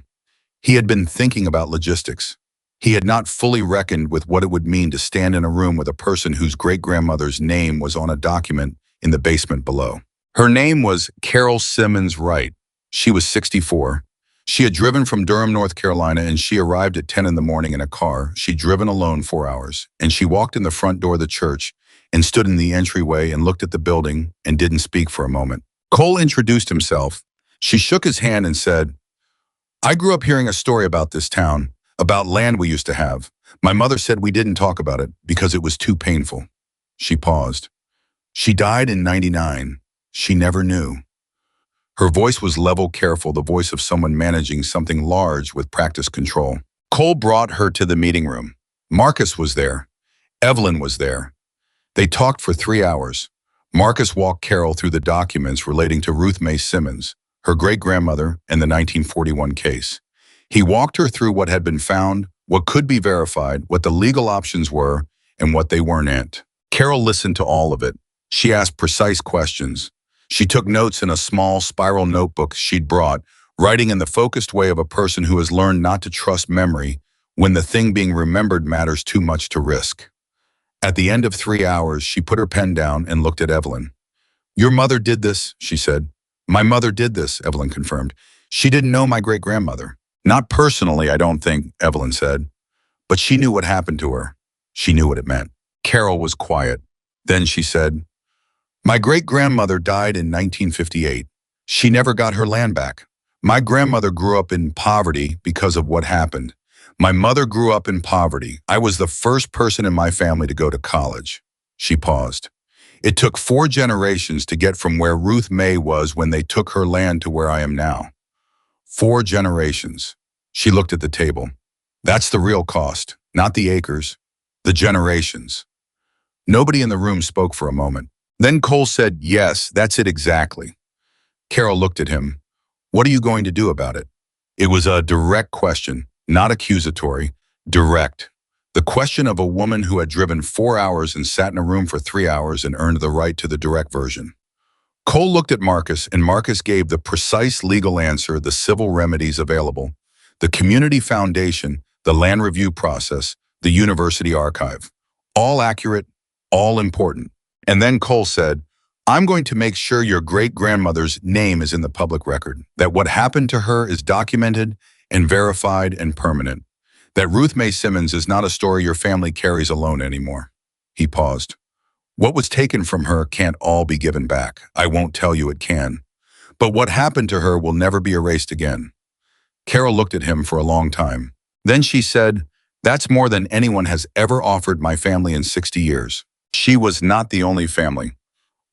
He had been thinking about logistics. He had not fully reckoned with what it would mean to stand in a room with a person whose great-grandmother's name was on a document in the basement below. Her name was Carol Simmons Wright. She was 64. She had driven from Durham, North Carolina, and she arrived at 10 in the morning in a car. She'd driven alone 4 hours, and she walked in the front door of the church and stood in the entryway and looked at the building and didn't speak for a moment. Cole introduced himself. She shook his hand and said, I grew up hearing a story about this town, about land we used to have. My mother said we didn't talk about it because it was too painful. She paused. She died in '99. She never knew. Her voice was level, careful, the voice of someone managing something large with practiced control. Cole brought her to the meeting room. Marcus was there. Evelyn was there. They talked for 3 hours. Marcus walked Carol through the documents relating to Ruth Mae Simmons, her great-grandmother, and the 1941 case. He walked her through what had been found, what could be verified, what the legal options were, and what they weren't. Carol listened to all of it. She asked precise questions. She took notes in a small spiral notebook she'd brought, writing in the focused way of a person who has learned not to trust memory when the thing being remembered matters too much to risk. At the end of 3 hours, she put her pen down and looked at Evelyn. Your mother did this, she said. My mother did this, Evelyn confirmed. She didn't know my great-grandmother. Not personally, I don't think, Evelyn said. But she knew what happened to her. She knew what it meant. Carol was quiet. Then she said, my great-grandmother died in 1958. She never got her land back. My grandmother grew up in poverty because of what happened. My mother grew up in poverty. I was the first person in my family to go to college. She paused. It took 4 generations to get from where Ruth May was when they took her land to where I am now. 4 generations. She looked at the table. That's the real cost, not the acres, the generations. Nobody in the room spoke for a moment. Then Cole said, "Yes, that's it exactly." Carol looked at him. "What are you going to do about it?" It was a direct question, not accusatory, direct. The question of a woman who had driven 4 hours and sat in a room for 3 hours and earned the right to the direct version. Cole looked at Marcus, and Marcus gave the precise legal answer, the civil remedies available, the community foundation, the land review process, the university archive. All accurate, all important. And then Cole said, "I'm going to make sure your great-grandmother's name is in the public record, that what happened to her is documented and verified and permanent, that Ruth Mae Simmons is not a story your family carries alone anymore." He paused. "What was taken from her can't all be given back. I won't tell you it can. But what happened to her will never be erased again." Carol looked at him for a long time. Then she said, "That's more than anyone has ever offered my family in 60 years. She was not the only family.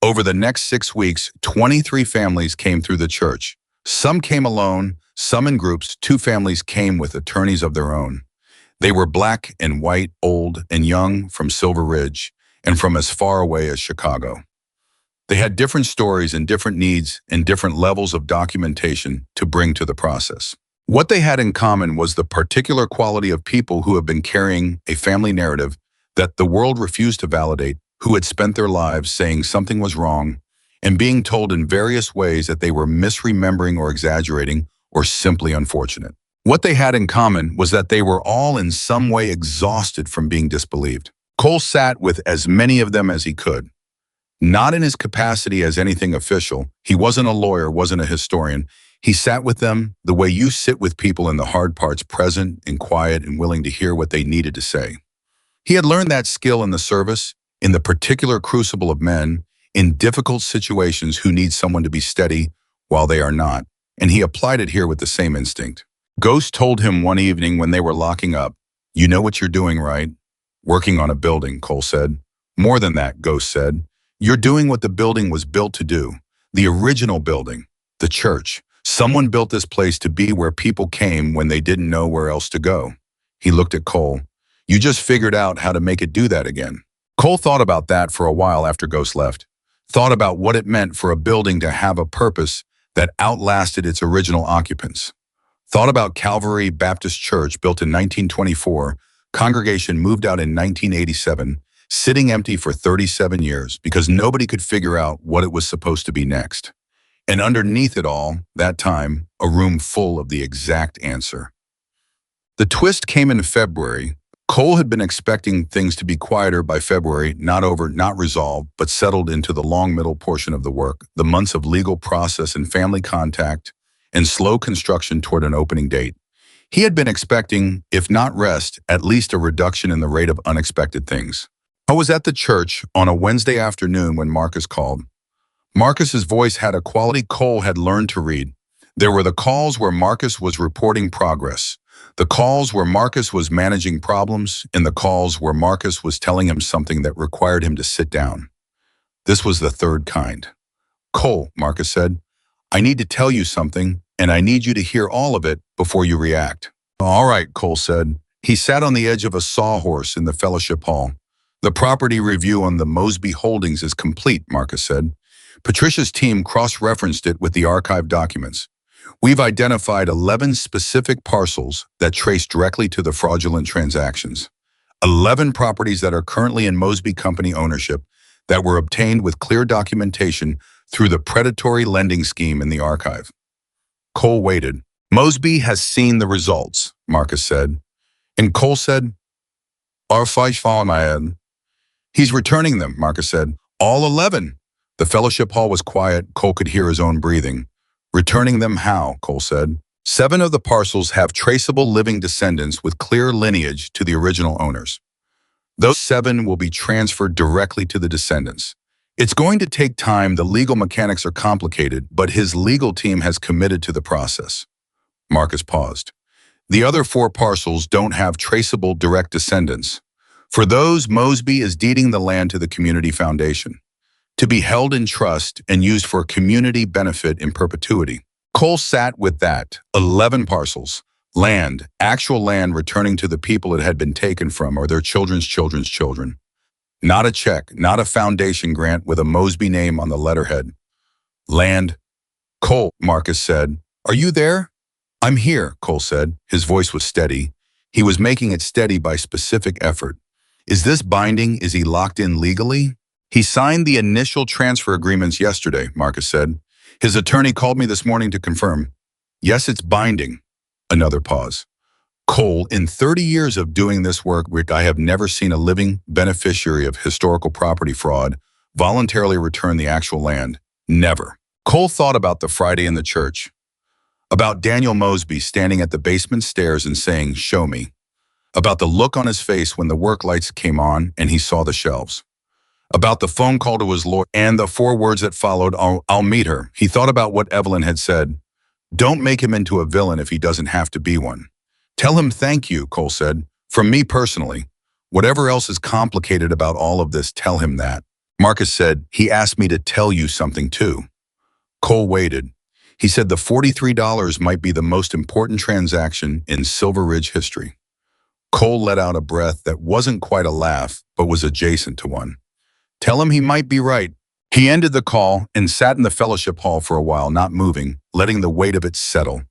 Over the next 6 weeks, 23 families came through the church. Some came alone, some in groups. 2 families came with attorneys of their own. They were black and white, old and young, from Silver Ridge, and from as far away as Chicago. They had different stories and different needs and different levels of documentation to bring to the process. What they had in common was the particular quality of people who have been carrying a family narrative that the world refused to validate, who had spent their lives saying something was wrong and being told in various ways that they were misremembering or exaggerating or simply unfortunate. What they had in common was that they were all in some way exhausted from being disbelieved. Cole sat with as many of them as he could. Not in his capacity as anything official. He wasn't a lawyer, wasn't a historian. He sat with them the way you sit with people in the hard parts, present and quiet and willing to hear what they needed to say. He had learned that skill in the service, in the particular crucible of men, in difficult situations who need someone to be steady while they are not, and he applied it here with the same instinct. Ghost told him one evening when they were locking up, "You know what you're doing, right?" "Working on a building," Cole said. "More than that," Ghost said. "You're doing what the building was built to do. The original building, the church. Someone built this place to be where people came when they didn't know where else to go." He looked at Cole. "You just figured out how to make it do that again." Cole thought about that for a while after Ghost left. Thought about what it meant for a building to have a purpose that outlasted its original occupants. Thought about Calvary Baptist Church, built in 1924, congregation moved out in 1987, sitting empty for 37 years because nobody could figure out what it was supposed to be next. And underneath it all, that time, a room full of the exact answer. The twist came in February. Cole had been expecting things to be quieter by February, not over, not resolved, but settled into the long middle portion of the work, the months of legal process and family contact, and slow construction toward an opening date. He had been expecting, if not rest, at least a reduction in the rate of unexpected things. I was at the church on a Wednesday afternoon when Marcus called. Marcus's voice had a quality Cole had learned to read. There were the calls where Marcus was reporting progress, the calls where Marcus was managing problems, and the calls where Marcus was telling him something that required him to sit down. This was the third kind. "Cole," Marcus said, "I need to tell you something, and I need you to hear all of it before you react." "All right," Cole said. He sat on the edge of a sawhorse in the fellowship hall. "The property review on the Mosby Holdings is complete," Marcus said. "Patricia's team cross-referenced it with the archive documents. We've identified 11 specific parcels that trace directly to the fraudulent transactions. 11 properties that are currently in Mosby Company ownership that were obtained with clear documentation through the predatory lending scheme in the archive." Cole waited. "Mosby has seen the results," Marcus said. And Cole said, "Our fight fall, man." "He's returning them," Marcus said. "All 11. The fellowship hall was quiet. Cole could hear his own breathing. "Returning them how?" Cole said. 7 of the parcels have traceable living descendants with clear lineage to the original owners. Those 7 will be transferred directly to the descendants. It's going to take time. The legal mechanics are complicated, but his legal team has committed to the process." Marcus paused. The other 4 parcels don't have traceable direct descendants. For those, Mosby is deeding the land to the community foundation, to be held in trust and used for community benefit in perpetuity. Cole sat with that, 11 parcels, land, actual land returning to the people it had been taken from or their children's children's children. Not a check, not a foundation grant with a Mosby name on the letterhead. Land. Cole, Marcus said. Are you there? I'm here, Cole said. His voice was steady. He was making it steady by specific effort. Is this binding? Is he locked in legally? He signed the initial transfer agreements yesterday, Marcus said. His attorney called me this morning to confirm. Yes, it's binding. Another pause. Cole, in 30 years of doing this work, I have never seen a living beneficiary of historical property fraud voluntarily return the actual land. Never. Cole thought about the Friday in the church, about Daniel Mosby standing at the basement stairs and saying, "Show me," about the look on his face when the work lights came on and he saw the shelves, about the phone call to his lawyer and the 4 words that followed, I'll meet her. He thought about what Evelyn had said. Don't make him into a villain if he doesn't have to be one. Tell him thank you, Cole said. From me personally. Whatever else is complicated about all of this, tell him that. Marcus said, he asked me to tell you something too. Cole waited. He said the $43 might be the most important transaction in Silver Ridge history. Cole let out a breath that wasn't quite a laugh, but was adjacent to one. Tell him he might be right. He ended the call and sat in the fellowship hall for a while, not moving, letting the weight of it settle.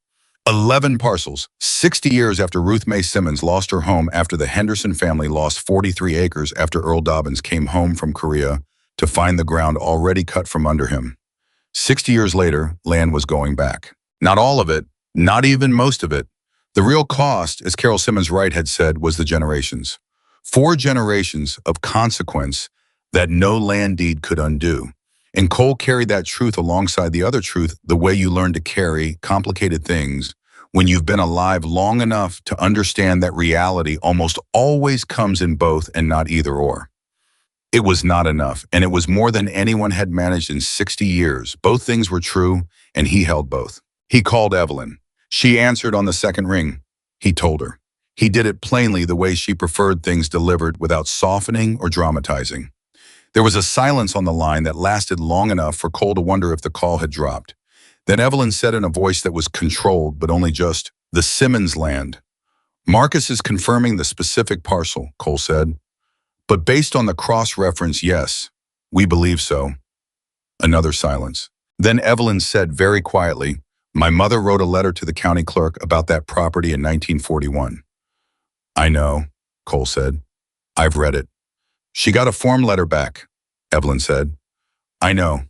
11 parcels, 60 years after Ruth Mae Simmons lost her home after the Henderson family lost 43 acres after Earl Dobbins came home from Korea to find the ground already cut from under him. 60 years later, land was going back. Not all of it, not even most of it. The real cost, as Carol Simmons Wright had said, was the generations. 4 generations of consequence that no land deed could undo. And Cole carried that truth alongside the other truth, the way you learn to carry complicated things when you've been alive long enough to understand that reality almost always comes in both and not either or. It was not enough, and it was more than anyone had managed in 60 years. Both things were true, and he held both. He called Evelyn. She answered on the second ring. He told her. He did it plainly the way she preferred things delivered without softening or dramatizing. There was a silence on the line that lasted long enough for Cole to wonder if the call had dropped. Then Evelyn said in a voice that was controlled, but only just, "The Simmons land." "Marcus is confirming the specific parcel," Cole said. "But based on the cross-reference, yes, we believe so." Another silence. Then Evelyn said very quietly, "My mother wrote a letter to the county clerk about that property in 1941. "I know," Cole said. "I've read it." "She got a form letter back," Evelyn said. "I know."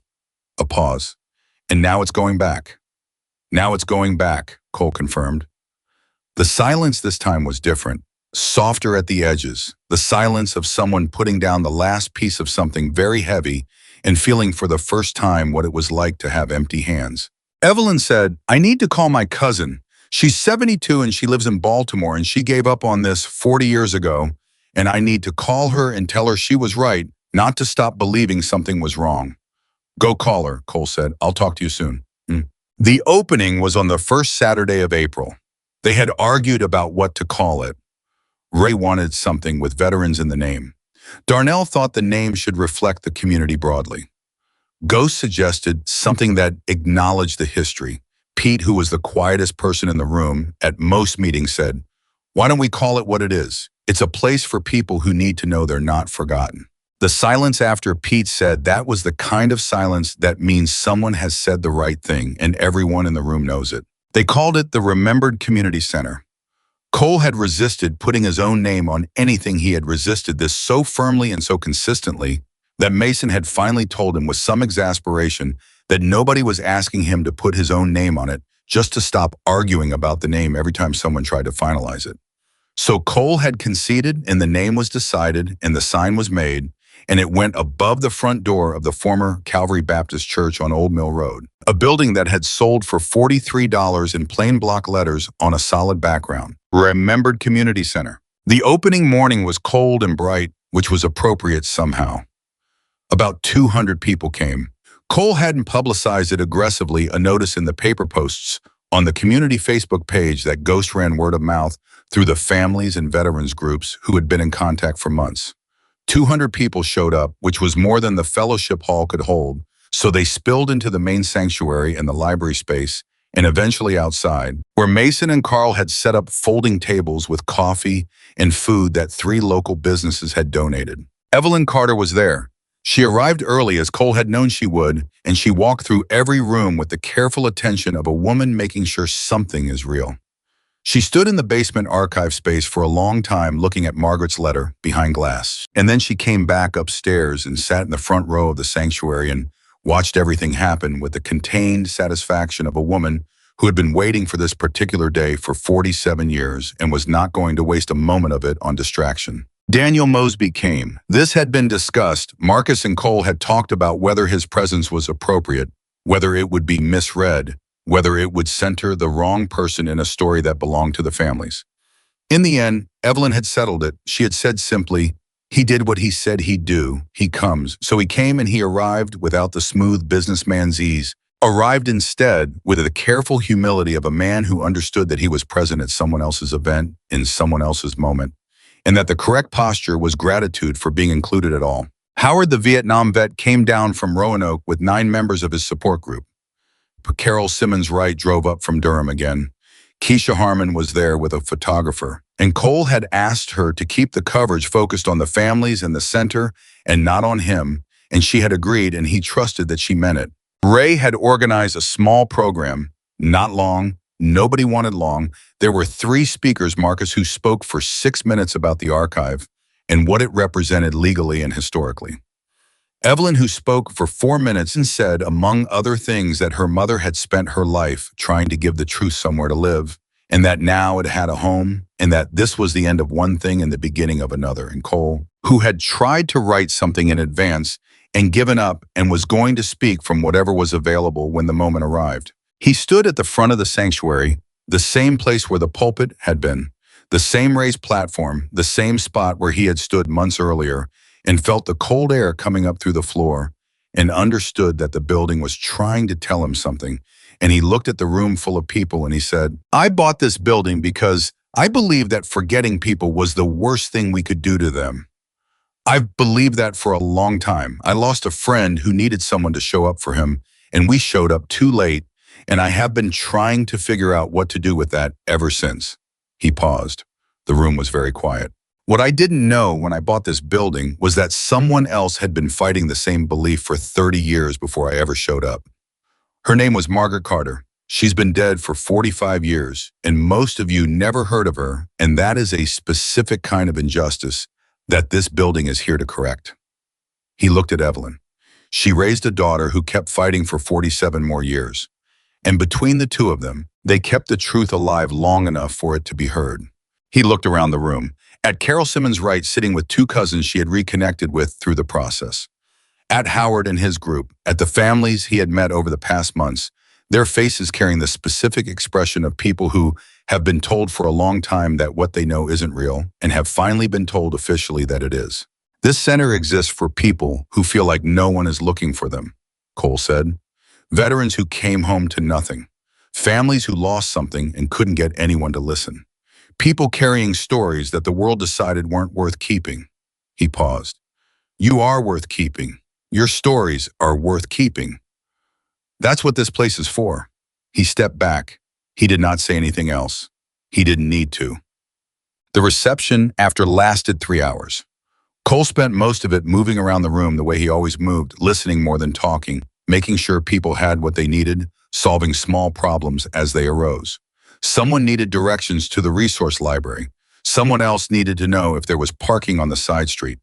A pause. "And now it's going back." "Now it's going back," Cole confirmed. The silence this time was different, softer at the edges, the silence of someone putting down the last piece of something very heavy and feeling for the first time what it was like to have empty hands. Evelyn said, "I need to call my cousin. She's 72 and she lives in Baltimore and she gave up on this 40 years ago. And I need to call her and tell her she was right, not to stop believing something was wrong." "Go call her," Cole said. "I'll talk to you soon." The opening was on the first Saturday of April. They had argued about what to call it. Ray wanted something with veterans in the name. Darnell thought the name should reflect the community broadly. Ghost suggested something that acknowledged the history. Pete, who was the quietest person in the room at most meetings, said, "Why don't we call it what it is? It's a place for people who need to know they're not forgotten." The silence after Pete said that was the kind of silence that means someone has said the right thing and everyone in the room knows it. They called it the Remembered Community Center. Cole had resisted putting his own name on anything. He had resisted this so firmly and so consistently that Mason had finally told him with some exasperation that nobody was asking him to put his own name on it, just to stop arguing about the name every time someone tried to finalize it. So Cole had conceded and the name was decided and the sign was made, and it went above the front door of the former Calvary Baptist Church on Old Mill Road, a building that had sold for $43 in plain block letters on a solid background. Remembered Community Center. The opening morning was cold and bright, which was appropriate somehow. About 200 people came. Cole hadn't publicized it aggressively, a notice in the paper posts On the community Facebook page, that ghost ran word of mouth through the families and veterans groups who had been in contact for months. 200 people showed up, which was more than the fellowship hall could hold, so they spilled into the main sanctuary and the library space, and eventually outside, where Mason and Carl had set up folding tables with coffee and food that 3 local businesses had donated. Evelyn Carter was there. She arrived early as Cole had known she would, and she walked through every room with the careful attention of a woman making sure something is real. She stood in the basement archive space for a long time looking at Margaret's letter behind glass. And then she came back upstairs and sat in the front row of the sanctuary and watched everything happen with the contained satisfaction of a woman who had been waiting for this particular day for 47 years and was not going to waste a moment of it on distraction. Daniel Mosby came. This had been discussed. Marcus and Cole had talked about whether his presence was appropriate, whether it would be misread, whether it would center the wrong person in a story that belonged to the families. In the end, Evelyn had settled it. She had said simply, "He did what he said he'd do. He comes." So he came, and he arrived without the smooth businessman's ease. Arrived instead with the careful humility of a man who understood that he was present at someone else's event in someone else's moment, and that the correct posture was gratitude for being included at all. Howard, the Vietnam vet, came down from Roanoke with 9 members of his support group. Carol Simmons Wright drove up from Durham again. Keisha Harmon was there with a photographer, and Cole had asked her to keep the coverage focused on the families and the center and not on him, and she had agreed, and he trusted that she meant it. Ray had organized a small program, not long. Nobody wanted long. There were 3 speakers, Marcus, who spoke for 6 minutes about the archive and what it represented legally and historically. Evelyn, who spoke for 4 minutes and said, among other things, that her mother had spent her life trying to give the truth somewhere to live, and that now it had a home, and that this was the end of one thing and the beginning of another. And Cole, who had tried to write something in advance and given up and was going to speak from whatever was available when the moment arrived. He stood at the front of the sanctuary, the same place where the pulpit had been, the same raised platform, the same spot where he had stood months earlier, and felt the cold air coming up through the floor, and understood that the building was trying to tell him something. And he looked at the room full of people and he said, "I bought this building because I believe that forgetting people was the worst thing we could do to them. I've believed that for a long time. I lost a friend who needed someone to show up for him, and we showed up too late, and I have been trying to figure out what to do with that ever since." He paused. The room was very quiet. "What I didn't know when I bought this building was that someone else had been fighting the same belief for 30 years before I ever showed up. Her name was Margaret Carter. She's been dead for 45 years, and most of you never heard of her, and that is a specific kind of injustice that this building is here to correct." He looked at Evelyn. She raised a daughter who kept fighting for 47 more years, and between the 2 of them, they kept the truth alive long enough for it to be heard. He looked around the room, at Carol Simmons Wright sitting with 2 cousins she had reconnected with through the process, at Howard and his group, at the families he had met over the past months, their faces carrying the specific expression of people who have been told for a long time that what they know isn't real and have finally been told officially that it is. "This center exists for people who feel like no one is looking for them," Cole said. "Veterans who came home to nothing. Families who lost something and couldn't get anyone to listen. People carrying stories that the world decided weren't worth keeping." He paused. "You are worth keeping. Your stories are worth keeping. That's what this place is for." He stepped back. He did not say anything else. He didn't need to. The reception after lasted 3 hours. Cole spent most of it moving around the room the way he always moved, listening more than talking, making sure people had what they needed, solving small problems as they arose. Someone needed directions to the resource library. Someone else needed to know if there was parking on the side street.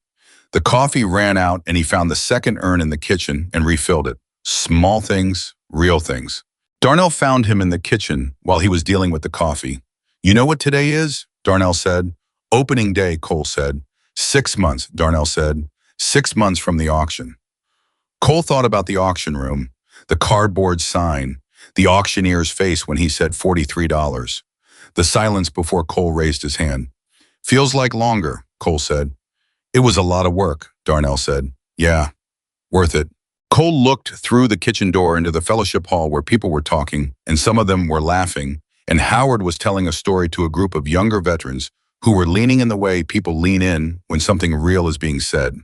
The coffee ran out, and he found the second urn in the kitchen and refilled it. Small things, real things. Darnell found him in the kitchen while he was dealing with the coffee. "You know what today is?" Darnell said. "Opening day," Cole said. 6 months, Darnell said. 6 months from the auction. Cole thought about the auction room, the cardboard sign, the auctioneer's face when he said $43. The silence before Cole raised his hand. "Feels like longer," Cole said. "It was a lot of work," Darnell said. "Yeah, worth it." Cole looked through the kitchen door into the fellowship hall where people were talking, and some of them were laughing, and Howard was telling a story to a group of younger veterans who were leaning in the way people lean in when something real is being said.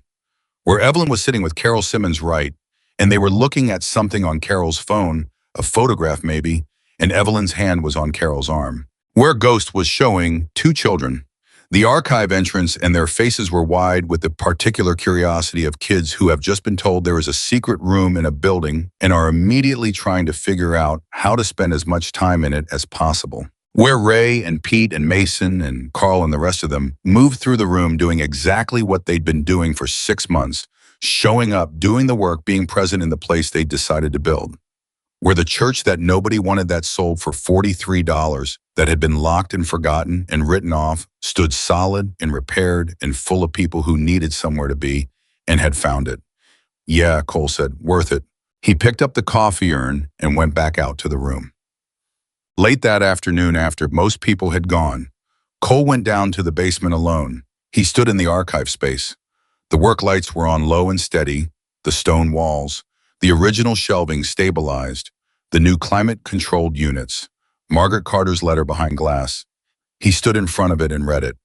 Where Evelyn was sitting with Carol Simmons' right, and they were looking at something on Carol's phone, a photograph maybe, and Evelyn's hand was on Carol's arm. Where Ghost was showing two children, the archive entrance, and their faces were wide with the particular curiosity of kids who have just been told there is a secret room in a building and are immediately trying to figure out how to spend as much time in it as possible. Where Ray and Pete and Mason and Carl and the rest of them moved through the room doing exactly what they'd been doing for 6 months, showing up, doing the work, being present in the place they'd decided to build. Where the church that nobody wanted that sold for $43, that had been locked and forgotten and written off, stood solid and repaired and full of people who needed somewhere to be and had found it. Yeah, Cole said, worth it. He picked up the coffee urn and went back out to the room. Late that afternoon, after most people had gone, Cole went down to the basement alone. He stood in the archive space. The work lights were on low and steady, the stone walls, the original shelving stabilized, the new climate-controlled units, Margaret Carter's letter behind glass. He stood in front of it and read it.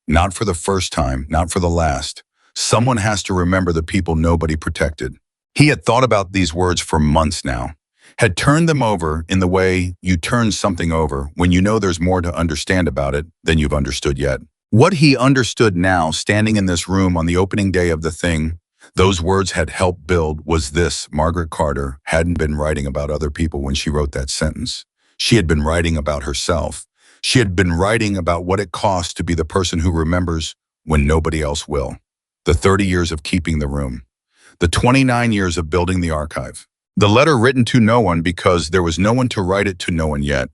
Not for the first time, not for the last. Someone has to remember the people nobody protected. He had thought about these words for months now, had turned them over in the way you turn something over when you know there's more to understand about it than you've understood yet. What he understood now, standing in this room on the opening day of the thing those words had helped build, was this: Margaret Carter hadn't been writing about other people when she wrote that sentence. She had been writing about herself. She had been writing about what it costs to be the person who remembers when nobody else will. The 30 years of keeping the room. The 29 years of building the archive. The letter written to no one because there was no one to write it to no one yet.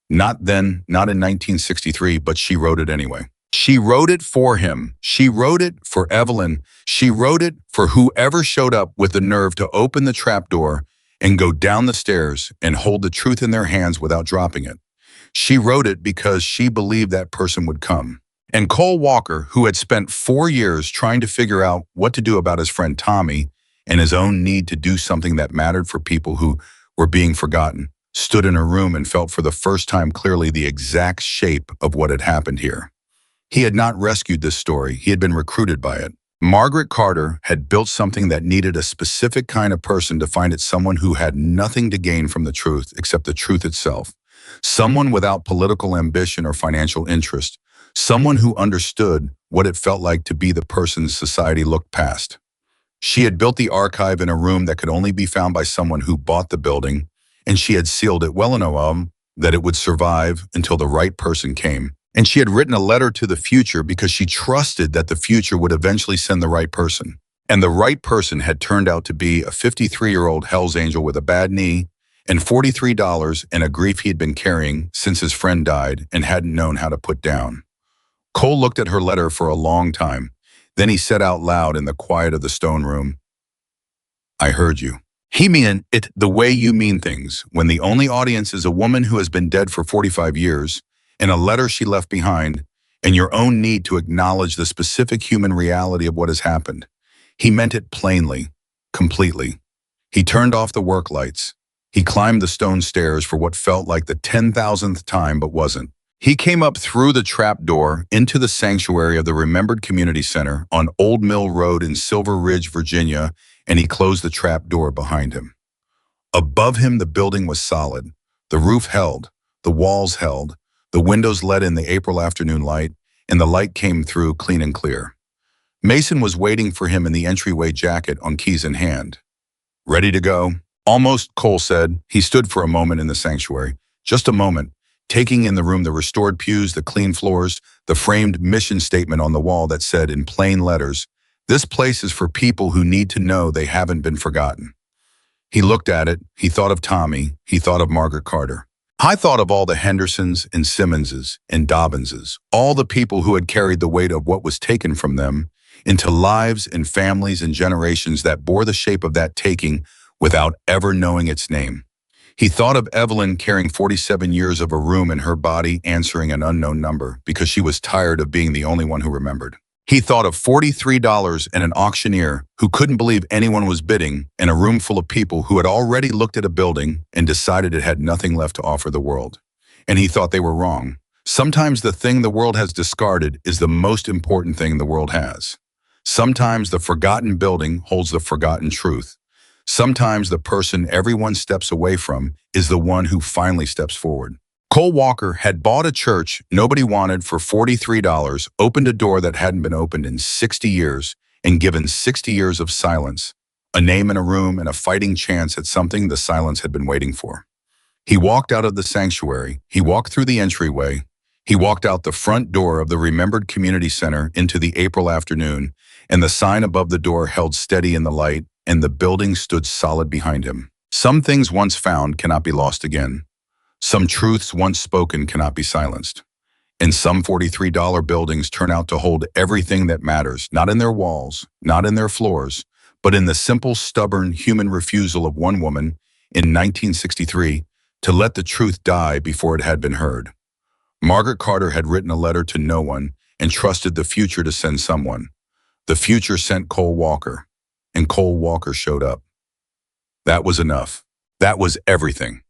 Not then, not in 1963, but she wrote it anyway. She wrote it for him. She wrote it for Evelyn. She wrote it for whoever showed up with the nerve to open the trapdoor and go down the stairs and hold the truth in their hands without dropping it. She wrote it because she believed that person would come. And Cole Walker, who had spent 4 years trying to figure out what to do about his friend Tommy and his own need to do something that mattered for people who were being forgotten, stood in a room and felt for the first time clearly the exact shape of what had happened here. He had not rescued this story. He had been recruited by it. Margaret Carter had built something that needed a specific kind of person to find it, someone who had nothing to gain from the truth except the truth itself. Someone without political ambition or financial interest. Someone who understood what it felt like to be the person society looked past. She had built the archive in a room that could only be found by someone who bought the building, and she had sealed it well enough that it would survive until the right person came. And she had written a letter to the future because she trusted that the future would eventually send the right person. And the right person had turned out to be a 53-year-old Hell's Angel with a bad knee and $43 and a grief he had been carrying since his friend died and hadn't known how to put down. Cole looked at her letter for a long time. Then he said out loud in the quiet of the stone room, "I heard you. He mean it the way you mean things, when the only audience is a woman who has been dead for 45 years, and a letter she left behind, and your own need to acknowledge the specific human reality of what has happened." He meant it plainly, completely. He turned off the work lights. He climbed the stone stairs for what felt like the 10,000th time but wasn't. He came up through the trap door into the sanctuary of the Remembered Community Center on Old Mill Road in Silver Ridge, Virginia, and he closed the trap door behind him. Above him, the building was solid. The roof held. The walls held. The windows let in the April afternoon light, and the light came through clean and clear. Mason was waiting for him in the entryway, jacket on, keys in hand. "Ready to go?" "Almost," Cole said. He stood for a moment in the sanctuary. Just a moment, taking in the room, the restored pews, the clean floors, the framed mission statement on the wall that said in plain letters, "This place is for people who need to know they haven't been forgotten." He looked at it. He thought of Tommy. He thought of Margaret Carter. I thought of all the Hendersons and Simmonses and Dobbinses, all the people who had carried the weight of what was taken from them into lives and families and generations that bore the shape of that taking without ever knowing its name. He thought of Evelyn carrying 47 years of a room in her body, answering an unknown number because she was tired of being the only one who remembered. He thought of $43 and an auctioneer who couldn't believe anyone was bidding, and a room full of people who had already looked at a building and decided it had nothing left to offer the world. And he thought they were wrong. Sometimes the thing the world has discarded is the most important thing the world has. Sometimes the forgotten building holds the forgotten truth. Sometimes the person everyone steps away from is the one who finally steps forward. Cole Walker had bought a church nobody wanted for $43, opened a door that hadn't been opened in 60 years, and given 60 years of silence, a name in a room and a fighting chance at something the silence had been waiting for. He walked out of the sanctuary, he walked through the entryway, he walked out the front door of the remembered community center into the April afternoon, and the sign above the door held steady in the light, and the building stood solid behind him. Some things once found cannot be lost again. Some truths once spoken cannot be silenced. And some $43 buildings turn out to hold everything that matters, not in their walls, not in their floors, but in the simple, stubborn human refusal of one woman in 1963 to let the truth die before it had been heard. Margaret Carter had written a letter to no one and trusted the future to send someone. The future sent Cole Walker, and Cole Walker showed up. That was enough. That was everything.